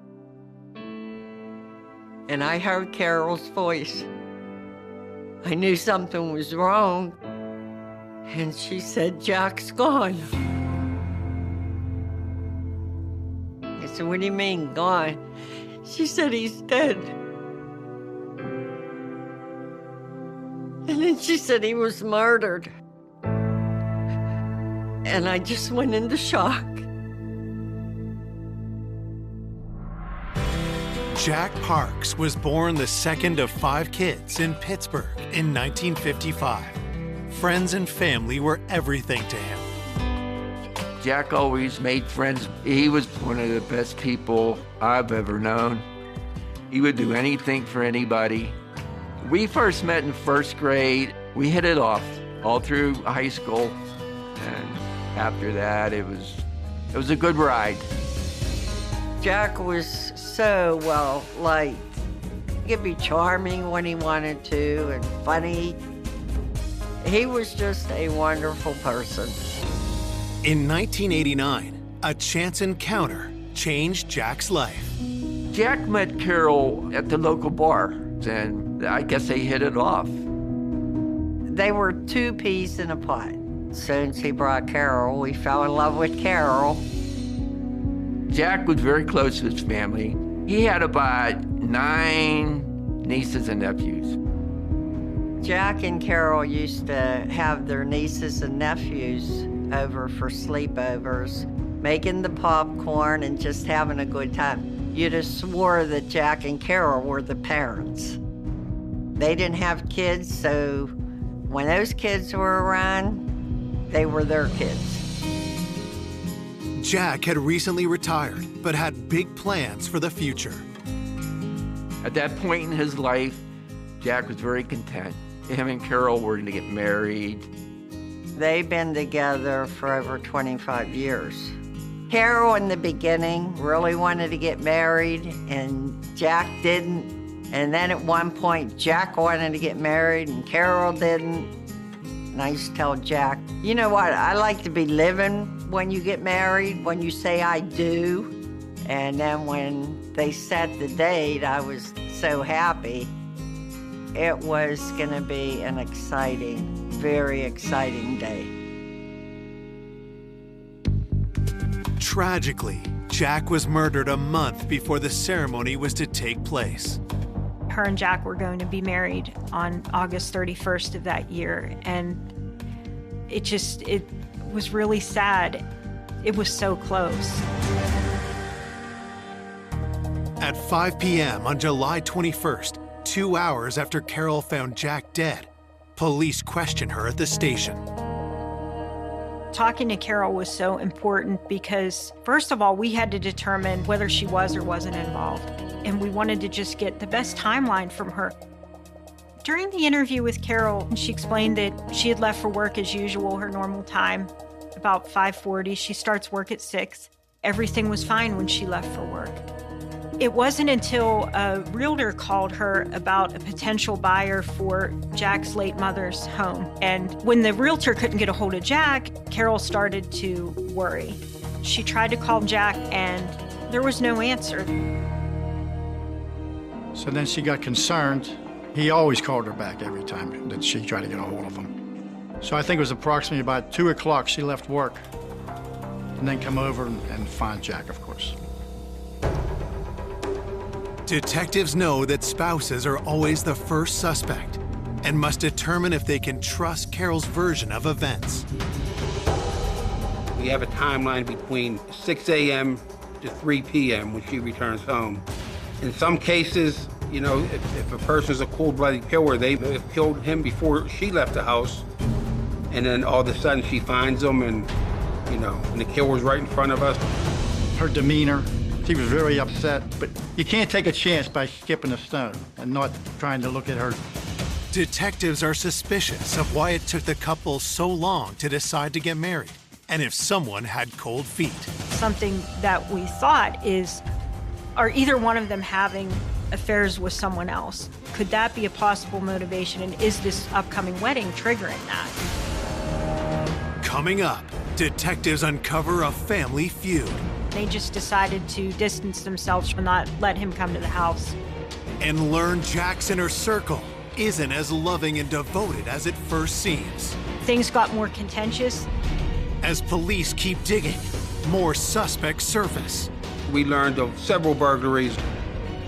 and I heard Carol's voice, I knew something was wrong. And she said, "Jack's gone." I said, "What do you mean, gone?" She said, "He's dead." And then she said he was murdered. And I just went into shock. Jack Parks was born the second of 5 kids in Pittsburgh in 1955. Friends and family were everything to him. Jack always made friends. He was one of the best people I've ever known. He would do anything for anybody. We first met in 1st grade. We hit it off all through high school. And after that, it was a good ride. Jack was so well liked. He could be charming when he wanted to and funny. He was just a wonderful person. In 1989, a chance encounter changed Jack's life. Jack met Carol at the local bar, and I guess they hit it off. They were 2 peas in a pod. Since he brought Carol, we fell in love with Carol. Jack was very close to his family. He had about 9 nieces and nephews. Jack and Carol used to have their nieces and nephews over for sleepovers, making the popcorn and just having a good time. You'd have swore that Jack and Carol were the parents. They didn't have kids, so when those kids were around, they were their kids. Jack had recently retired, but had big plans for the future. At that point in his life, Jack was very content. Him and Carol were going to get married. They've been together for over 25 years. Carol in the beginning really wanted to get married, and Jack didn't. And then at one point, Jack wanted to get married, and Carol didn't. And I used to tell Jack, "You know what, I like to be living when you get married, when you say I do." And then when they set the date, I was so happy. It was gonna be an exciting, very exciting day. Tragically, Jack was murdered a month before the ceremony was to take place. Her and Jack were going to be married on August 31st of that year, and it was really sad. It was so close. At 5 p.m. on July 21st, 2 hours after Carol found Jack dead, police questioned her at the station. Talking to Carol was so important because, first of all, we had to determine whether she was or wasn't involved. And we wanted to just get the best timeline from her. During the interview with Carol, she explained that she had left for work as usual, her normal time, about 5:40. She starts work at 6. Everything was fine when she left for work. It wasn't until a realtor called her about a potential buyer for Jack's late mother's home. And when the realtor couldn't get a hold of Jack, Carol started to worry. She tried to call Jack and there was no answer. So then she got concerned. He always called her back every time that she tried to get a hold of him. So I think it was approximately about 2 o'clock she left work and then come over and find Jack, of course. Detectives know that spouses are always the first suspect and must determine if they can trust Carol's version of events. We have a timeline between 6 a.m. to 3 p.m. when she returns home. In some cases, you know, if a person's a cold-blooded killer, they may have killed him before she left the house, and then all of a sudden she finds him, and, you know, and the killer's right in front of us. Her demeanor, she was very upset, but you can't take a chance by skipping a stone and not trying to look at her. Detectives are suspicious of why it took the couple so long to decide to get married, and if someone had cold feet. Something that we thought is, are either one of them having affairs with someone else? Could that be a possible motivation, and is this upcoming wedding triggering that? Coming up, Detectives uncover a family feud. They just decided to distance themselves and not let him come to the house. And learn Jack's inner circle isn't as loving and devoted as it first seems. Things got more contentious. As police keep digging, more suspects surface. We learned of several burglaries.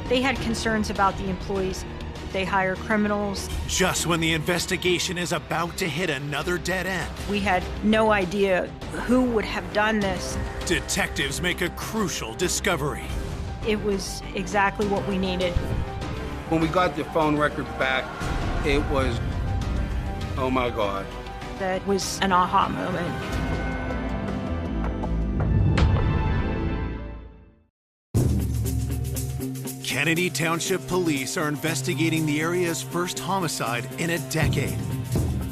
They had concerns about the employees. They hire criminals. Just when the investigation is about to hit another dead end, We had no idea who would have done this. detectives make a crucial discovery. It was exactly what we needed. When we got the phone records back, it was, oh my God. That was an aha moment. Kennedy Township Police are investigating the area's first homicide in a decade.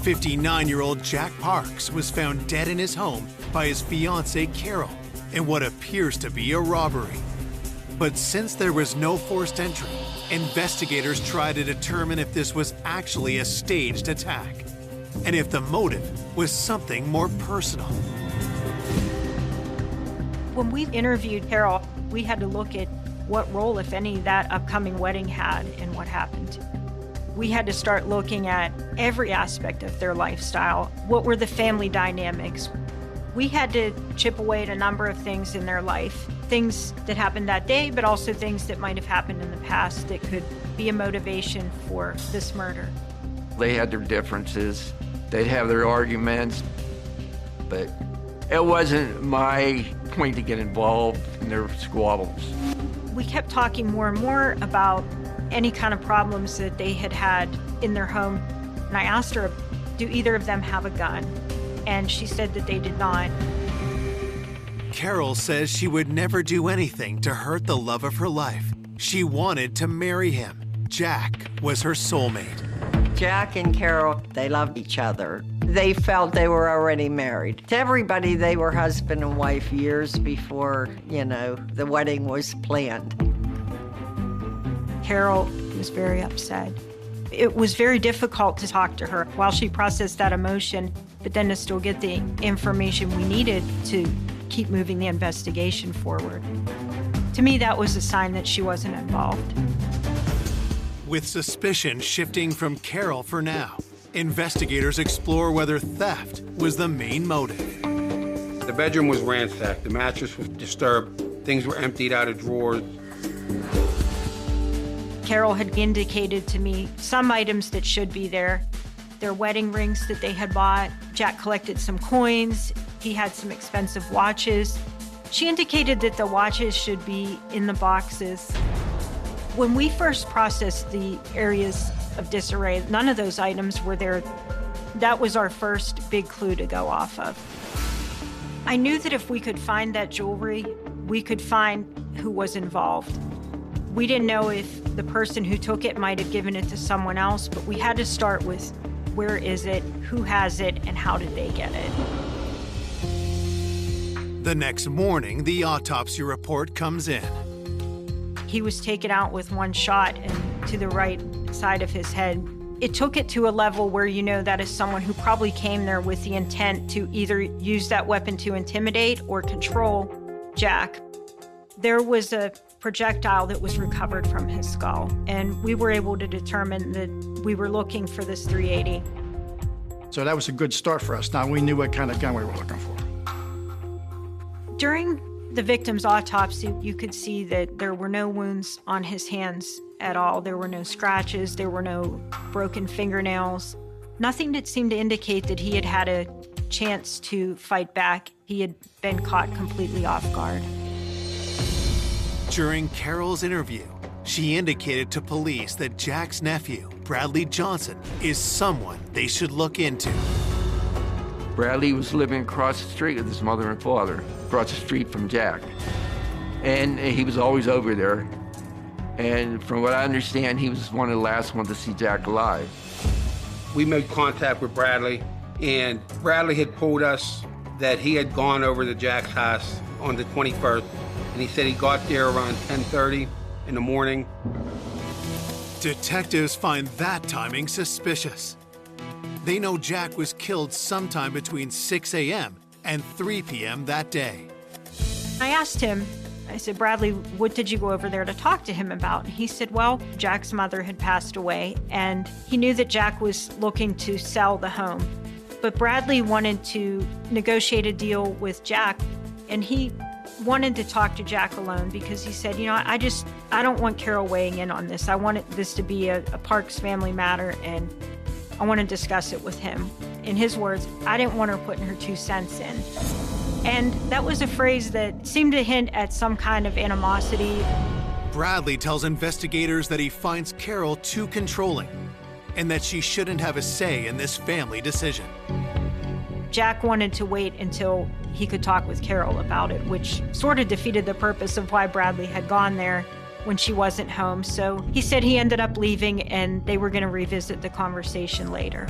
59-year-old Jack Parks was found dead in his home by his fiancée Carol in what appears to be a robbery. But since there was no forced entry, investigators try to determine if this was actually a staged attack and if the motive was something more personal. When we interviewed Carol, we had to look at what role, if any, that upcoming wedding had in what happened. We had to start looking at every aspect of their lifestyle. What were the family dynamics? We had to chip away at a number of things in their life, things that happened that day, but also things that might have happened in the past that could be a motivation for this murder. They had their differences. They'd have their arguments, but it wasn't my point to get involved in their squabbles. We kept talking more and more about any kind of problems that they had had in their home. And I asked her, do either of them have a gun? And she said that they did not. Carol says she would never do anything to hurt the love of her life. She wanted to marry him. Jack was her soulmate. Jack and Carol, they loved each other. They felt they were already married. To everybody, they were husband and wife years before, the wedding was planned. Carol was very upset. It was very difficult to talk to her while she processed that emotion, but then to still get the information we needed to keep moving the investigation forward. To me, that was a sign that she wasn't involved. With suspicion shifting from Carol for now, investigators explore whether theft was the main motive. The bedroom was ransacked. The mattress was disturbed. Things were emptied out of drawers. Carol had indicated to me some items that should be there. Their wedding rings that they had bought. Jack collected some coins. He had some expensive watches. She indicated that the watches should be in the boxes. When we first processed the areas of disarray, none of those items were there. That was our first big clue to go off of. I knew that if we could find that jewelry, we could find who was involved. We didn't know if the person who took it might have given it to someone else, but we had to start with where is it, who has it, and how did they get it. The next morning, the autopsy report comes in. He was taken out with one shot and to the right side of his head. It took it to a level where you know that is someone who probably came there with the intent to either use that weapon to intimidate or control Jack. There was a projectile that was recovered from his skull, and we were able to determine that we were looking for this .380. So that was a good start for us. Now we knew what kind of gun we were looking for. During the victim's autopsy, you could see that there were no wounds on his hands at all. There were no scratches, there were no broken fingernails, nothing that seemed to indicate that he had had a chance to fight back. He had been caught completely off guard. During Carol's interview, she indicated to police that Jack's nephew, Bradley Johnson, is someone they should look into. Bradley was living across the street with his mother and father, across the street from Jack. And he was always over there. And from what I understand, he was one of the last ones to see Jack alive. We made contact with Bradley, and Bradley had told us that he had gone over to Jack's house on the 21st, and he said he got there around 10:30 in the morning. Detectives find that timing suspicious. They know Jack was killed sometime between 6 a.m. and 3 p.m. that day. I asked him, I said, Bradley, what did you go over there to talk to him about? And he said, well, Jack's mother had passed away, and he knew that Jack was looking to sell the home. But Bradley wanted to negotiate a deal with Jack, and he wanted to talk to Jack alone because he said, you know, I don't want Carol weighing in on this. I want this to be a Parks family matter, and I want to discuss it with him. In his words, I didn't want her putting her 2 cents in. And that was a phrase that seemed to hint at some kind of animosity. Bradley tells investigators that he finds Carol too controlling and that she shouldn't have a say in this family decision. Jack wanted to wait until he could talk with Carol about it, which sort of defeated the purpose of why Bradley had gone there when she wasn't home. So he said he ended up leaving and they were going to revisit the conversation later.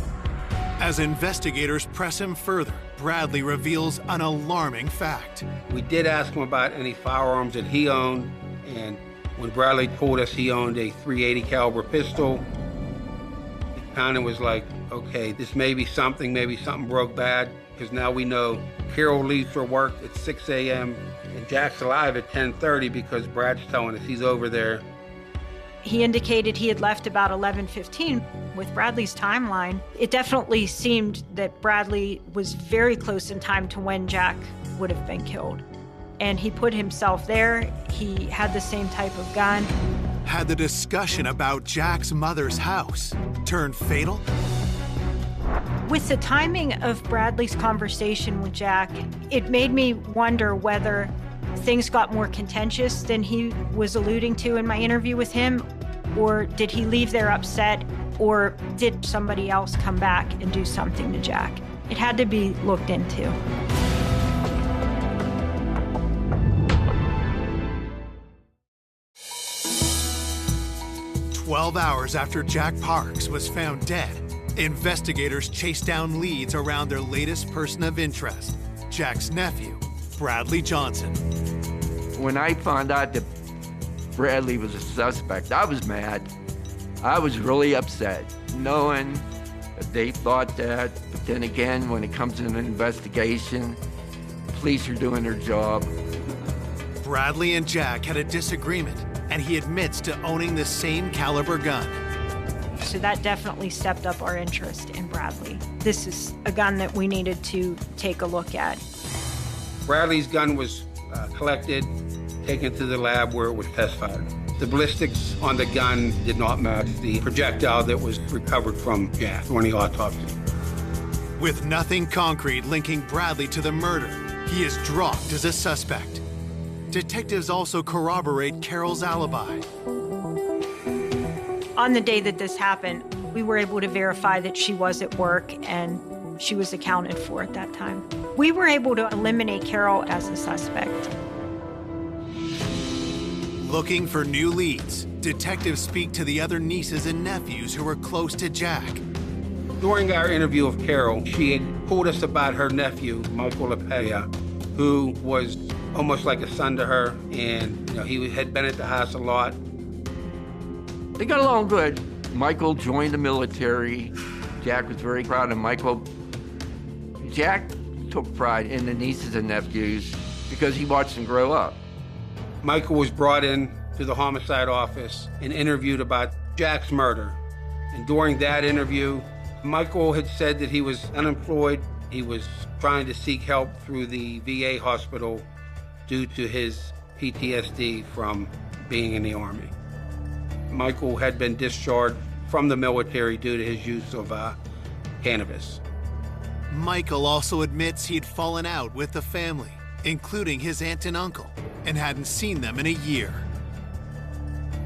As investigators press him further, Bradley reveals an alarming fact. We did ask him about any firearms that he owned, and when Bradley told us he owned a .380 caliber pistol, it kind of was like, okay, this may be something broke bad, because now we know Carol leaves for work at 6 a.m. and Jack's alive at 10:30 because Brad's telling us he's over there. He indicated he had left about 11:15. With Bradley's timeline, it definitely seemed that Bradley was very close in time to when Jack would have been killed. And he put himself there. He had the same type of gun. Had the discussion about Jack's mother's house turned fatal? With the timing of Bradley's conversation with Jack, it made me wonder whether things got more contentious than he was alluding to in my interview with him, or did he leave there upset, or did somebody else come back and do something to Jack? It had to be looked into. "12 hours after Jack Parks was found dead, investigators chased down leads around their latest person of interest, Jack's nephew, Bradley Johnson. When I found out that Bradley was a suspect, I was mad. I was really upset, knowing that they thought that. But then again, when it comes to an investigation, police are doing their job. Bradley and Jack had a disagreement, and he admits to owning the same caliber gun. So that definitely stepped up our interest in Bradley. This is a gun that we needed to take a look at. Bradley's gun was collected, taken to the lab where it was test fired. The ballistics on the gun did not match the projectile that was recovered from Jack during the autopsy. With nothing concrete linking Bradley to the murder, he is dropped as a suspect. Detectives also corroborate Carol's alibi. On the day that this happened, we were able to verify that she was at work and she was accounted for at that time. We were able to eliminate Carol as a suspect. Looking for new leads, detectives speak to the other nieces and nephews who were close to Jack. During our interview of Carol, she had told us about her nephew, Michael LaPea, who was almost like a son to her, and he had been at the house a lot. They got along good. Michael joined the military. Jack was very proud of Michael. Jack took pride in the nieces and nephews because he watched them grow up. Michael was brought in to the homicide office and interviewed about Jack's murder. And during that interview, Michael had said that he was unemployed. He was trying to seek help through the VA hospital due to his PTSD from being in the Army. Michael had been discharged from the military due to his use of cannabis. Michael also admits he'd fallen out with the family, including his aunt and uncle, and hadn't seen them in a year.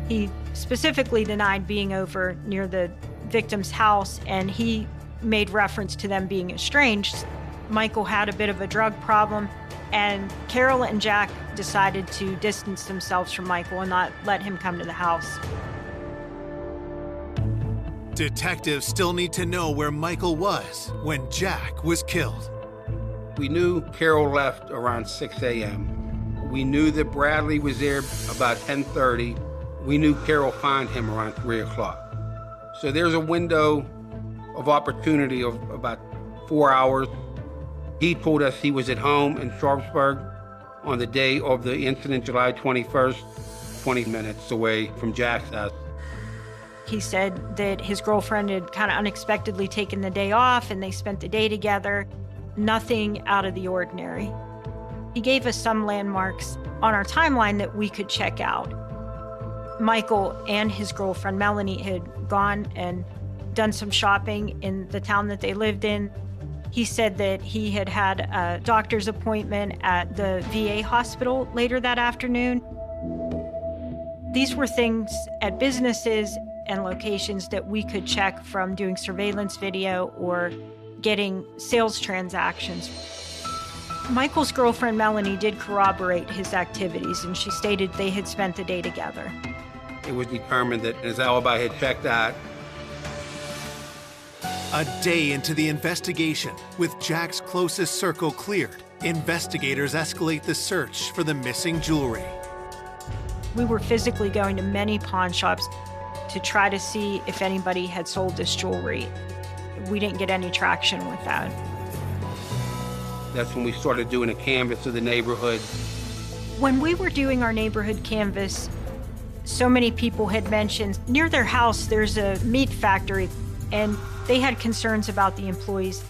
He specifically denied being over near the victim's house, and he made reference to them being estranged. Michael had a bit of a drug problem, and Carol and Jack decided to distance themselves from Michael and not let him come to the house. Detectives still need to know where Michael was when Jack was killed. We knew Carol left around 6 a.m. We knew that Bradley was there about 10:30. We knew Carol found him around 3 o'clock. So there's a window of opportunity of about 4 hours. He told us he was at home in Sharpsburg on the day of the incident, July 21st, 20 minutes away from Jack's house. He said that his girlfriend had kind of unexpectedly taken the day off and they spent the day together. Nothing out of the ordinary. He gave us some landmarks on our timeline that we could check out. Michael and his girlfriend Melanie had gone and done some shopping in the town that they lived in. He said that he had had a doctor's appointment at the VA hospital later that afternoon. These were things at businesses and locations that we could check from doing surveillance video or getting sales transactions. Michael's girlfriend Melanie did corroborate his activities, and she stated they had spent the day together. It was determined that his alibi had checked out. A day into the investigation, with Jack's closest circle cleared, investigators escalate the search for the missing jewelry. We were physically going to many pawn shops to try to see if anybody had sold this jewelry. We didn't get any traction with that. That's when we started doing a canvass of the neighborhood. When we were doing our neighborhood canvass, so many people had mentioned near their house there's a meat factory, and they had concerns about the employees.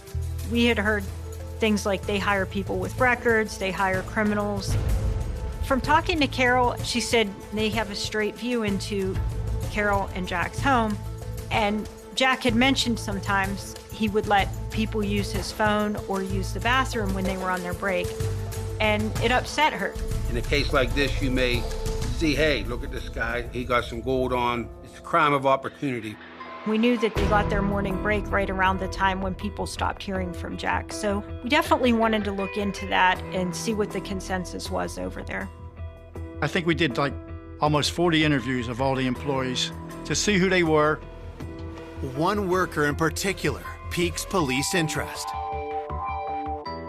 We had heard things like they hire people with records, they hire criminals. From talking to Carol, she said they have a straight view into Carol and Jack's home, and Jack had mentioned sometimes he would let people use his phone or use the bathroom when they were on their break, and it upset her. In a case like this, you may see, hey, look at this guy, he got some gold on. It's a crime of opportunity. We knew that they got their morning break right around the time when people stopped hearing from Jack, so we definitely wanted to look into that and see what the consensus was over there. I think we did like almost 40 interviews of all the employees to see who they were. One worker in particular piques police interest.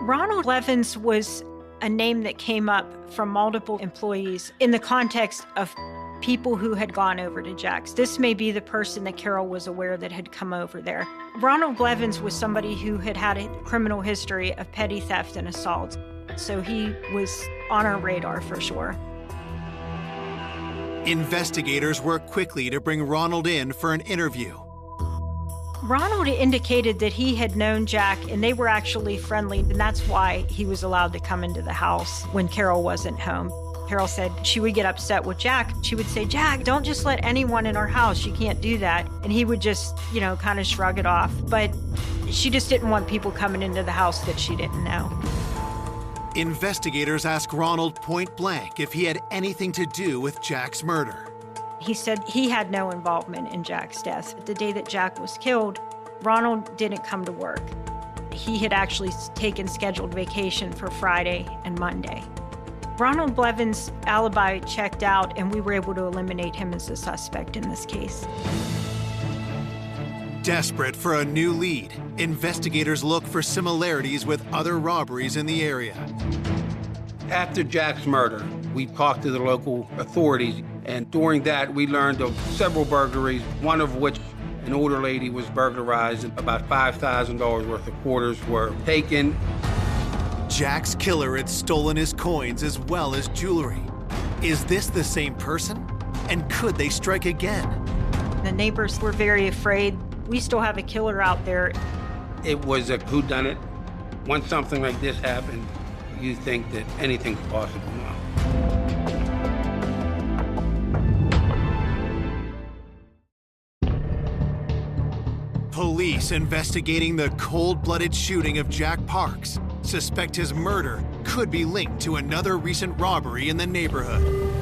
Ronald Levins was a name that came up from multiple employees in the context of people who had gone over to Jack's. This may be the person that Carol was aware that had come over there. Ronald Levins was somebody who had had a criminal history of petty theft and assault, so he was on our radar for sure. Investigators work quickly to bring Ronald in for an interview. Ronald indicated that he had known Jack and they were actually friendly, and that's why he was allowed to come into the house when Carol wasn't home. Carol said she would get upset with Jack. She would say, Jack, don't just let anyone in our house. You can't do that. And he would just, kind of shrug it off. But she just didn't want people coming into the house that she didn't know. Investigators ask Ronald point blank if he had anything to do with Jack's murder. He said he had no involvement in Jack's death. The day that Jack was killed, Ronald didn't come to work. He had actually taken scheduled vacation for Friday and Monday. Ronald Levins' alibi checked out, and we were able to eliminate him as a suspect in this case. Desperate for a new lead, investigators look for similarities with other robberies in the area. After Jack's murder, we talked to the local authorities, and during that, we learned of several burglaries, one of which an older lady was burglarized, and about $5,000 worth of quarters were taken. Jack's killer had stolen his coins as well as jewelry. Is this the same person? And could they strike again? The neighbors were very afraid. We still have a killer out there. It was a whodunit. Once something like this happened, you think that anything's possible now. Police investigating the cold-blooded shooting of Jack Parks suspect his murder could be linked to another recent robbery in the neighborhood.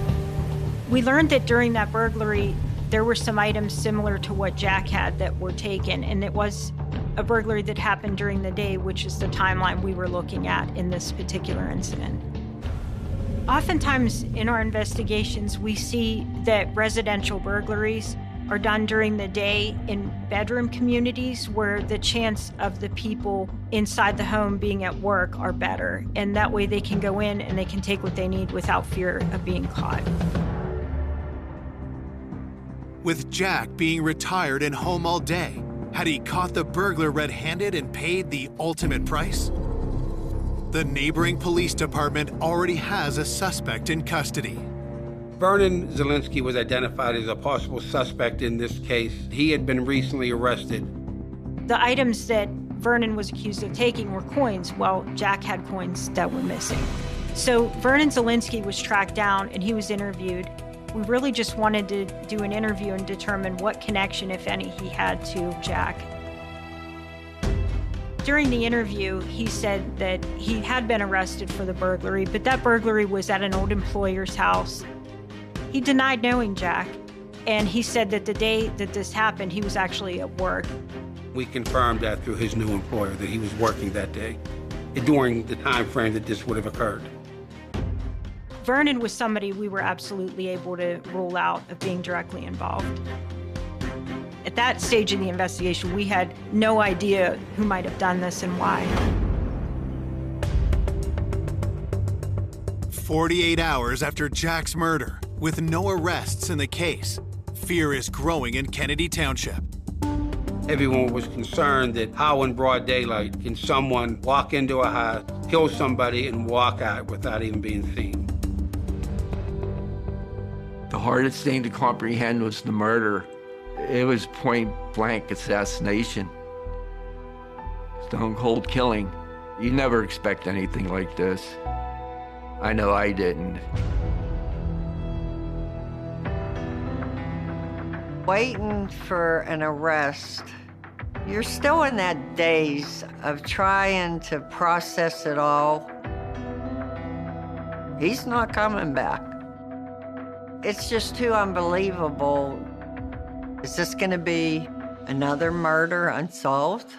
We learned that during that burglary, there were some items similar to what Jack had that were taken, and it was a burglary that happened during the day, which is the timeline we were looking at in this particular incident. Oftentimes in our investigations, we see that residential burglaries are done during the day in bedroom communities where the chance of the people inside the home being at work are better, and that way they can go in and they can take what they need without fear of being caught. With Jack being retired and home all day, had he caught the burglar red-handed and paid the ultimate price? The neighboring police department already has a suspect in custody. Vernon Zielinski was identified as a possible suspect in this case. He had been recently arrested. The items that Vernon was accused of taking were coins. Well, Jack had coins that were missing. So Vernon Zielinski was tracked down and he was interviewed. We really just wanted to do an interview and determine what connection, if any, he had to Jack. During the interview, he said that he had been arrested for the burglary, but that burglary was at an old employer's house. He denied knowing Jack, and he said that the day that this happened, he was actually at work. We confirmed that through his new employer, that he was working that day, during the time frame that this would have occurred. Vernon was somebody we were absolutely able to rule out of being directly involved. At that stage in the investigation, we had no idea who might have done this and why. 48 hours after Jack's murder, with no arrests in the case, fear is growing in Kennedy Township. Everyone was concerned that how in broad daylight can someone walk into a house, kill somebody, and walk out without even being seen. The hardest thing to comprehend was the murder. It was point-blank assassination. Stone-cold killing. You never expect anything like this. I know I didn't. Waiting for an arrest, you're still in that daze of trying to process it all. He's not coming back. It's just too unbelievable. Is this going to be another murder unsolved?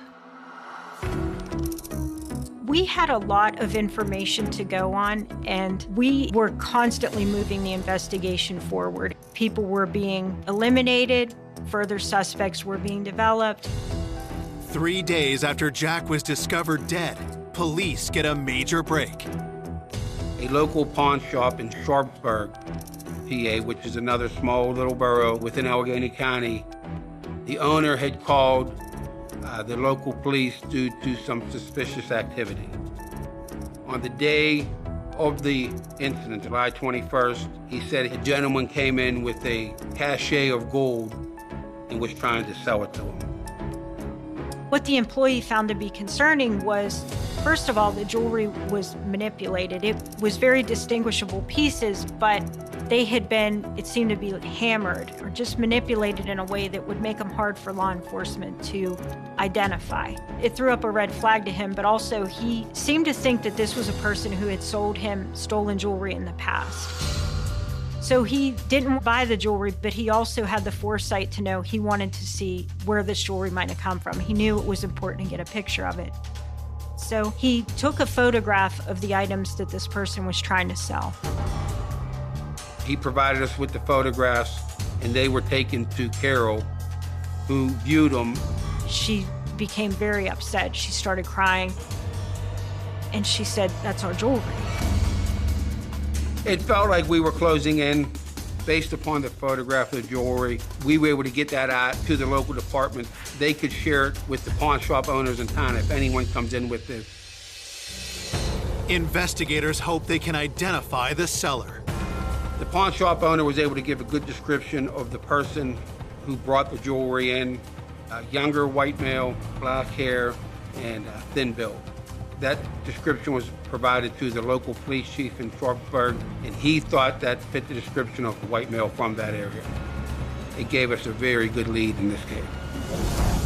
We had a lot of information to go on, and we were constantly moving the investigation forward. People were being eliminated, further suspects were being developed. 3 days after Jack was discovered dead, police get a major break. A local pawn shop in Sharpsburg, PA, which is another small little borough within Allegheny County, the owner had called the local police due to some suspicious activity. On the day of the incident, July 21st, he said a gentleman came in with a cachet of gold and was trying to sell it to him. What the employee found to be concerning was, first of all, the jewelry was manipulated. It was very distinguishable pieces, but they had been, it seemed to be hammered or just manipulated in a way that would make them hard for law enforcement to identify. It threw up a red flag to him, but also he seemed to think that this was a person who had sold him stolen jewelry in the past. So he didn't buy the jewelry, but he also had the foresight to know he wanted to see where this jewelry might have come from. He knew it was important to get a picture of it. So he took a photograph of the items that this person was trying to sell. He provided us with the photographs, and they were taken to Carol, who viewed them. She became very upset. She started crying, and she said, "That's our jewelry." It felt like we were closing in. Based upon the photograph of the jewelry, we were able to get that out to the local department. They could share it with the pawn shop owners in town if anyone comes in with this. Investigators hope they can identify the seller. The pawn shop owner was able to give a good description of the person who brought the jewelry in. A younger white male, black hair, and thin build. That description was provided to the local police chief in Sharpsburg, and he thought that fit the description of the white male from that area. It gave us a very good lead in this case.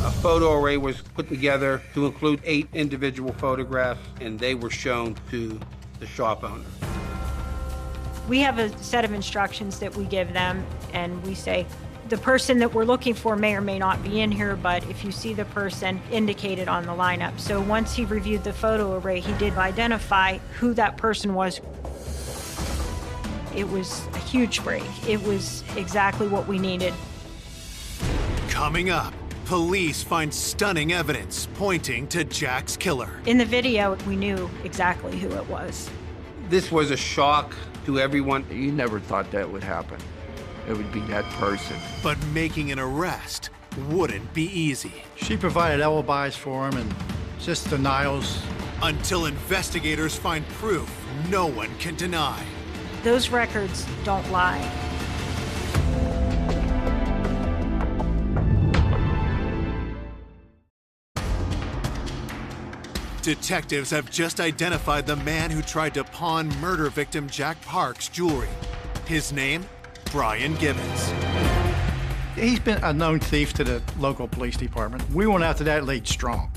A photo array was put together to include 8 individual photographs, and they were shown to the shop owner. We have a set of instructions that we give them, and we say, the person that we're looking for may or may not be in here, but if you see the person, indicate it on the lineup. So once he reviewed the photo array, he did identify who that person was. It was a huge break. It was exactly what we needed. Coming up, police find stunning evidence pointing to Jack's killer. In the video, we knew exactly who it was. This was a shock to everyone. You never thought that would happen. It would be that person. But making an arrest wouldn't be easy. She provided alibis for him and just denials. until investigators find proof no one can deny. Those records don't lie. Detectives have just identified the man who tried to pawn murder victim Jack Park's jewelry. His name, Brian Gibbons. He's been a known thief to the local police department. We went after that lead strong.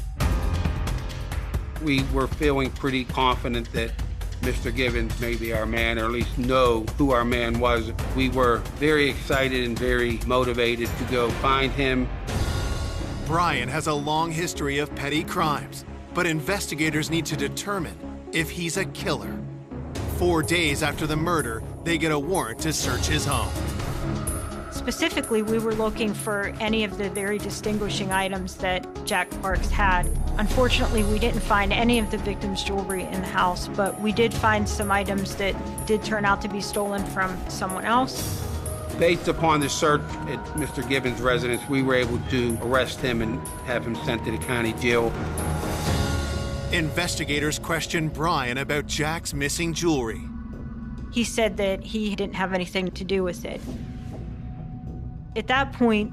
We were feeling pretty confident that Mr. Gibbons may be our man, or at least know who our man was. We were very excited and very motivated to go find him. Brian has a long history of petty crimes, but investigators need to determine if he's a killer. 4 days after the murder, they get a warrant to search his home. Specifically, we were looking for any of the very distinguishing items that Jack Parks had. Unfortunately, we didn't find any of the victim's jewelry in the house, but we did find some items that did turn out to be stolen from someone else. Based upon the search at Mr. Gibbons' residence, we were able to arrest him and have him sent to the county jail. Investigators questioned Brian about Jack's missing jewelry. He said that he didn't have anything to do with it. At that point,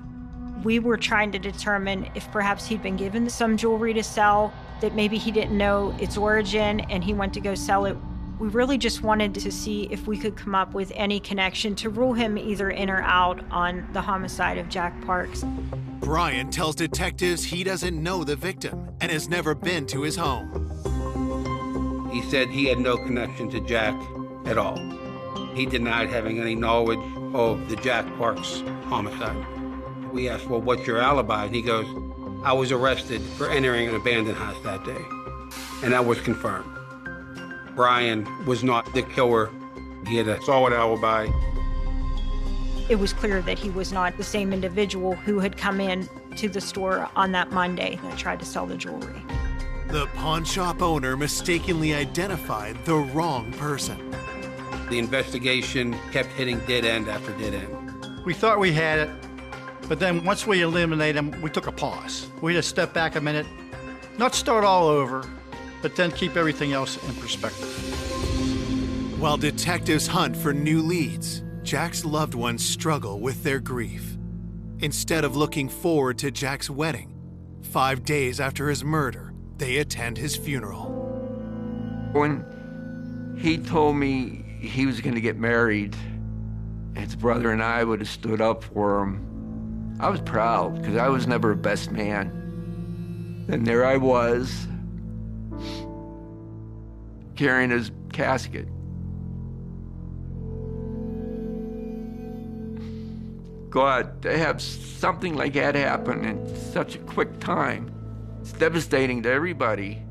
we were trying to determine if perhaps he'd been given some jewelry to sell, that maybe he didn't know its origin and he went to go sell it. We really just wanted to see if we could come up with any connection to rule him either in or out on the homicide of Jack Parks. Brian tells detectives he doesn't know the victim and has never been to his home. He said he had no connection to Jack at all. He denied having any knowledge of the Jack Parks homicide. We asked, well, what's your alibi? And he goes, I was arrested for entering an abandoned house that day. And that was confirmed. Brian was not the killer. He had a solid alibi. It was clear that he was not the same individual who had come in to the store on that Monday that tried to sell the jewelry. The pawn shop owner mistakenly identified the wrong person. The investigation kept hitting dead end after dead end. We thought we had it, but then once we eliminated him, we took a pause. We just stepped back a minute, not start all over, but then keep everything else in perspective. While detectives hunt for new leads, Jack's loved ones struggle with their grief. Instead of looking forward to Jack's wedding, 5 days after his murder, they attend his funeral. When he told me he was going to get married, his brother and I would have stood up for him. I was proud, because I was never a best man. And there I was, carrying his casket. God, to have something like that happen in such a quick time, it's devastating to everybody.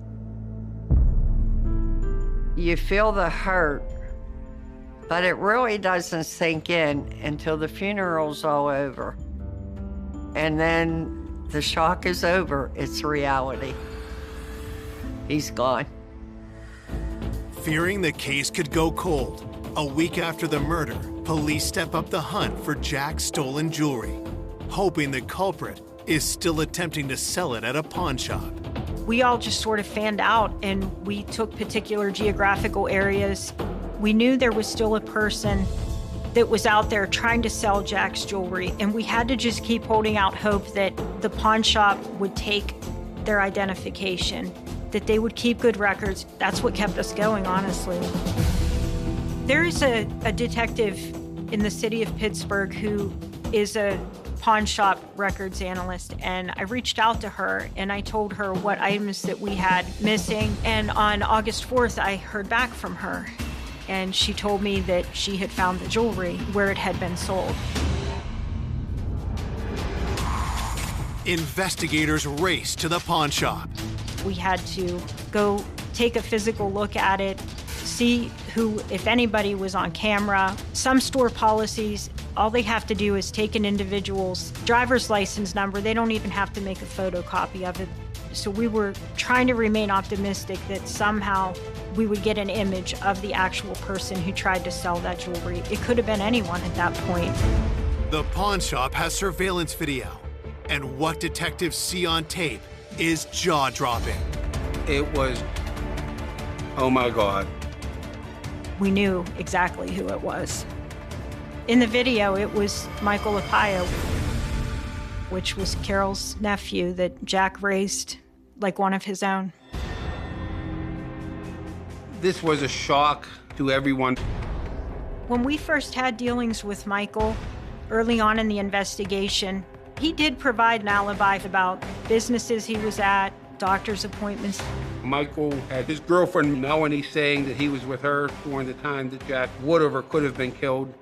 You feel the hurt, but it really doesn't sink in until the funeral's all over. And then the shock is over. It's reality. He's gone. Fearing the case could go cold, a week after the murder, police step up the hunt for Jack's stolen jewelry, hoping the culprit is still attempting to sell it at a pawn shop. We all just sort of fanned out and we took particular geographical areas. We knew there was still a person that was out there trying to sell Jack's jewelry, and we had to just keep holding out hope that the pawn shop would take their identification, that they would keep good records. That's what kept us going, honestly. There is a detective in the city of Pittsburgh who is a pawn shop records analyst, and I reached out to her and I told her what items that we had missing, and on August 4th I heard back from her, and she told me that she had found the jewelry where it had been sold. Investigators race to the pawn shop. We had to go take a physical look at it, see who, if anybody, was on camera. Some store policies, all they have to do is take an individual's driver's license number. They don't even have to make a photocopy of it. So we were trying to remain optimistic that somehow we would get an image of the actual person who tried to sell that jewelry. It could have been anyone at that point. The pawn shop has surveillance video, and what detectives see on tape is jaw-dropping. It was Oh my God. We knew exactly who it was. In the video, it was Michael Lapaya, which was Carol's nephew that Jack raised like one of his own. This was a shock to everyone. When we first had dealings with Michael, early on in the investigation, he did provide an alibi about businesses he was at, doctor's appointments. Michael had his girlfriend Melanie saying that he was with her during the time that Jack would have or could have been killed.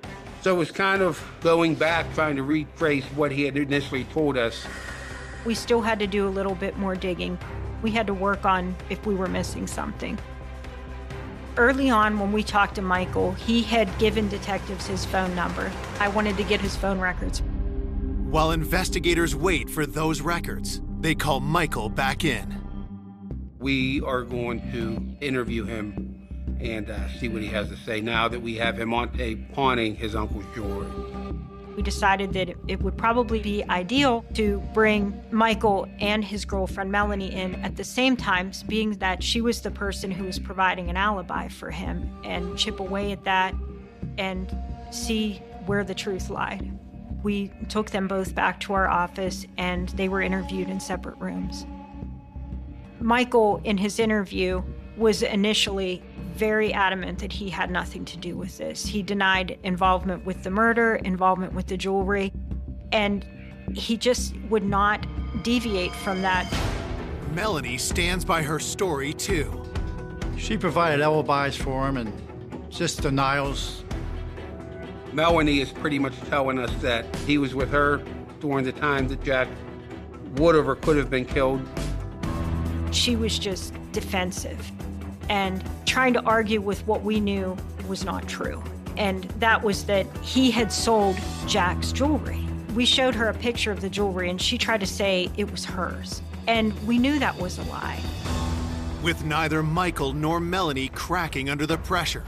So it was kind of going back, trying to retrace what he had initially told us. We still had to do a little bit more digging. We had to work on if we were missing something. Early on, when we talked to Michael, he had given detectives his phone number. I wanted to get his phone records. While investigators wait for those records, they call Michael back in. We are going to interview him and see what he has to say now that we have him on tape pawning his uncle's jewelry. We decided that it would probably be ideal to bring Michael and his girlfriend Melanie in at the same time, being that she was the person who was providing an alibi for him, and chip away at that and see where the truth lied. We took them both back to our office and they were interviewed in separate rooms. Michael, in his interview, was initially very adamant that he had nothing to do with this. He denied involvement with the murder, involvement with the jewelry, and he just would not deviate from that. Melanie stands by her story too. She provided alibis for him and just denials. Melanie is pretty much telling us that he was with her during the time that Jack would have or could have been killed. She was just defensive and trying to argue with what we knew was not true. And that was that he had sold Jack's jewelry. We showed her a picture of the jewelry and she tried to say it was hers. And we knew that was a lie. With neither Michael nor Melanie cracking under the pressure,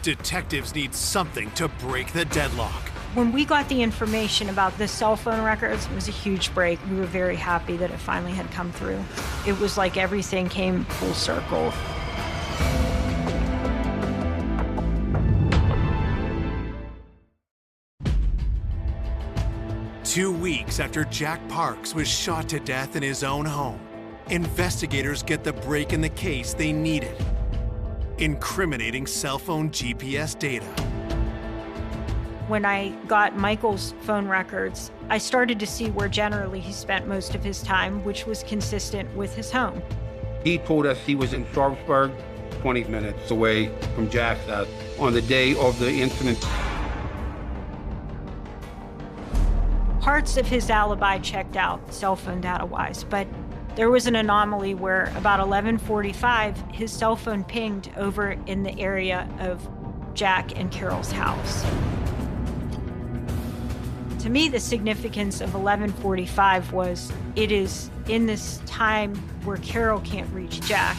detectives need something to break the deadlock. When we got the information about the cell phone records, it was a huge break. We were very happy that it finally had come through. It was like everything came full circle. Two weeks after Jack Parks was shot to death in his own home, investigators get the break in the case they needed: incriminating cell phone GPS data. When I got Michael's phone records, I started to see where generally he spent most of his time, which was consistent with his home. He told us he was in Sharpsburg, 20 minutes away from Jack's house, on the day of the incident. Parts of his alibi checked out, cell phone data-wise, but there was an anomaly where about 11:45, his cell phone pinged over in the area of Jack and Carol's house. To me, the significance of 11:45 was it is in this time where Carol can't reach Jack.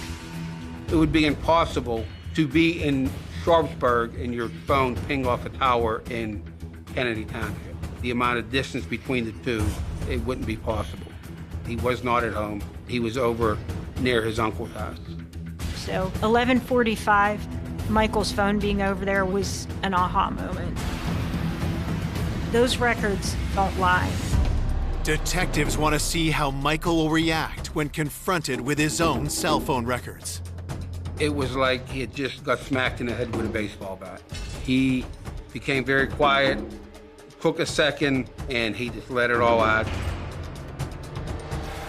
It would be impossible to be in Sharpsburg and your phone ping off a tower in Kennedy Township. The amount of distance between the two, it wouldn't be possible. He was not at home. He was over near his uncle's house. So 11:45, Michael's phone being over there was an aha moment. Those records don't lie. Detectives want to see how Michael will react when confronted with his own cell phone records. It was like he had just got smacked in the head with a baseball bat. He became very quiet, took a second, and he just let it all out.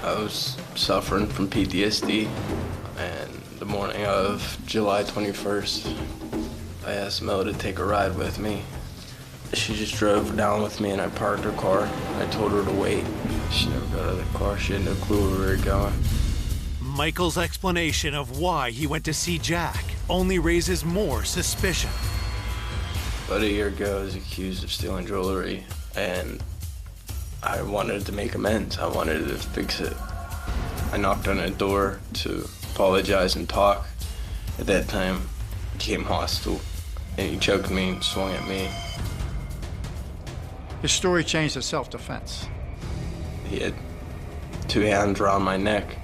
I was suffering from PTSD, and the morning of July 21st, I asked Mel to take a ride with me. She just drove down with me and I parked her car. I told her to wait. She never got out of the car. She had no clue where we were going. Michael's explanation of why he went to see Jack only raises more suspicion. About a year ago, I was accused of stealing jewelry, and I wanted to make amends. I wanted to fix it. I knocked on a door to apologize and talk. At that time, he became hostile, and he choked me and swung at me. His story changed to self-defense. He had two hands around my neck,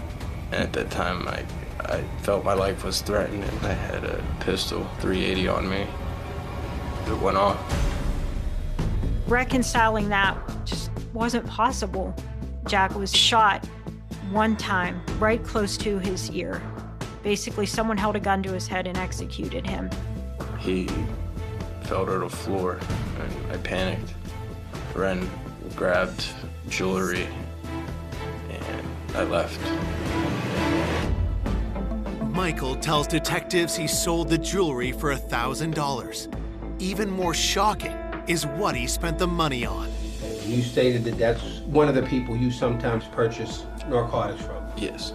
and at that time, I I felt my life was threatened, and I had a pistol 380 on me. It went off. Reconciling that just wasn't possible. Jack was shot one time right close to his ear. Basically, someone held a gun to his head and executed him. He fell to the floor, and I panicked. Ren grabbed jewelry, and I left. Michael tells detectives he sold the jewelry for $1,000. Even more shocking is what he spent the money on. You stated that that's one of the people you sometimes purchase narcotics from. Yes.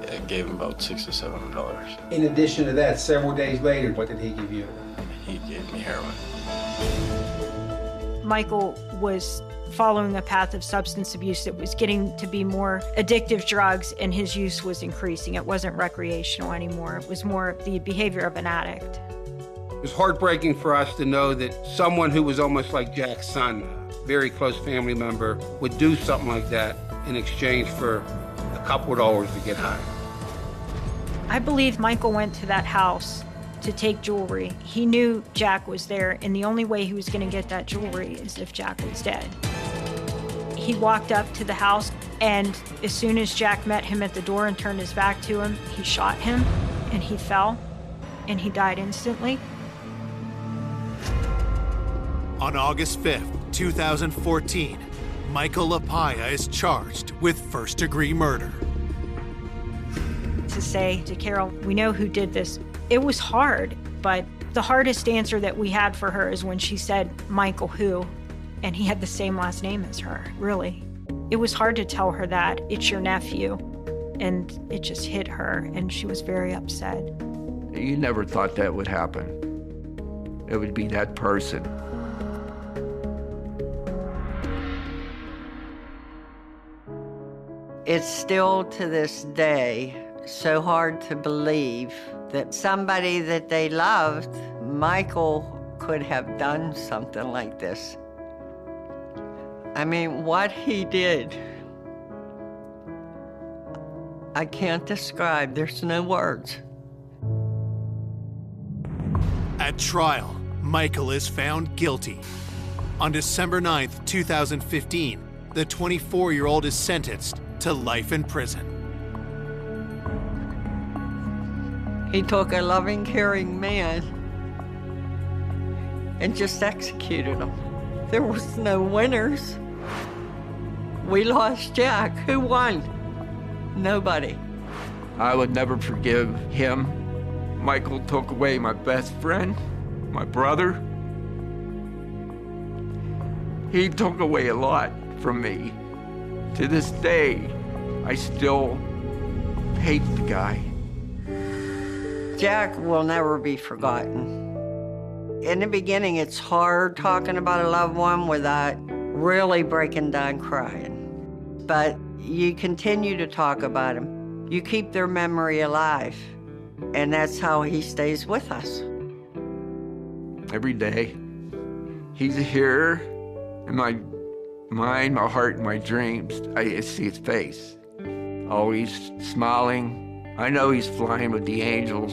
Yeah, I gave him about $600 to $700. In addition to that, several days later, what did he give you? He gave me heroin. Michael was following a path of substance abuse that was getting to be more addictive drugs, and his use was increasing. It wasn't recreational anymore. It was more the behavior of an addict. It was heartbreaking for us to know that someone who was almost like Jack's son, a very close family member, would do something like that in exchange for a couple of dollars to get high. I believe Michael went to that house to take jewelry. He knew Jack was there, and the only way he was going to get that jewelry is if Jack was dead. He walked up to the house, and as soon as Jack met him at the door and turned his back to him, he shot him, and he fell, and he died instantly. On August 5th, 2014, Michael LaPaya is charged with first-degree murder. To say to Carol, we know who did this, it was hard, but the hardest answer that we had for her is when she said, Michael who? And he had the same last name as her, really. It was hard to tell her that, it's your nephew. And it just hit her, and she was very upset. You never thought that would happen. It would be that person. It's still to this day so hard to believe that somebody that they loved, Michael, could have done something like this. I mean, what he did, I can't describe. There's no words. At trial, Michael is found guilty. On December 9th, 2015, the 24-year-old is sentenced to life in prison. He took a loving, caring man and just executed him. There was no winners. We lost Jack. Who won? Nobody. I would never forgive him. Michael took away my best friend, my brother. He took away a lot from me. To this day, I still hate the guy. Jack will never be forgotten. In the beginning, it's hard talking about a loved one without really breaking down crying. But you continue to talk about him. You keep their memory alive. And that's how he stays with us. Every day, he's here in my mind, my heart, and my dreams. I see his face. Always smiling. I know he's flying with the angels.